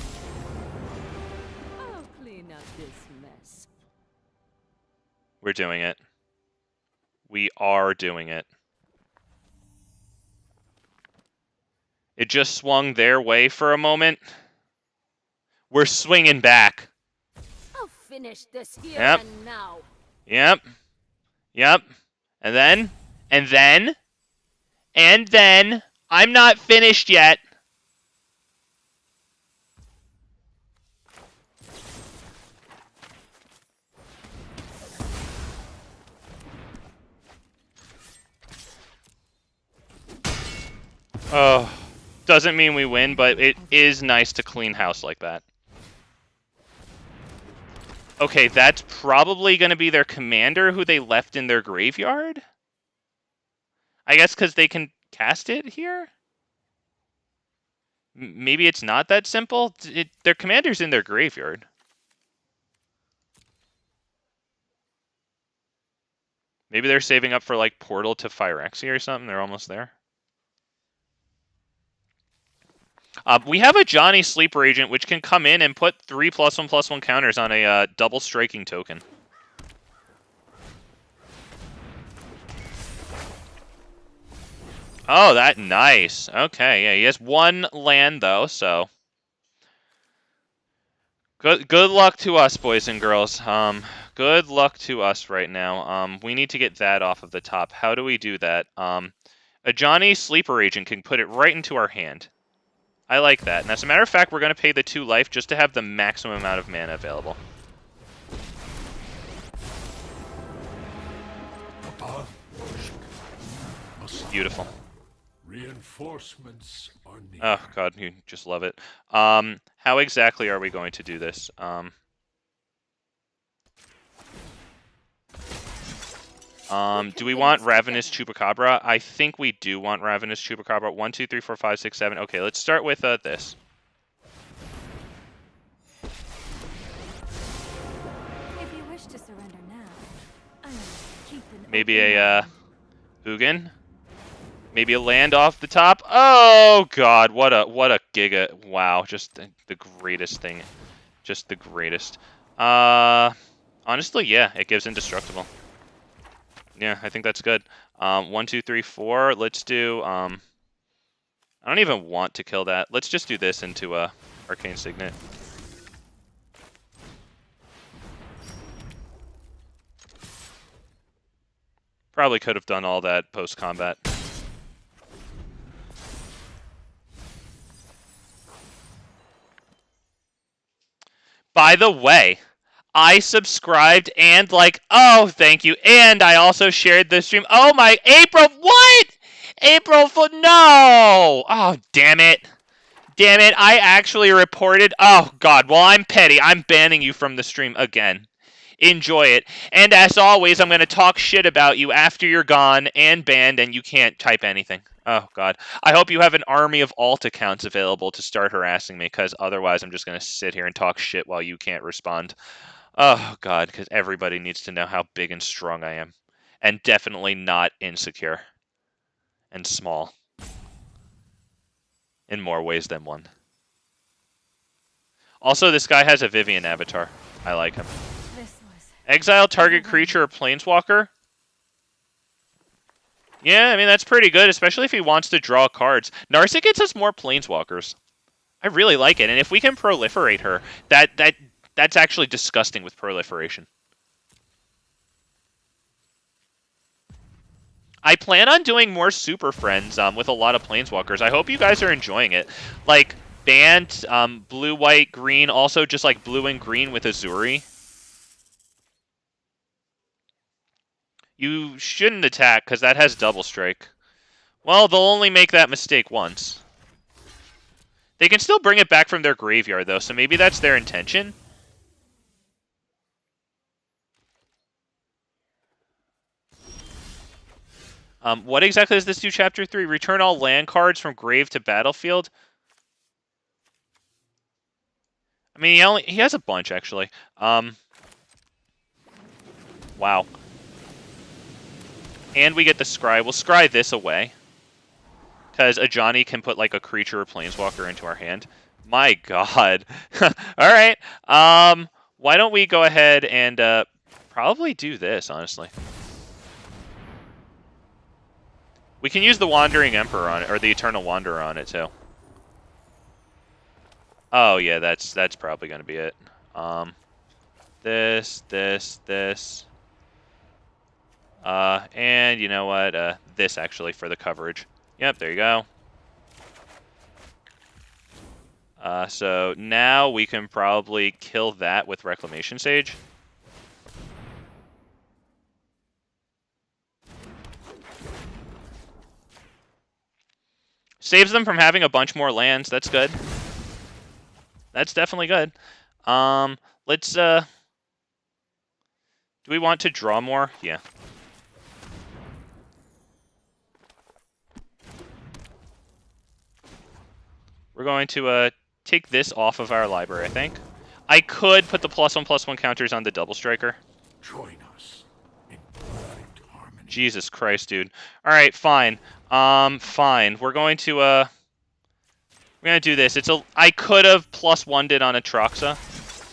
I'll clean up this mess. We're doing it. We are doing it. It just swung their way for a moment. We're swinging back. I'll finish this here Yep. and now. Yep. Yep. And then. And then. And then. I'm not finished yet. Oh, doesn't mean we win, but it is nice to clean house like that. Okay, that's probably going to be their commander who they left in their graveyard? I guess because they can cast it here? Maybe it's not that simple? Their commander's in their graveyard. Maybe they're saving up for, like, Portal to Phyrexia or something. They're almost there. We have a Johnny Sleeper Agent, which can come in and put 3+1/+1 counters on a double striking token. Oh, that nice. Okay, yeah, he has 1 land though, so good luck to us, boys and girls. Good luck to us right now. We need to get that off of the top. How do we do that? A Johnny Sleeper Agent can put it right into our hand. I like that. And as a matter of fact, we're going to pay the 2 life just to have the maximum amount of mana available. Beautiful. Reinforcements are needed. Oh, God, you just love it. How exactly are we going to do this? Do we want Ravenous Chupacabra? I think we do want Ravenous Chupacabra. 1, 2, 3, 4, 5, 6, 7. Okay, let's start with this. If you wish to surrender now, I will keep an Maybe open a mind. Ugin? Maybe a land off the top? Oh God, what a giga! Wow, just the greatest thing, just the greatest. Honestly, yeah, it gives indestructible. Yeah, I think that's good. 1, 2, 3, 4. Let's do. I don't even want to kill that. Let's just do this into Arcane Signet. Probably could have done all that post-combat. By the way, I subscribed and oh, thank you. And I also shared the stream. Oh my, April, what? April, no! Oh, damn it. Damn it, I actually reported. Oh, God, well, I'm petty. I'm banning you from the stream again. Enjoy it. And as always, I'm going to talk shit about you after you're gone and banned and you can't type anything. Oh, God. I hope you have an army of alt accounts available to start harassing me, because otherwise I'm just going to sit here and talk shit while you can't respond. Oh, God, because everybody needs to know how big and strong I am. And definitely not insecure. And small. In more ways than one. Also, this guy has a Vivien avatar. I like him. Exile target creature or planeswalker? Yeah, I mean, that's pretty good, especially if he wants to draw cards. Narset gets us more planeswalkers. I really like it, and if we can proliferate her, that's actually disgusting with proliferation. I plan on doing more Super Friends with a lot of planeswalkers. I hope you guys are enjoying it. Like, banned, blue, white, green, also just like blue and green with Azuri. You shouldn't attack, because that has double strike. Well, they'll only make that mistake once. They can still bring it back from their graveyard, though, so maybe that's their intention. What exactly does this do, Chapter 3? Return all land cards from grave to battlefield? I mean, he has a bunch, actually. Wow. And we get the Scry. We'll Scry this away. Because Ajani can put, like, a creature or planeswalker into our hand. My god. Alright. Why don't we go ahead and probably do this, honestly. We can use the Wandering Emperor on it, or the Eternal Wanderer on it, too. Oh, yeah, that's probably going to be it. This. And you know what? This, actually, for the coverage. Yep, there you go. So now we can probably kill that with Reclamation Sage. Saves them from having a bunch more lands. That's good. That's definitely good. Let's, do we want to draw more? Yeah. We're going to, take this off of our library, I think. I could put the +1/+1 counters on the Double Striker. Join us in perfect harmony. Jesus Christ, dude. Alright, fine. Fine. We're going to do this. I could have +1'd it on Atraxa.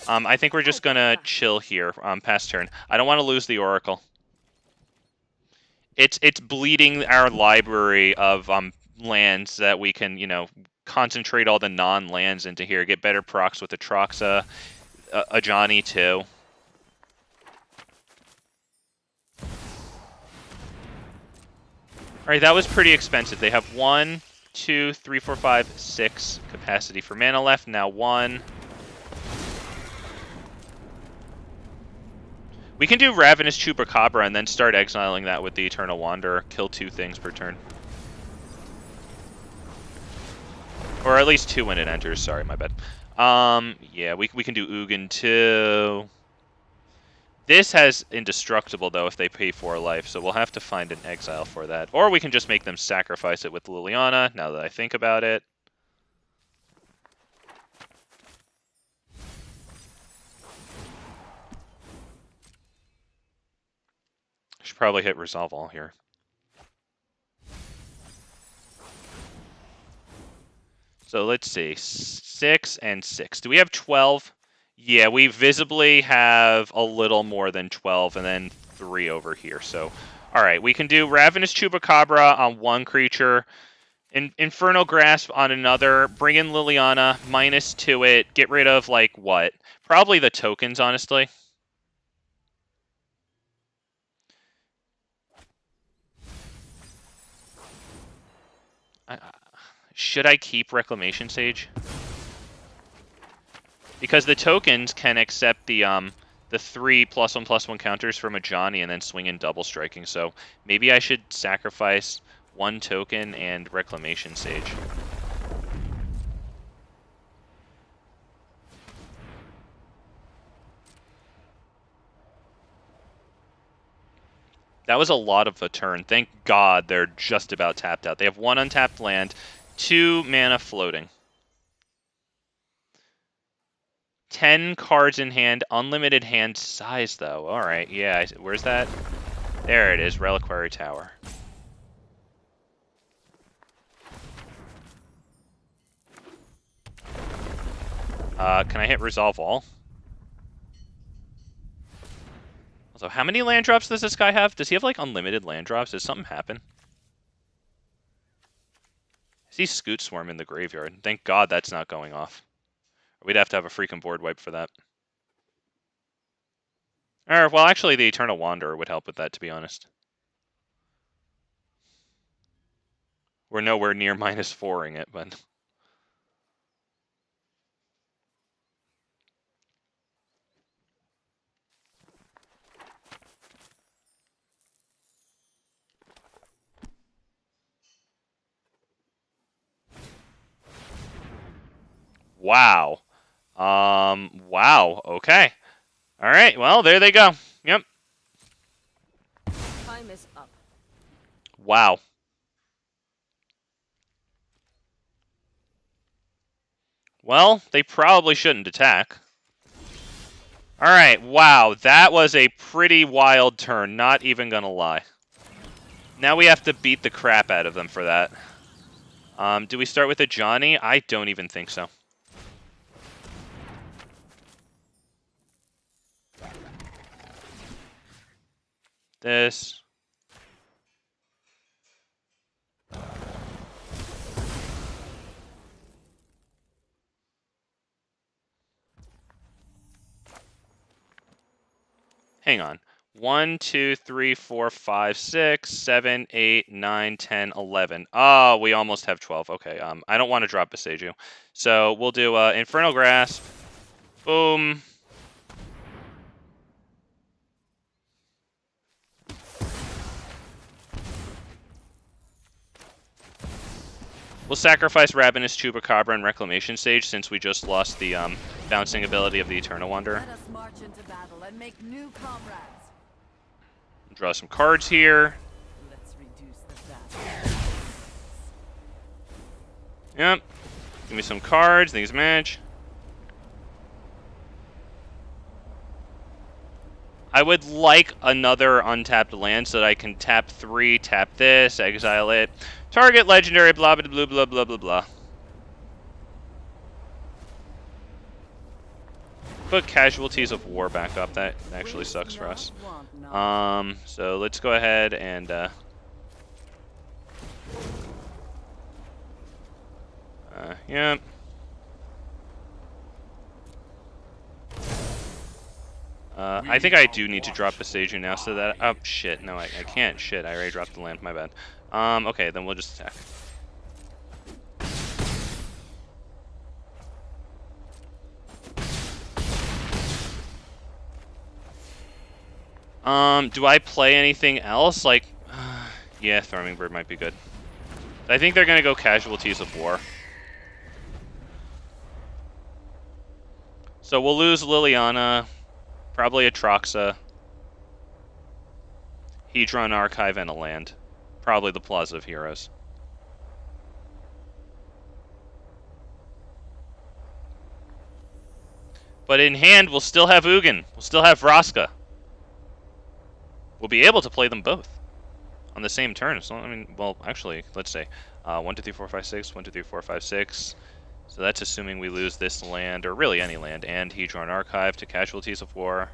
I think we're just gonna chill here, past turn. I don't want to lose the Oracle. It's bleeding our library of, lands that we can, you know, concentrate all the non-lands into here. Get better procs with Atraxa. Ajani, too. Alright, that was pretty expensive. They have 1, 2, 3, 4, 5, 6 capacity for mana left. Now 1. We can do Ravenous Chupacabra and then start exiling that with the Eternal Wanderer. Kill 2 things per turn. Or at least 2 when it enters. Sorry, my bad. Yeah, we can do Ugin too. This has Indestructible, though, if they pay 4 life, so we'll have to find an exile for that. Or we can just make them sacrifice it with Liliana, now that I think about it. Should probably hit Resolve All here. So let's see, 6 and 6. Do we have 12? Yeah, we visibly have a little more than 12, and then 3 over here. So, all right, we can do Ravenous Chupacabra on 1 creature, Infernal Grasp on another, bring in Liliana, -2 it, get rid of, like, what? Probably the tokens, honestly. Should I keep Reclamation Sage? Because the tokens can accept the 3 +1/+1 counters from a Johnny and then swing in double striking. So maybe I should sacrifice 1 token and Reclamation Sage. That was a lot of a turn. Thank God they're just about tapped out. They have 1 untapped land, 2 mana floating. 10 cards in hand, unlimited hand size though. Alright, yeah, where's that? There it is, Reliquary Tower. Can I hit Resolve All? Also, how many land drops does this guy have? Does he have like unlimited land drops? Does something happen? I see Scoot Swarm in the graveyard. Thank God that's not going off. We'd have to have a freaking board wipe for that. Or, well, actually, the Eternal Wanderer would help with that, to be honest. We're nowhere near -4ing it, but... Wow. Wow. Okay. All right. Well, there they go. Yep. Time is up. Wow. Well, they probably shouldn't attack. All right. Wow. That was a pretty wild turn. Not even gonna lie. Now we have to beat the crap out of them for that. Do we start with a Johnny? I don't even think so. This. Hang on. 1, 2, 3, 4, 5, 6, 7, 8, 9, 10, 11. Oh, we almost have 12. Okay, I don't want to drop Boseiju. So we'll do Infernal Grasp. Boom. We'll sacrifice Ravenous Chupacabra and Reclamation Sage since we just lost the bouncing ability of the Eternal Wanderer. Let us march into battle and make new comrades. Draw some cards here. Let's reduce the battle. Yep. Give me some cards. Things match. I would like another untapped land so that I can tap 3, tap this, exile it. Target legendary, blah, blah, blah, blah, blah, blah, blah. Put Casualties of War back up. That actually sucks for us. So let's go ahead and... yeah. I think I do need to drop Boseiju now so that... Oh, shit. No, I can't. Shit, I already dropped the land. My bad. Okay, then we'll just attack. Do I play anything else? Like, yeah, Thrummingbird might be good. I think they're going to go Casualties of War. So we'll lose Liliana, probably Atraxa, Hedron Archive, and a land. Probably the Plaza of Heroes. But in hand, we'll still have Ugin. We'll still have Vraska. We'll be able to play them both on the same turn. So, I mean, well, actually, let's say 1, 2, 3, 4, 5, 6, 1, 2, 3, 4, 5, 6. So that's assuming we lose this land, or really any land, and Hedron Archive to Casualties of War.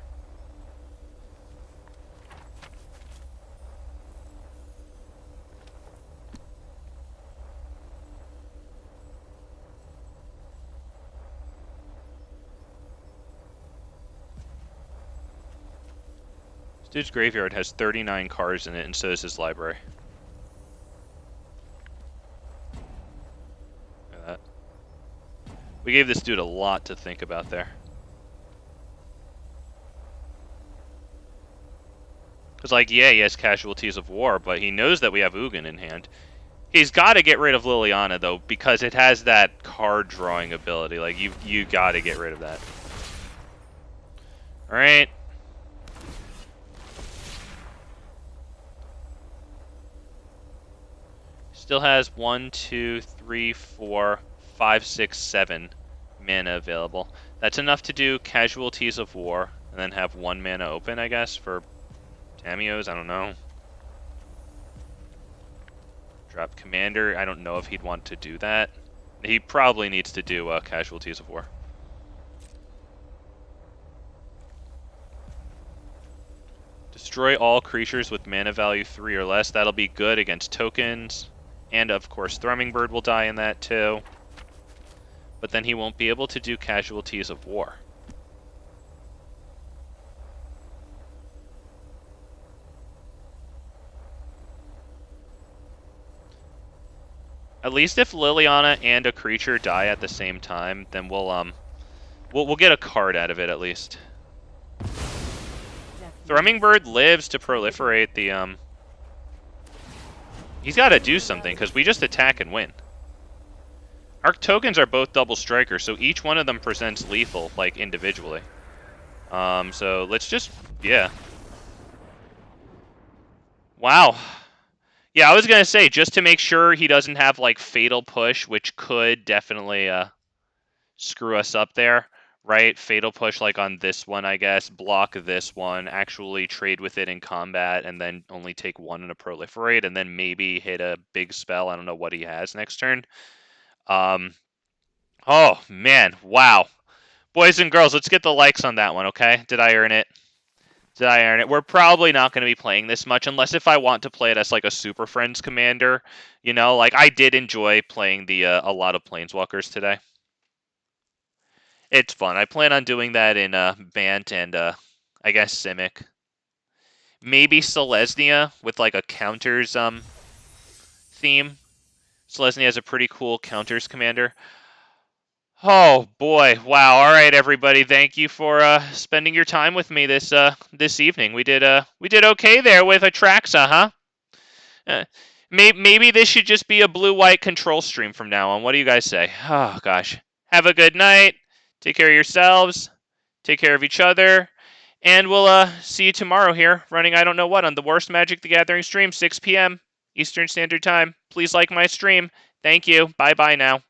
This dude's graveyard has 39 cards in it, and so does his library. We gave this dude a lot to think about there. Because, like, yeah, he has Casualties of War, but he knows that we have Ugin in hand. He's got to get rid of Liliana, though, because it has that card-drawing ability. Like, you got to get rid of that. Alright. Still has 1, 2, 3, 4, 5, 6, 7 mana available. That's enough to do Casualties of War, and then have 1 mana open, I guess, for Tamiyo's. I don't know. Drop Commander. I don't know if he'd want to do that. He probably needs to do Casualties of War. Destroy all creatures with mana value 3 or less. That'll be good against tokens. And, of course, Thrummingbird will die in that, too. But then he won't be able to do Casualties of War. At least if Liliana and a creature die at the same time, then we'll get a card out of it at least. Thrummingbird lives to proliferate the He's got to do something because we just attack and win. Our tokens are both double strikers, so each one of them presents lethal, like individually. So let's just, yeah. Wow. Yeah, I was going to say, just to make sure he doesn't have, like, Fatal Push, which could definitely screw us up there, right? Fatal Push, like, on this one, I guess. Block this one, actually trade with it in combat, and then only take 1 in a Proliferate, and then maybe hit a big spell. I don't know what he has next turn. Oh, man, wow. Boys and girls, let's get the likes on that one, okay? Did I earn it? Did I earn it? We're probably not going to be playing this much unless if I want to play it as like a Super Friends commander. You know, like I did enjoy playing the a lot of Planeswalkers today. It's fun. I plan on doing that in Bant and I guess Simic. Maybe Selesnya with like a counters theme. Selesnya has a pretty cool counters commander. Oh boy! Wow! All right, everybody. Thank you for spending your time with me this evening. We did okay there with Atraxa, huh? Maybe this should just be a blue-white control stream from now on. What do you guys say? Oh gosh. Have a good night. Take care of yourselves. Take care of each other, and we'll see you tomorrow here, running I don't know what on the worst Magic the Gathering stream, 6 p.m. Eastern Standard Time. Please like my stream. Thank you. Bye bye now.